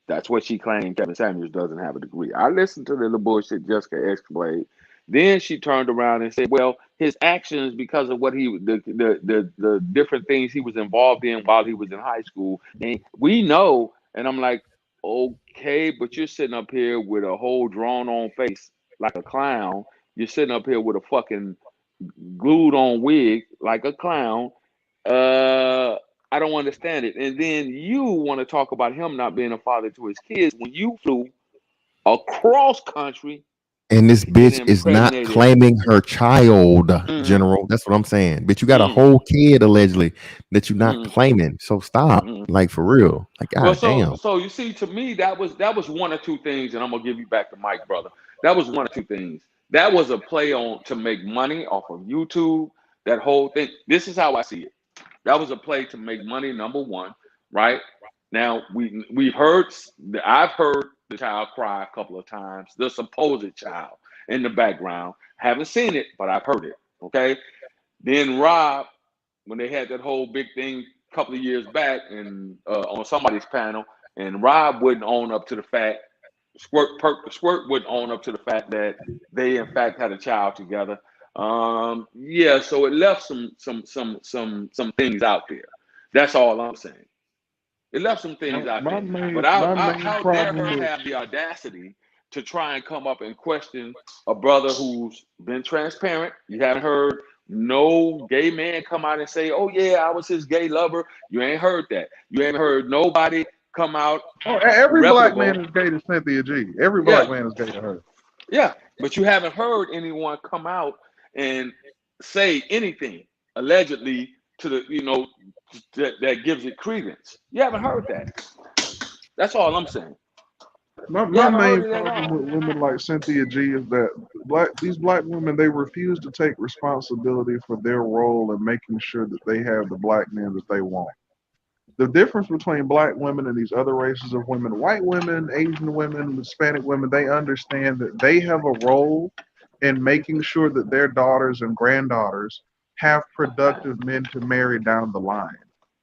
That's what she claimed. Kevin Samuels doesn't have a degree. I listened to the little bullshit Jessica explained. Then she turned around and said, "Well, his actions because of what the different things he was involved in while he was in high school, and we know." And I'm like, "Okay, but you're sitting up here with a whole drawn-on face like a clown. You're sitting up here with a fucking glued-on wig like a clown. I don't understand it." And then you want to talk about him not being a father to his kids when you flew across country And this and bitch is not impregnated. claiming her child, Mhm. General. That's what I'm saying. But you got a Mhm. whole kid allegedly that you're not Mhm. claiming. So stop. Mhm. Like for real. Like Well, god damn. so you see, to me, that was one or two things, and I'm gonna give you back to Mike, brother. That was one or two things. That was a play on to make money off of YouTube. That whole thing. This is how I see it. That was a play to make money. Number one, right? Now we've heard. I've heard the child cry a couple of times. The supposed child in the background. Haven't seen it, but I've heard it. Okay. Then Rob, when they had that whole big thing a couple of years back and on somebody's panel, and Rob wouldn't own up to the fact, Squirt wouldn't own up to the fact that they in fact had a child together. Yeah, so it left some things out there. That's all I'm saying. It left some things out My there. But main how dare problem her with have the audacity to try and come up and question a brother who's been transparent? You haven't heard no gay man come out and say, "Oh yeah, I was his gay lover." You ain't heard that. You ain't heard nobody come out every black reputable. man is gay to Cynthia G. Every black Yeah, man is gay to her. yeah. But you haven't heard anyone come out and say anything allegedly to the that gives it credence. You haven't heard that. That's all I'm saying. You My haven't heard main it at problem all. with women like Cynthia G is that these black women, they refuse to take responsibility for their role in making sure that they have the black men that they want. The difference between black women and these other races of women, white women, Asian women, Hispanic women, they understand that they have a role in making sure that their daughters and granddaughters have productive men to marry down the line.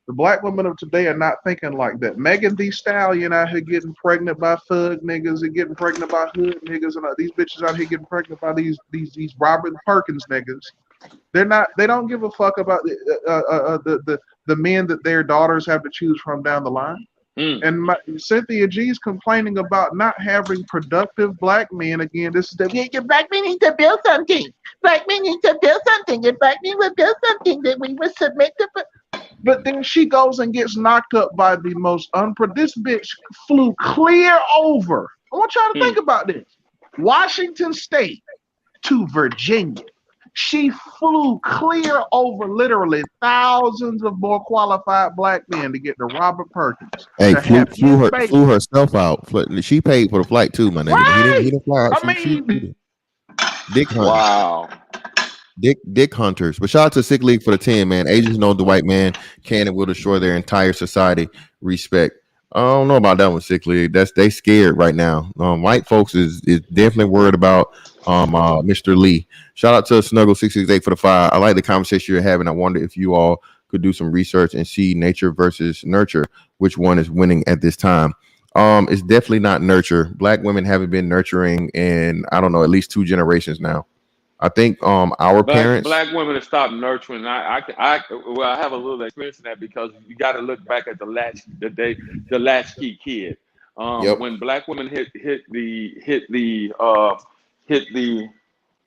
The black women of today are not thinking like that. Megan Thee Stallion out here getting pregnant by thug niggas and getting pregnant by hood niggas, and these bitches out here getting pregnant by these Robert Perkins niggas. They're not. They don't give a fuck about the men that their daughters have to choose from down the line. Mm. And Cynthia G's complaining about not having productive black men again. This is the black men need to build something. Black men need to build something. If black men would build something, then we would submit to. But then she goes and gets knocked up by the most This bitch flew clear over. I want y'all to think about this. Washington State to Virginia. She flew clear over literally thousands of more qualified black men to get to Robert Perkins. Hey, to have his baby. flew herself out. She paid for the flight too, my nigga. Right. He didn't fly out. I mean, Dick hunters. Wow. Dick hunters. But shout out to Sick League for the 10, man. Asians know the white man can and will destroy their entire society. Respect. I don't know about that one, Sick League. They scared right now. White folks is definitely worried about Mr. Lee. Shout out to Snuggle668 for the 5. I like the conversation you're having. I wonder if you all could do some research and see nature versus nurture, which one is winning at this time. It's definitely not nurture. Black women haven't been nurturing in, I don't know, at least 2 generations now. I think our parents. Black women have stopped nurturing. I have a little experience in that because you got to look back at the latchkey kid. Yep. When black women hit the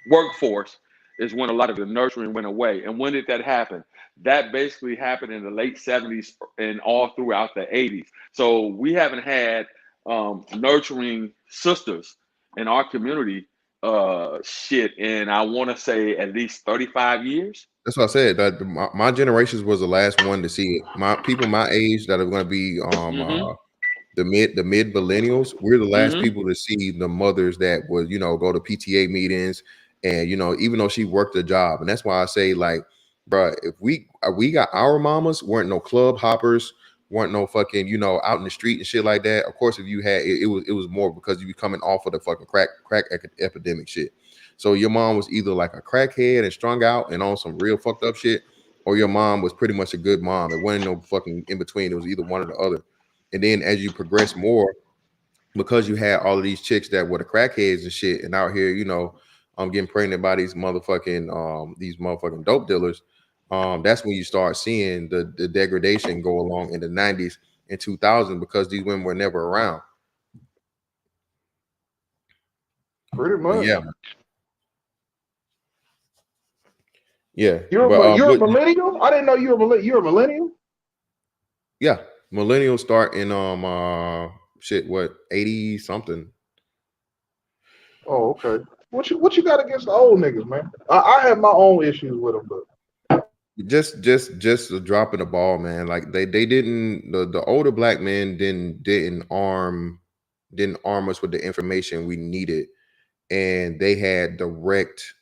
workforce is when a lot of the nurturing went away. And when did that happen? That basically happened in the late 70s and all throughout the 80s. So we haven't had nurturing sisters in our community and I want to say at least 35 years. That's what I said. That my generations was the last one to see it. My people my age that are going to be the mid millennials. We're the last people to see the mothers that would go to PTA meetings and even though she worked a job. And that's why I say, like, bro, if we got our mamas weren't no club hoppers, weren't no fucking out in the street and shit like that. Of course, if you had it was more because you be coming off of the fucking crack epidemic shit. So your mom was either like a crackhead and strung out and on some real fucked up shit, or your mom was pretty much a good mom. It wasn't no fucking in between. It was either one or the other. And then as you progress more, because you had all of these chicks that were the crackheads and shit, and out here, I'm getting pregnant by these motherfucking dope dealers. That's when you start seeing the degradation go along in the 90s and 2000 because these women were never around. Pretty much. Yeah. Yeah. You're a millennial? I didn't know you were you're a millennial? Yeah. Millennials start in 80 something. Oh, okay. What you got against the old niggas, man? I have my own issues with them, but Just dropping the ball, man. Like they didn't the older black men didn't arm us with the information we needed, and they had direct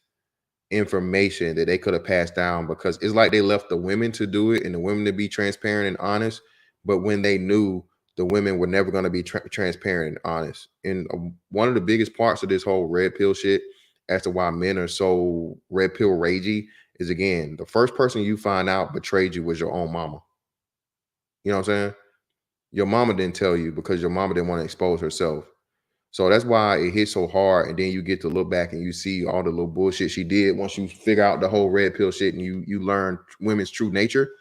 information that they could have passed down, because it's like they left the women to do it and the women to be transparent and honest. But when they knew the women were never going to be transparent and honest, and one of the biggest parts of this whole red pill shit as to why men are so red pill ragey is, again, the first person you find out betrayed you was your own mama. You know what I'm saying? Your mama didn't tell you because your mama didn't want to expose herself. So that's why it hits so hard. And then you get to look back and you see all the little bullshit she did once you figure out the whole red pill shit and you learn women's true nature.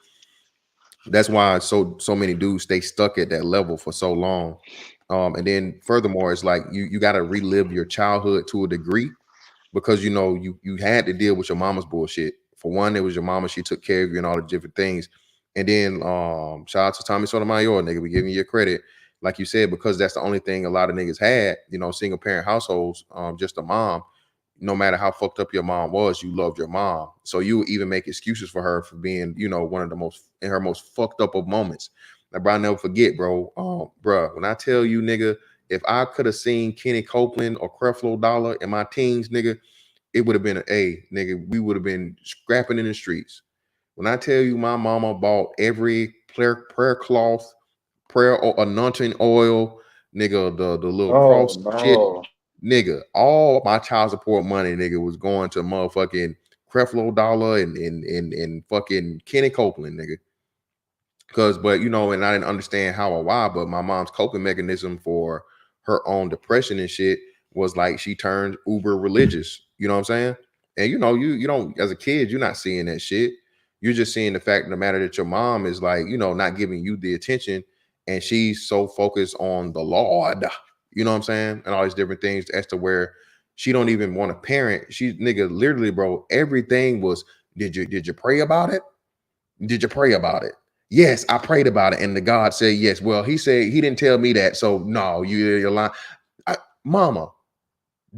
That's why so many dudes stay stuck at that level for so long. And then furthermore, it's like you got to relive your childhood to a degree, because you know you had to deal with your mama's bullshit. For one, it was your mama; she took care of you and all the different things. And then shout out to Tommy Sotomayor, nigga, we giving you credit, like you said, because that's the only thing a lot of niggas had. You know, single parent households, just a mom. No matter how fucked up your mom was, you loved your mom. So you would even make excuses for her for being, you know, one of the most in her most fucked up of moments. Like, bro, I'll never forget, bro. Bro, when I tell you, nigga, if I could have seen Kenny Copeland or Creflo Dollar in my teens, nigga, it would have been nigga, we would have been scrapping in the streets. When I tell you my mama bought every prayer cloth, prayer or anointing oil, nigga, the little cross shit, nigga, all my child support money, nigga, was going to motherfucking Creflo Dollar and fucking Kenny Copeland, nigga. But you know, and I didn't understand how or why, but my mom's coping mechanism for her own depression and shit was like she turned uber religious. You know what I'm saying? And you know, you don't, as a kid, you're not seeing that shit. You're just seeing the fact of the matter that your mom is like, you know, not giving you the attention, and she's so focused on the Lord, you know what I'm saying, and all these different things, as to where she don't even want to parent. She, nigga, literally, bro, everything was, did you pray about it? Did you pray about it? Yes, I prayed about it, and the God said yes. Well, he said he didn't tell me that, so no, you're lying. Mama,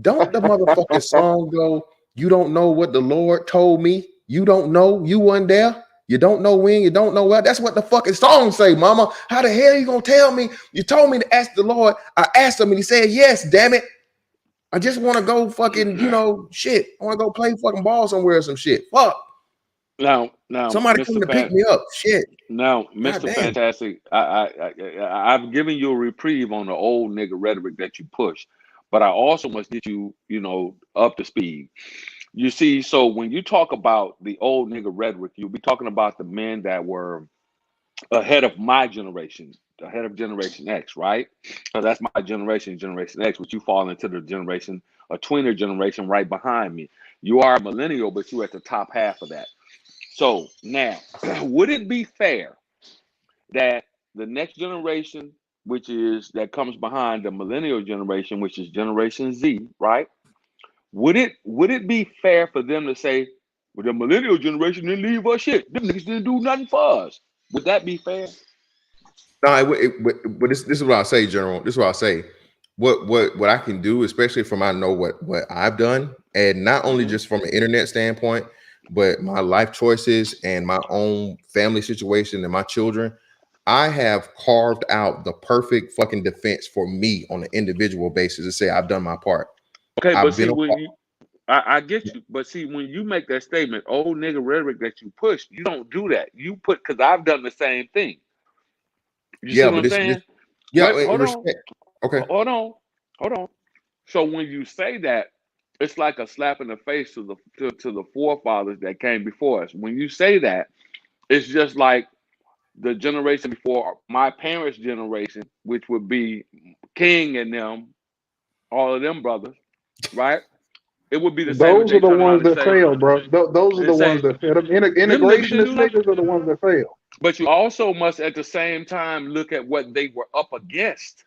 don't the motherfucking song go, you don't know what the Lord told me? You don't know, you weren't there. You don't know when, you don't know where. That's what the fucking song say, mama. How the hell you gonna tell me? You told me to ask the Lord. I asked him and he said yes, damn it. I just want to go fucking, you know, shit. I want to go play fucking ball somewhere or some shit. Fuck. Now, Somebody come to pick me up. Shit. Now, Mr. Fantastic, I've given you a reprieve on the old nigga rhetoric that you push, but I also must get you, you know, up to speed. You see, so when you talk about the old nigga rhetoric, you'll be talking about the men that were ahead of my generation, ahead of Generation X, right? So that's my generation, Generation X, which you fall into the generation, a tweener generation right behind me. You are a millennial, but you're at the top half of that. So now, would it be fair that the next generation, which is that comes behind the millennial generation, which is Generation Z, right? Would it be fair for them to say, well, the millennial generation didn't leave us shit. Them niggas didn't do nothing for us. Would that be fair? No, but this is what I say, General. This is what I say. What I can do, especially from I know what I've done, and not only just from an internet standpoint, but my life choices and my own family situation and my children, I have carved out the perfect fucking defense for me on an individual basis to say I've done my part. Okay, but see, I get you, but see, when you make that statement, old nigga rhetoric that you push, you don't do that. You put, because I've done the same thing. You see what I'm saying? Hold on. Okay. Hold on. So when you say that, it's like a slap in the face to the forefathers that came before us. When you say that, it's just like the generation before my parents' generation, which would be King and them, all of them brothers, right? It would be the same. Those are the ones that fail, bro. Those are the ones that fail. Integrationist niggas are the ones that fail. But you also must, at the same time, look at what they were up against.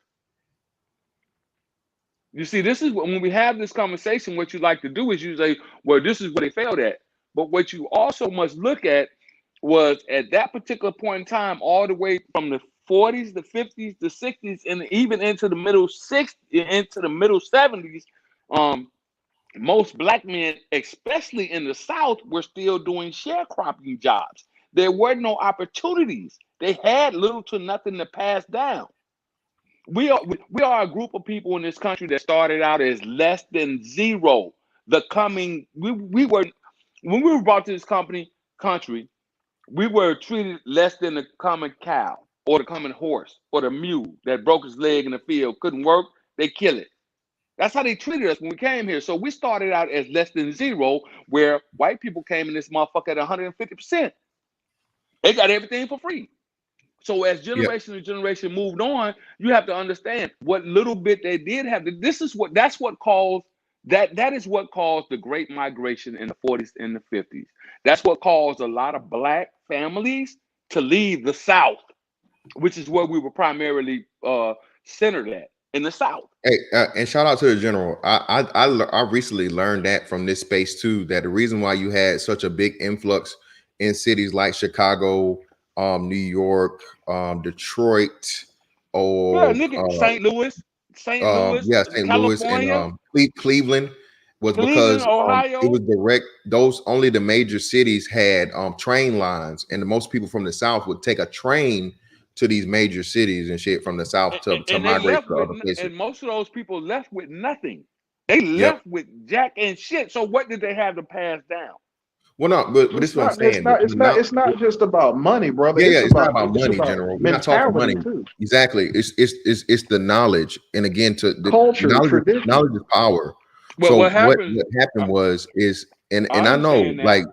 You see, this is when we have this conversation, what you like to do is you say, well, this is what they failed at. But what you also must look at was at that particular point in time, all the way from the 40s, the 50s, the 60s, and even into the middle 60s, into the middle 70s, most black men, especially in the South, were still doing sharecropping jobs. There were no opportunities. They had little to nothing to pass down. We are a group of people in this country that started out as less than zero. We were when we were brought to this country, we were treated less than the common cow or the common horse or the mule that broke his leg in the field, couldn't work, they kill it. That's how they treated us when we came here. So we started out as less than zero, where white people came in this motherfucker at 150%. They got everything for free. So as generation to generation moved on, you have to understand what little bit they did have. That's what caused that is what caused the Great Migration in the 40s and the 50s. That's what caused a lot of black families to leave the South, which is where we were primarily centered at, in the South. Hey, and shout out to the general. I recently learned that from this space too, that the reason why you had such a big influx in cities like Chicago, New York, Detroit, or St. Louis, St. Louis, California, and Cleveland was because Ohio. it was direct. Those only the major cities had train lines, and the most people from the South would take a train to these major cities and shit from the South to migrate to other places. And most of those people left with nothing. They left with jack and shit. So what did they have to pass down? Well, no, but this is what I'm saying. It's not just about money, brother. Yeah, it's not about money, General. We're not talking money. Too. Exactly. It's the knowledge, and again, to the culture, tradition. Knowledge is power. Well, so what happened was and I know like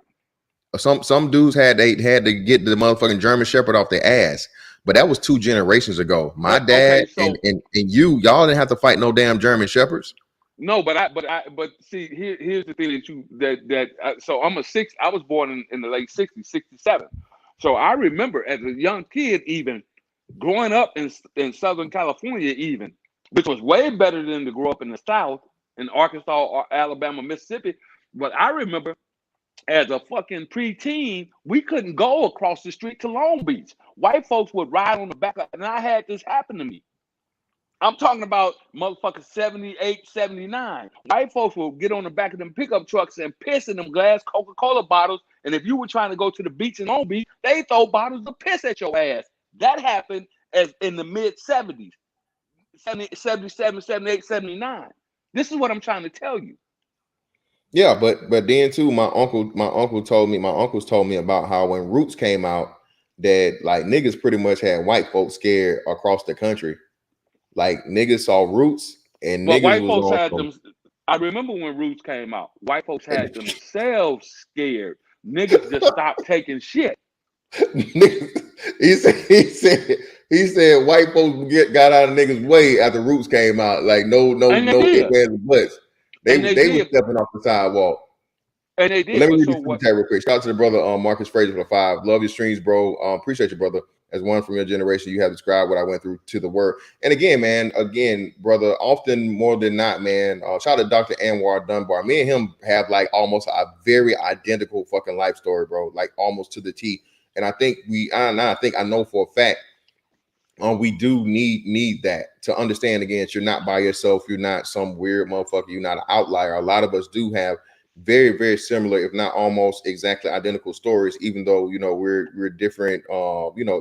some dudes had to get the motherfucking German Shepherd off their ass. But that was 2 generations ago. My dad and y'all didn't have to fight no damn German Shepherds. No, but see, here's the thing so I was born in the late 60s, 67. So I remember as a young kid, even growing up in Southern California, even, which was way better than to grow up in the South, in Arkansas, or Alabama, Mississippi. But I remember as a fucking preteen, we couldn't go across the street to Long Beach. White folks would ride on the back and I had this happen to me. I'm talking about motherfucking 78, 79. White folks will get on the back of them pickup trucks and piss in them glass Coca-Cola bottles. And if you were trying to go to the beach in Long Beach, they throw bottles of piss at your ass. That happened as in the mid-70s, 77, 78, 79. This is what I'm trying to tell you. Yeah, but then too, my uncles told me about how when Roots came out, that like niggas pretty much had white folks scared across the country. Like niggas saw Roots and niggas white folks had them. I remember when Roots came out, white folks had themselves scared. Niggas just stopped taking shit. He said white folks got out of niggas' way after Roots came out. Like no ifs and buts. They were stepping off the sidewalk. And they did. Let me read this real quick. Shout out to the brother Marcus Fraser for the 5. Love your streams, bro. Appreciate you, brother. As one from your generation, you have described what I went through to the word. And again, brother, often more than not, man, shout out to Dr. Anwar Dunbar. Me and him have like almost a very identical fucking life story, bro. Like almost to the T. And I think I know for a fact we do need that to understand again, you're not by yourself, you're not some weird motherfucker, you're not an outlier. A lot of us do have very, very similar, if not almost exactly identical stories, even though we're different,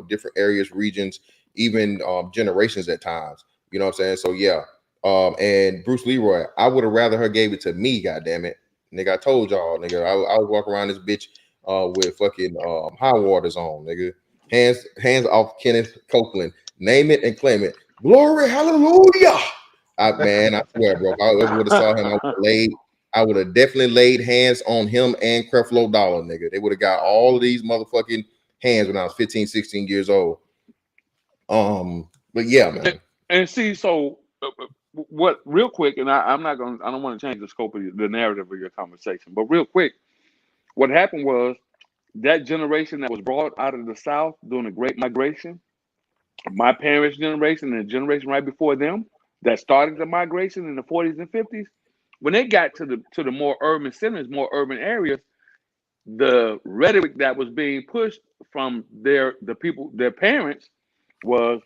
different areas, regions, even generations at times. You know what I'm saying? So yeah. And Bruce Leroy, I would have rather her gave it to me, goddamn it. Nigga, I told y'all, nigga, I would walk around this bitch with fucking high waters on, nigga. Hands off Kenneth Copeland. Name it and claim it. Glory, hallelujah. I swear, bro. If I ever would have saw him, I would have definitely laid hands on him and Creflo Dollar, nigga. They would have got all of these motherfucking hands when I was 15, 16 years old. But yeah, man. And see, so what real quick, and I don't want to change the scope of the narrative of your conversation, but real quick, what happened was that generation that was brought out of the South during the Great Migration, my parents' generation and the generation right before them that started the migration in the 40s and 50s, when they got to the more urban centers, more urban areas, the rhetoric that was being pushed from their parents was,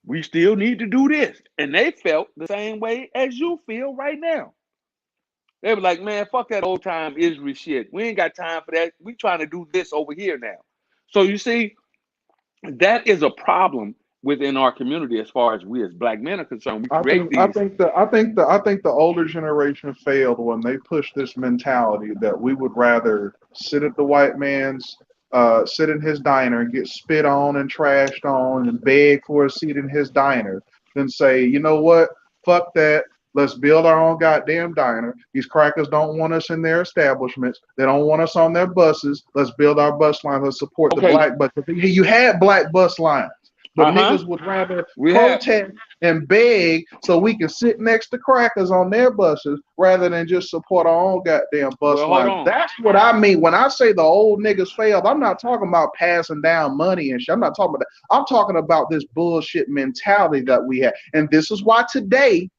we still need to do this. And they felt the same way as you feel right now. They were like, man, fuck that old time Israel shit. We ain't got time for that. We trying to do this over here now. So you see, that is a problem within our community as far as we as black men are concerned. We I create think I these. think the older generation failed when they pushed this mentality that we would rather sit at the white man's sit in his diner and get spit on and trashed on and beg for a seat in his diner than say, you know what, fuck that. Let's build our own goddamn diner. These crackers don't want us in their establishments. They don't want us on their buses. Let's build our bus lines. Let's support the Okay. black bus. You had black bus lines, but niggas would rather protest and beg so we can sit next to crackers on their buses rather than just support our own goddamn bus lines. That's what I mean. When I say the old niggas failed, I'm not talking about passing down money and shit. I'm not talking about that. I'm talking about this bullshit mentality that we have. And this is why today,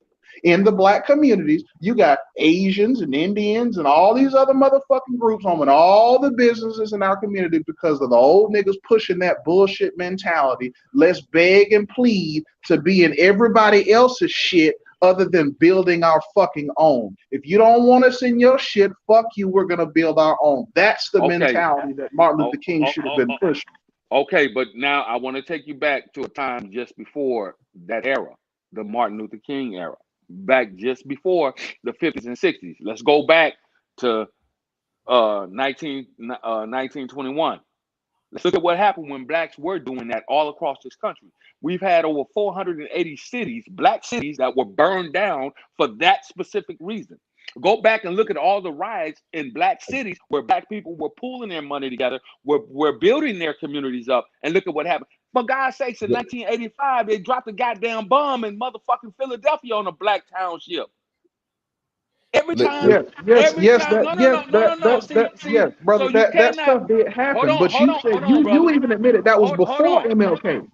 in the black communities, you got Asians and Indians and all these other motherfucking groups owning all the businesses in our community because of the old niggas pushing that bullshit mentality. Let's beg and plead to be in everybody else's shit other than building our fucking own. If you don't want us in your shit, fuck you, we're going to build our own. That's the mentality that Martin Luther King should have been pushing. Okay, but now I want to take you back to a time just before that era, the Martin Luther King era. Back just before the 50s and 60s. Let's go back to 1921. Let's look at what happened when blacks were doing that all across this country. We've had over 480 cities, black cities, that were burned down for that specific reason. Go back and look at all the riots in black cities where black people were pooling their money together, were building their communities up, and look at what happened. For God's sakes, in 1985, they dropped a goddamn bomb in motherfucking Philadelphia on a black township. Every time, yes, brother, that stuff did happen. But you even admitted that was before MLK.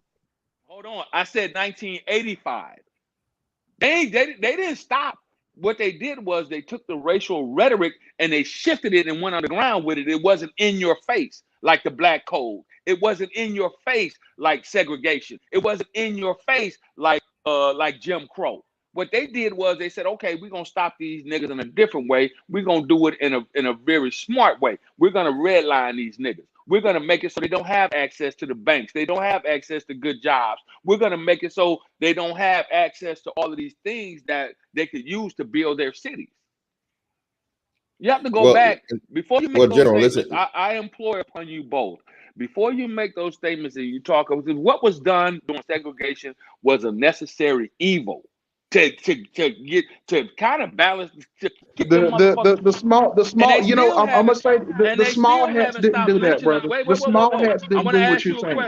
Hold on, I said 1985. They didn't stop. What they did was they took the racial rhetoric and they shifted it and went underground with it. It wasn't in your face like the black code. It wasn't in your face like segregation. It wasn't in your face like Jim Crow. What they did was they said, okay, we're gonna stop these niggas in a different way. We're gonna do it in a very smart way. We're gonna redline these niggas. We're gonna make it so they don't have access to the banks. They don't have access to good jobs. We're gonna make it so they don't have access to all of these things that they could use to build their cities. You have to go back before you make those statements. I implore upon you both, before you make those statements and you talk about what was done during segregation was a necessary evil to kind of balance the small. You know, I'm gonna say the small hats didn't do that, brother. The small hats didn't do what you're saying.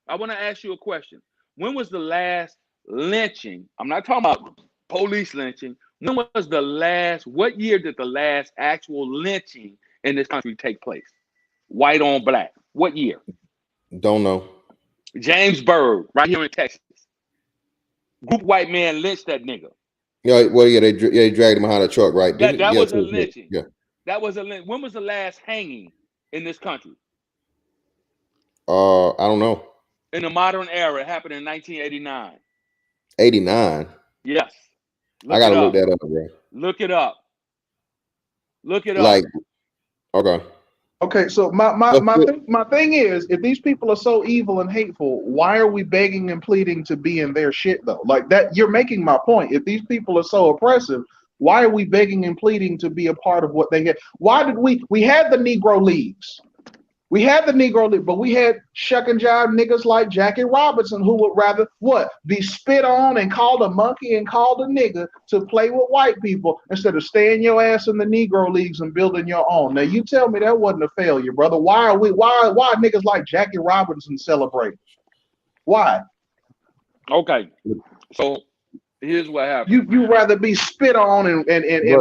I want to ask you a question. When was the last lynching? I'm not talking about police lynching. When was the last? What year did the last actual lynching in this country take place? White on black. What year? Don't know. James Byrd, right here in Texas. Group white man lynched that nigga. Yeah, well, they dragged him behind a truck, right? That was a lynching. Yeah, that was a lynch. When was the last hanging in this country? I don't know. In the modern era, it happened in 1989. 89. Yes. I gotta look that up, bro. Look it up. Look it up. Like, okay. Okay, so my thing is, if these people are so evil and hateful, why are we begging and pleading to be in their shit though? Like that, you're making my point. If these people are so oppressive, why are we begging and pleading to be a part of what they had? Why did we had the Negro Leagues? We had the Negro League, but we had shuck and jive niggas like Jackie Robinson who would rather be spit on and called a monkey and called a nigga to play with white people instead of staying your ass in the Negro Leagues and building your own. Now you tell me that wasn't a failure, brother. Why are niggas like Jackie Robinson celebrating? Why? Okay, so here's what happened. You rather be spit on and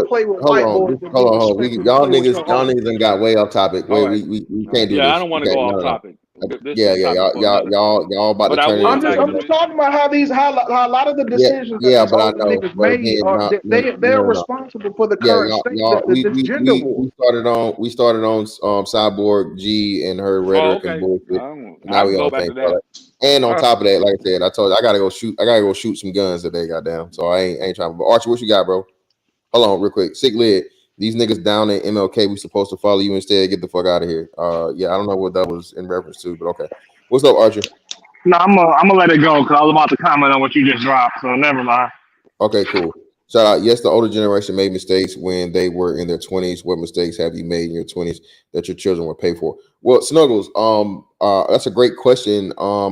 play with white boys. Hold on. Y'all niggas done got way off topic. We can't do this. Yeah, I don't want to go off topic. Y'all about to turn it. I'm just talking about how a lot of the decisions that but I know niggas made they're responsible for the current state. We started on Cyborg G and her rhetoric and bullshit. Now we all think about it. And on top of that, like I said, I told you I gotta go shoot some guns today, goddamn. So I ain't trying. But Archie, what you got, bro? Hold on, real quick. Sick Lid, These niggas down in MLK, we supposed to follow you instead. Get the fuck out of here. Yeah, I don't know what that was in reference to, but okay. What's up, Archer? No, I'm gonna let it go because I was about to comment on what you just dropped. So never mind. Okay, cool. Shout out. Yes, the older generation made mistakes when they were in their 20s. What mistakes have you made in your 20s that your children will pay for? Well, Snuggles, that's a great question. I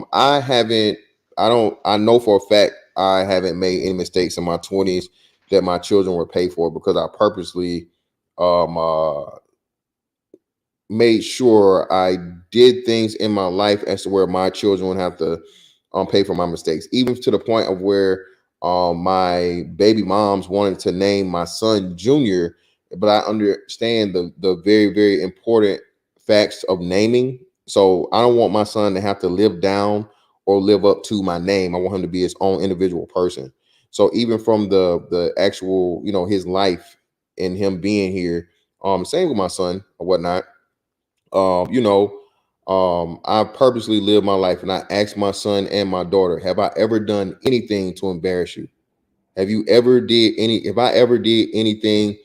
know for a fact I haven't made any mistakes in my 20s that my children will pay for because I purposely made sure I did things in my life as to where my children would have to pay for my mistakes, even to the point of where my baby moms wanted to name my son Junior, but I understand the very, very important facts of naming. So I don't want my son to have to live down or live up to my name. I want him to be his own individual person. So even from the actual, his life and him being here, same with my son or whatnot. I purposely live my life and I asked my son and my daughter, have I ever done anything to embarrass you? Have I ever did anything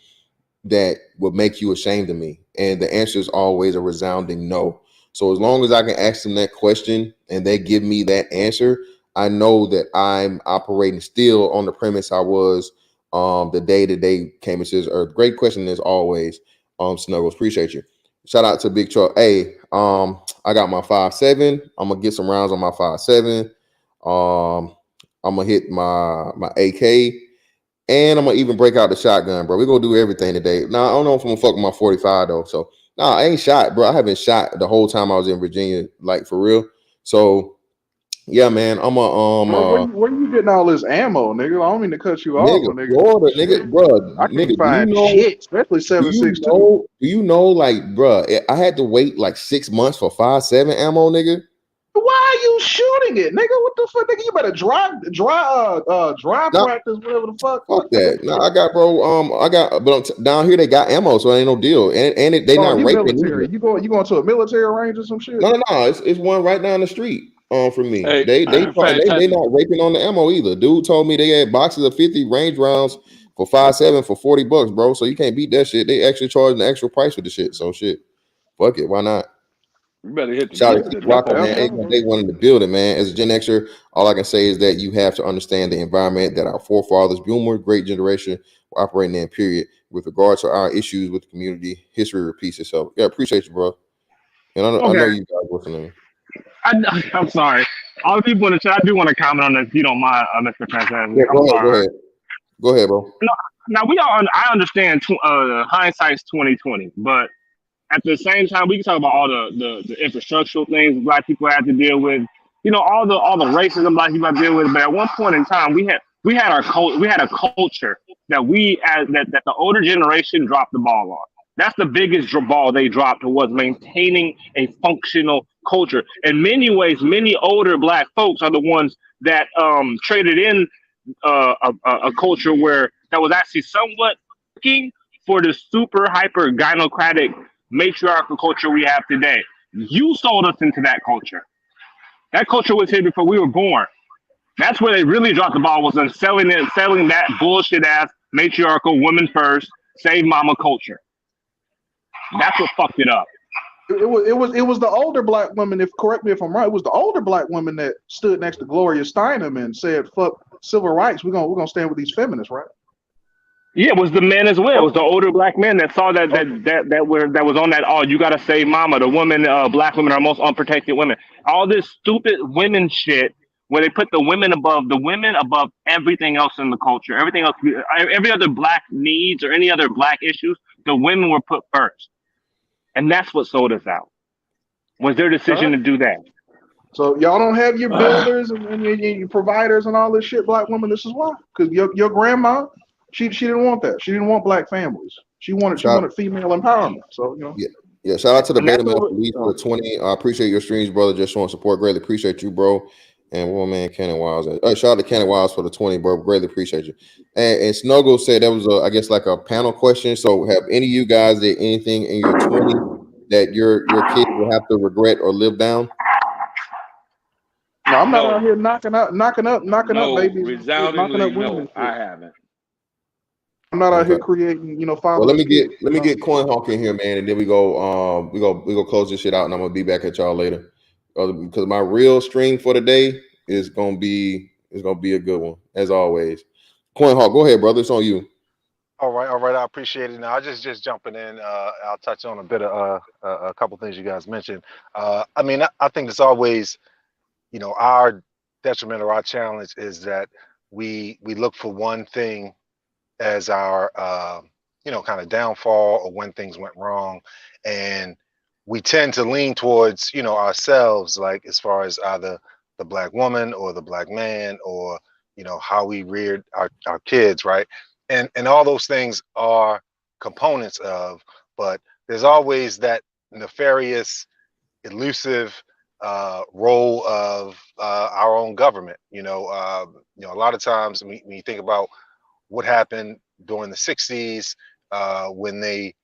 that would make you ashamed of me? And the answer is always a resounding no. So as long as I can ask them that question and they give me that answer, I know that I'm operating still on the premise I was the day that they came into this earth. Great question as always, Snuggles. Appreciate you. Shout out to Big Truck. Hey, I got my 5.7. I'm gonna get some rounds on my 5.7. I'm gonna hit my AK, and I'm gonna even break out the shotgun, bro. We're gonna do everything today. Now I don't know if I'm gonna fuck with my 45 though. So I ain't shot, bro. I haven't shot the whole time I was in Virginia, like for real. So yeah, man, I'm a where you getting all this ammo, nigga? I don't mean to cut you off, nigga, nigga. Florida, nigga, bro, I can't nigga, find shit, especially 7.62. Do you know, like, bro, I had to wait like 6 months for 5.7 ammo, nigga. Why are you shooting it, nigga? What the fuck, nigga? You better dry practice, whatever the fuck. Fuck that. No, I got, but down here they got ammo, so it ain't no deal. And they not you raping military. either. You going to a military range or some shit? No. It's one right down the street. From me. Hey, They not raping on the ammo either. Dude told me they had boxes of 50 range rounds for 5.7 for $40, bro. So you can't beat that shit. They actually charging the extra price for the shit. So shit. Fuck it. Why not? You better hit the Shout out to gym. Rocker, man. They wanted to build it, man. As a Gen Xer, all I can say is that you have to understand the environment that our forefathers, Boomer, great generation, were operating in, period. With regard to our issues with the community, history repeats itself. Yeah, appreciate you, bro. And I know you guys listening. I'm sorry. All the people in the chat, I do want to comment on this, if you don't mind, Mr. Francis. Yeah, go ahead, bro. Now I understand hindsight's 2020, but at the same time, we can talk about all the infrastructural things Black people had to deal with, all the racism Black people had to deal with. But at one point in time, we had a culture that that the older generation dropped the ball on. That's the biggest ball they dropped, was maintaining a functional culture. In many ways, many older Black folks are the ones that traded in a culture that was actually somewhat looking for the super hyper gynocratic matriarchal culture we have today. You sold us into that culture. That culture was here before we were born. That's where they really dropped the ball, was on selling that bullshit ass matriarchal women first, save mama culture. That's what fucked it up. It was the older Black women, correct me if I'm right, it was the older Black women that stood next to Gloria Steinem and said, fuck civil rights, we're gonna stand with these feminists, right? Yeah, it was the men as well. It was the older Black men that saw that was on that, oh, you gotta save mama. The women, Black women are most unprotected women. All this stupid women shit where they put the women above everything else in the culture. Everything else, every other Black needs or any other Black issues, the women were put first. And that's what sold us out. Was their decision to do that. So y'all don't have your builders and your providers and all this shit, Black women. This is why. Because your grandma, she didn't want that. She didn't want Black families. She wanted female empowerment. So Yeah. Shout out to the Beta Man Police for the 20. I appreciate your streams, brother. Just showing support. Greatly appreciate you, bro. And man, Cannon Wiles. Shout out to Cannon Wiles for the 20, bro. Greatly appreciate you. And Snuggle said that was I guess like a panel question. So have any of you guys did anything in your 20 that your kids will have to regret or live down? No, I'm not out here knocking up babies. Resoundingly, knocking up women. no, I haven't. I'm not out Okay. here creating, Well, fatherless let me kids. get Coin Hawk in here, man, and then we go close this shit out, and I'm gonna be back at y'all later. Because my real stream for the day is gonna be a good one as always. Coin Hawk, go ahead, brother. It's on you. All right. I appreciate it. Now, I just jumping in. I'll touch on a bit of a couple things you guys mentioned. I mean, I think it's always, our detriment or our challenge is that we look for one thing as our, kind of downfall or when things went wrong, and we tend to lean towards, ourselves, like as far as either the black woman or the black man or how we reared our kids, right? And all those things are components of, but there's always that nefarious, elusive role of our own government. A lot of times when you think about what happened during the 60s when they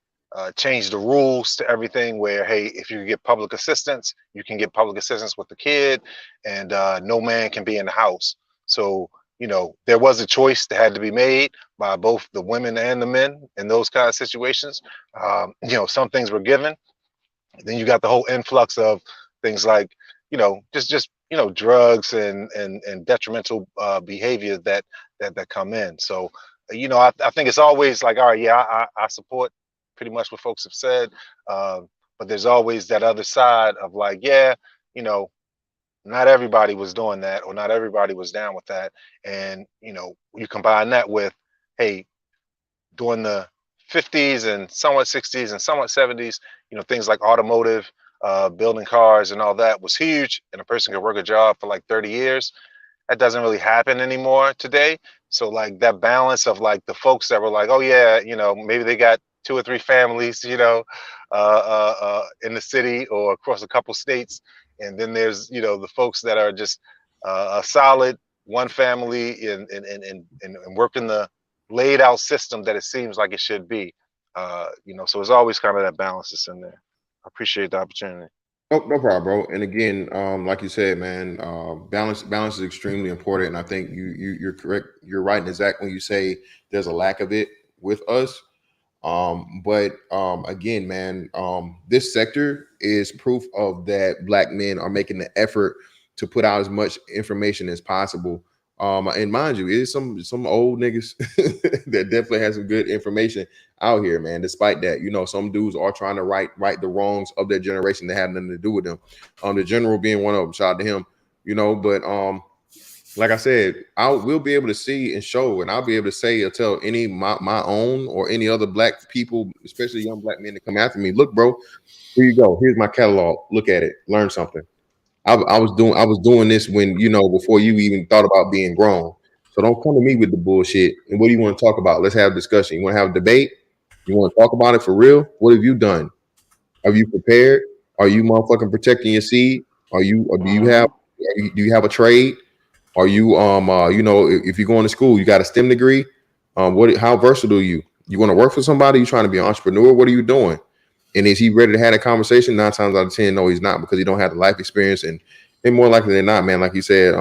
changed the rules to everything, where, hey, if you get public assistance, you can get public assistance with the kid, and no man can be in the house. So there was a choice that had to be made by both the women and the men in those kind of situations. Some things were given. Then you got the whole influx of things like, just drugs and detrimental behavior that come in. So, I think it's always like, all right, yeah, I support pretty much what folks have said, but there's always that other side of like, yeah, not everybody was doing that, or not everybody was down with that. And, you combine that with, hey, during the 50s and somewhat 60s and somewhat 70s, things like automotive, building cars and all that was huge. And a person could work a job for like 30 years. That doesn't really happen anymore today. So like that balance of like the folks that were like, oh yeah, maybe they got 2 or 3 families, in the city or across a couple states. And then there's, the folks that are just a solid one family and working the laid out system that it seems like it should be. So it's always kind of that balance that's in there. I appreciate the opportunity. No problem, bro. And again, like you said, man, balance is extremely important. And I think you're correct. You're right and exact when you say there's a lack of it with us. But again, man, this sector is proof of that black men are making the effort to put out as much information as possible. And mind you, it's some old niggas that definitely has some good information out here, man. Despite that, some dudes are trying to right the wrongs of their generation that had nothing to do with them. The general being one of them. Shout out to him, But like I said, we'll be able to see and show, and I'll be able to say or tell any my own or any other black people, especially young black men, that come after me. Look, bro, here you go. Here's my catalog. Look at it. Learn something. I was doing this when, before you even thought about being grown. So don't come to me with the bullshit. And what do you want to talk about? Let's have a discussion. You want to have a debate? You want to talk about it for real? What have you done? Have you prepared? Are you motherfucking protecting your seed? Do you have a trade? Are you if you're going to school, you got a STEM degree? How versatile are you? You want to work for somebody? You trying to be an entrepreneur? What are you doing? And is he ready to have a conversation? 9 times out of 10, no, he's not, because he don't have the life experience. And more likely than not, man, like you said,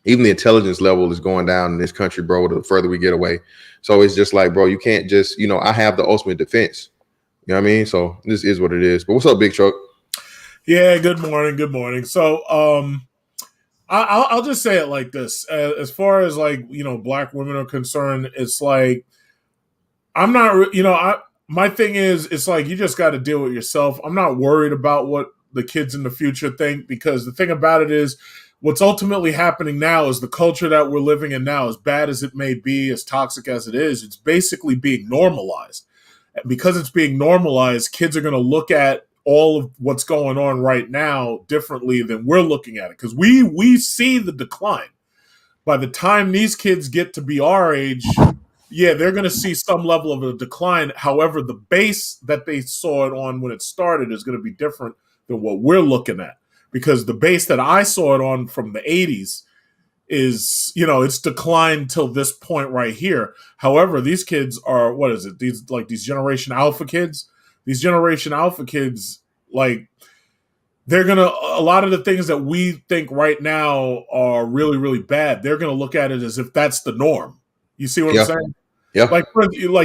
even the intelligence level is going down in this country, bro, the further we get away. So it's just like, bro, you can't just, I have the ultimate defense. You know what I mean? So this is what it is. But what's up, Big Truck? Yeah, good morning. So I'll just say it like this. As far as like, black women are concerned, it's like, I'm not, my thing is, it's like, you just got to deal with yourself. I'm not worried about what the kids in the future think, because the thing about it is, what's ultimately happening now is the culture that we're living in now, as bad as it may be, as toxic as it is, it's basically being normalized. And because it's being normalized, kids are going to look at all of what's going on right now differently than we're looking at it, because we see the decline. By the time these kids get to be our age, yeah, they're going to see some level of a decline. However, the base that they saw it on when it started is going to be different than what we're looking at, because the base that I saw it on from the 80s is, it's declined till this point right here. However, these kids are, what is it? These Generation Alpha kids. These Generation Alpha kids, like, they're going to, a lot of the things that we think right now are really, really bad, they're going to look at it as if that's the norm. You see what I'm saying? Yeah. Like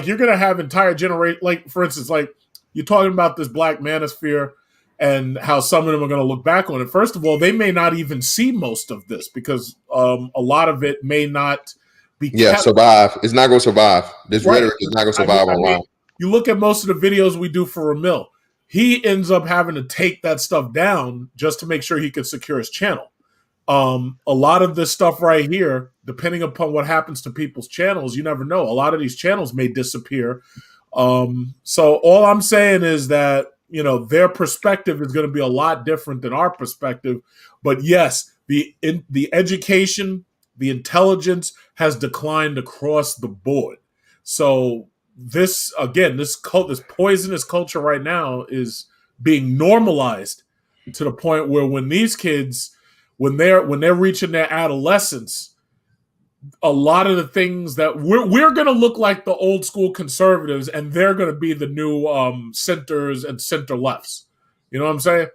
you're gonna have entire generation. Like for instance, like you're talking about this Black Manosphere and how some of them are going to look back on it. First of all, they may not even see most of this because a lot of it may not be. Survive. It's not going to survive. This rhetoric is not going to survive online. You look at most of the videos we do for Ramil. He ends up having to take that stuff down just to make sure he can secure his channel. A lot of this stuff right here, depending upon what happens to people's channels, you never know. A lot of these channels may disappear. So all I'm saying is that, you know, their perspective is going to be a lot different than our perspective. But yes, the education, the intelligence has declined across the board. So this, again, this poisonous culture right now is being normalized to the point where when these kids, when they're reaching their adolescence, a lot of the things that we're going to look like the old school conservatives, and they're going to be the new centers and center lefts. You know what I'm saying?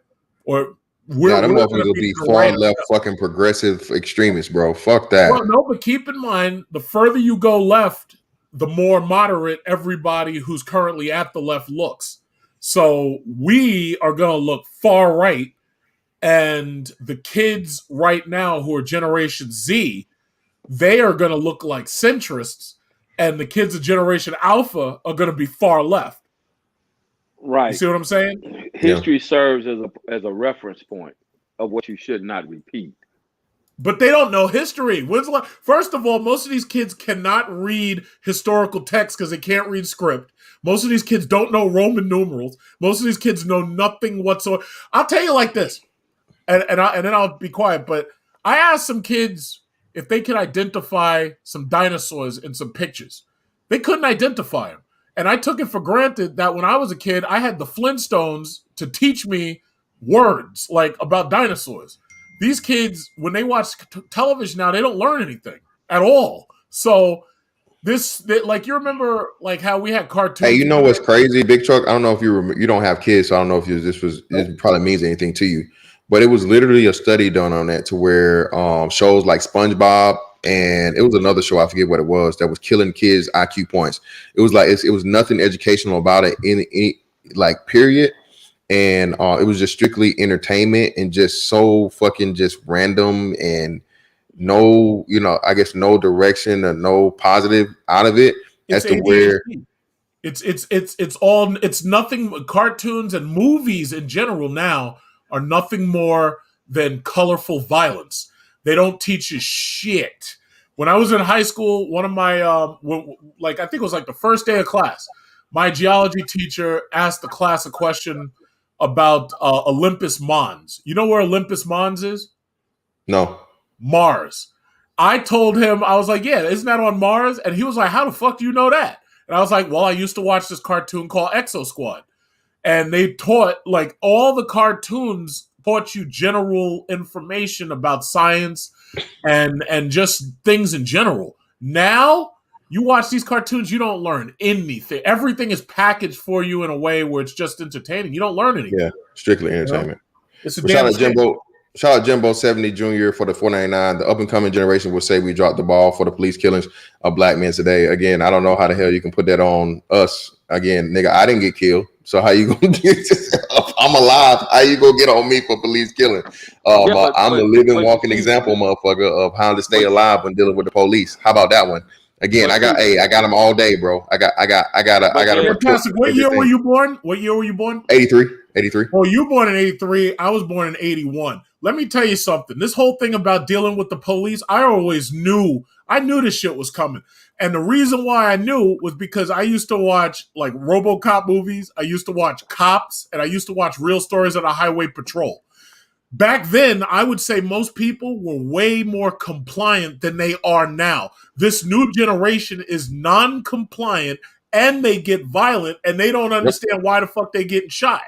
Or them motherfuckers will be far left fucking progressive extremists, bro. Fuck that. Well, no, but keep in mind, the further you go left, the more moderate everybody who's currently at the left looks. So we are going to look far right, and the kids right now who are Generation Z, they are going to look like centrists, and the kids of Generation Alpha are going to be far left. Right. You see what I'm saying? History serves as a reference point of what you should not repeat. But they don't know history. First of all, most of these kids cannot read historical text because they can't read script. Most of these kids don't know Roman numerals. Most of these kids know nothing whatsoever. I'll tell you like this, and then I'll be quiet. But I asked some kids if they could identify some dinosaurs in some pictures. They couldn't identify them. And I took it for granted that when I was a kid, I had the Flintstones to teach me words like about dinosaurs. These kids, when they watch television now, they don't learn anything at all. So like you remember like how we had cartoons. Hey, you know what's crazy, Big Truck? I don't know if you don't have kids, so I don't know if this probably means anything to you. But it was literally a study done on that to where shows like SpongeBob, and it was another show, I forget what it was, that was killing kids' IQ points. It was like it was nothing educational about it in any like period, and it was just strictly entertainment and just so fucking just random and no, you know, I guess no direction or no positive out of it as to where. It's nothing. Cartoons and movies in general now are nothing more than colorful violence. They don't teach you shit. When I was in high school, one of my, I think it was like the first day of class, my geology teacher asked the class a question about Olympus Mons. You know where Olympus Mons is? No. Mars. I told him, I was like, yeah, isn't that on Mars? And he was like, how the fuck do you know that? And I was like, well, I used to watch this cartoon called Exo Squad. And they taught, like, all the cartoons taught you general information about science and just things in general. Now, you watch these cartoons, you don't learn anything. Everything is packaged for you in a way where it's just entertaining. You don't learn anything. Yeah, strictly entertainment. You know? Shout out Jimbo 70 Jr. for the 499. The up and coming generation will say we dropped the ball for the police killings of black men today. Again, I don't know how the hell you can put that on us. Again, nigga, I didn't get killed. So how you gonna get? I'm alive. How you gonna get on me for police killing? I'm a living, walking example, motherfucker, of how to stay alive when dealing with the police. How about that one? Again, I got them all day, bro. I got What year were you born? 83. Oh, you born in 83. I was born in 81. Let me tell you something. This whole thing about dealing with the police, I knew this shit was coming. And the reason why I knew was because I used to watch like RoboCop movies. I used to watch Cops, and I used to watch Real Stories of the Highway Patrol. Back then, I would say most people were way more compliant than they are now. This new generation is non-compliant, and they get violent, and they don't understand why the fuck they getting shot.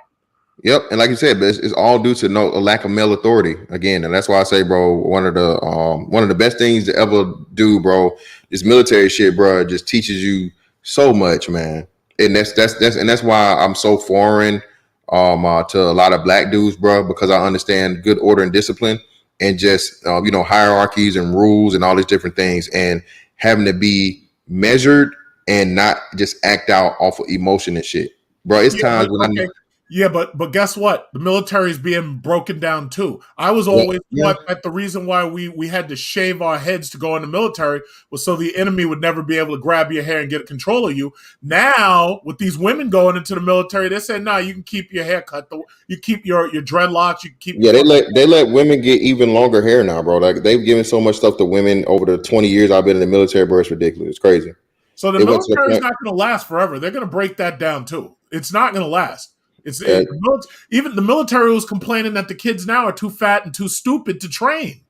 Yep, and like you said, it's all due to a lack of male authority again, and that's why I say, bro, one of the best things to ever do, bro, this military shit, bro, just teaches you so much, man, and that's why I'm so foreign to a lot of black dudes, bro, because I understand good order and discipline, and just hierarchies and rules and all these different things, and having to be measured and not just act out off of emotion and shit, bro. It's times when I know. Yeah, but guess what? The military is being broken down too. I was always taught that the reason why we had to shave our heads to go in the military was so the enemy would never be able to grab your hair and get control of you. Now, with these women going into the military, they say, "No, you can keep your hair cut. You keep your dreadlocks. You can keep." Yeah, they let women get even longer hair now, bro. Like they've given so much stuff to women over the 20 years I've been in the military, bro. It's ridiculous. It's crazy. So the military is not going to last forever. They're going to break that down too. It's not going to last. Even the military was complaining that the kids now are too fat and too stupid to train.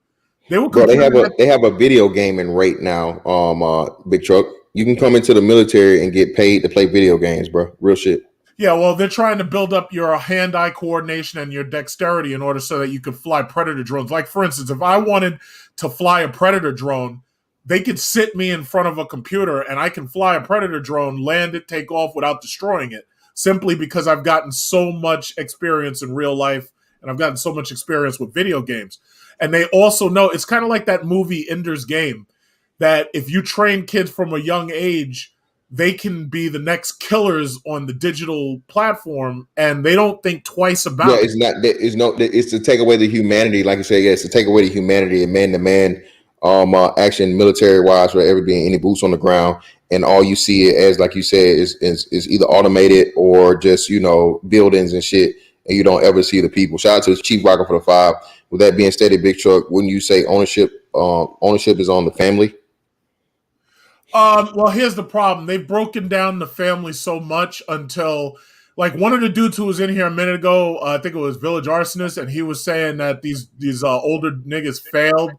They have a video gaming rate now. Big Truck, you can come into the military and get paid to play video games, bro. Real shit. Yeah, well, they're trying to build up your hand-eye coordination and your dexterity in order so that you could fly Predator drones. Like, for instance, if I wanted to fly a Predator drone, they could sit me in front of a computer and I can fly a Predator drone, land it, take off without destroying it. Simply because I've gotten so much experience in real life and I've gotten so much experience with video games. And they also know, it's kind of like that movie Ender's Game, that if you train kids from a young age, they can be the next killers on the digital platform and they don't think twice about it. It's to take away the humanity. Like I said, it's to take away the humanity and man-to-man action military-wise without ever being any boots on the ground. And all you see it as, like you said, is either automated or just, buildings and shit, and you don't ever see the people. Shout out to Chief Rocker for the 5. With that being stated, Big Truck, wouldn't you say ownership is on the family? Well, here's the problem. They've broken down the family so much until, like, one of the dudes who was in here a minute ago, I think it was Village Arsonist, and he was saying that these older niggas failed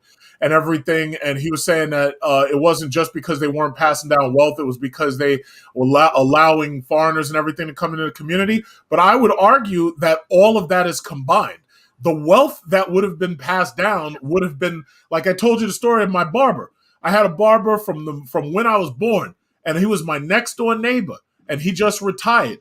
and everything, and he was saying that it wasn't just because they weren't passing down wealth, it was because they were allowing foreigners and everything to come into the community. But I would argue that all of that is combined. The wealth that would have been passed down would have been, like I told you the story of my barber. I had a barber from when I was born, and he was my next door neighbor, and he just retired.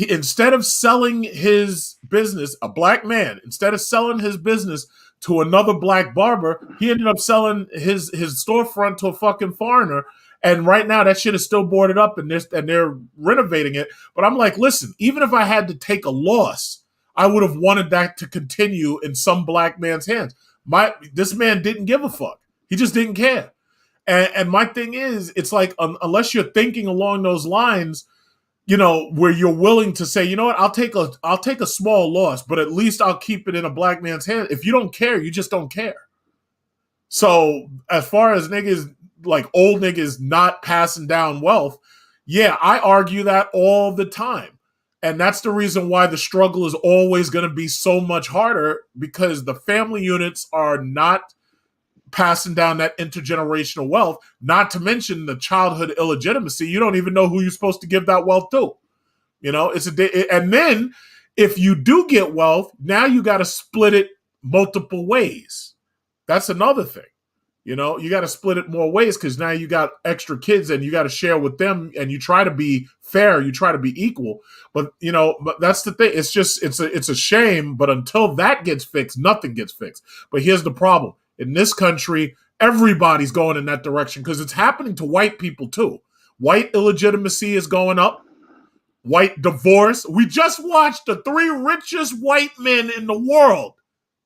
Instead of selling his business, a black man, instead of selling his business to another black barber, he ended up selling his storefront to a fucking foreigner. And right now that shit is still boarded up and they're renovating it. But I'm like, listen, even if I had to take a loss, I would have wanted that to continue in some black man's hands. This man didn't give a fuck. He just didn't care. And my thing is, it's like, unless you're thinking along those lines, where you're willing to say, you know what, I'll take a small loss, but at least I'll keep it in a black man's hand. If you don't care, you just don't care. So as far as niggas, like old niggas not passing down wealth, yeah, I argue that all the time. And that's the reason why the struggle is always going to be so much harder, because the family units are not passing down that intergenerational wealth, not to mention the childhood illegitimacy. You don't even know who you're supposed to give that wealth to. And then if you do get wealth, now you got to split it multiple ways. That's another thing. You got to split it more ways because now you got extra kids and you got to share with them, and you try to be fair, you try to be equal. But but that's the thing. It's just it's a shame. But until that gets fixed, nothing gets fixed. But here's the problem. In this country, everybody's going in that direction because it's happening to white people too. White illegitimacy is going up. White divorce. We just watched the 3 richest white men in the world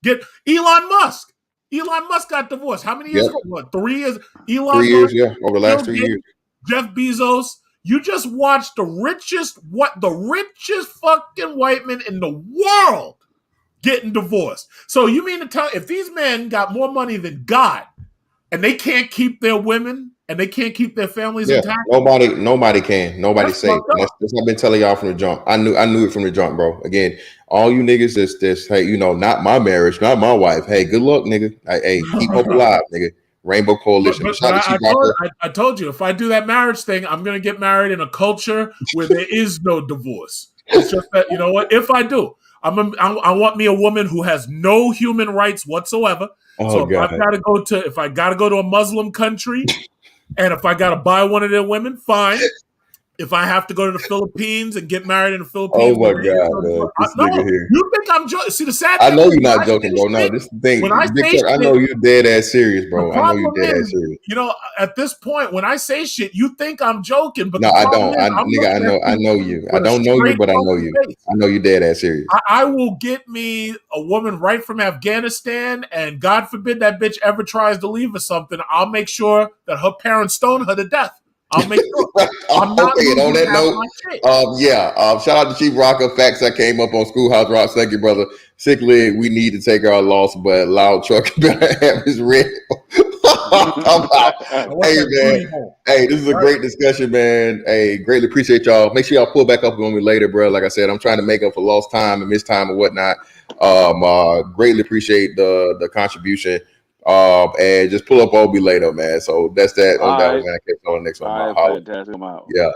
get Elon Musk. Elon Musk got divorced. How many years ago? What, 3 years? 3 years, yeah, over the last 3 years. Jeff Bezos. You just watched the richest fucking white men in the world getting divorced. So you mean to tell, if these men got more money than God and they can't keep their women and they can't keep their families intact? Nobody can. Nobody's safe. That's what I've been telling y'all from the jump. I knew it from the jump, bro. Again, all you niggas this hey, not my marriage, not my wife. Hey, good luck, nigga. Hey, keep hope alive, nigga. Rainbow Coalition. I told you, if I do that marriage thing, I'm going to get married in a culture where there is no divorce. It's just that, you know what? If I do, I want me a woman who has no human rights whatsoever. So if I gotta go to a Muslim country, and if I gotta buy one of their women, fine. if I have to go to the Philippines and get married in the Oh Philippines. my with a God, man, man. This no, nigga here. you think I'm joking? See, the sad I thing know is you're when not I joking, say bro. No, shit- this is the thing. when I Big say Chuck, I shit- know you dead ass serious, bro. The I know you problem dead ass is, serious. you know, at this point, when I say shit, you think I'm joking, but No, the I problem don't. is, I I'm nigga, looking I at know you you. I with a don't know you, straight but I know fucking you. face. I know you dead ass serious. I will get me a woman right from Afghanistan, and God forbid that bitch ever tries to leave or something. I'll make sure that her parents stone her to death. I'll make sure. I'm not Okay, and on losing that half note, my shit. shout out to Chief Rocker. Facts that came up on Schoolhouse Rock. Thank you, brother. Sick leg, we need to take our loss, but Loud Truck better have his red. I'm out. I want Hey, that man. booty hole. Hey, this is a great discussion, man. Hey, greatly appreciate y'all. Make sure y'all pull back up on me later, bro. Like I said, I'm trying to make up for lost time and missed time and whatnot. Greatly appreciate the contribution. And just pull up Obi later, man. So that's that on All that right. one, man. I catch you on the next one. All right, Holla. fantastic. I'm out. Yeah.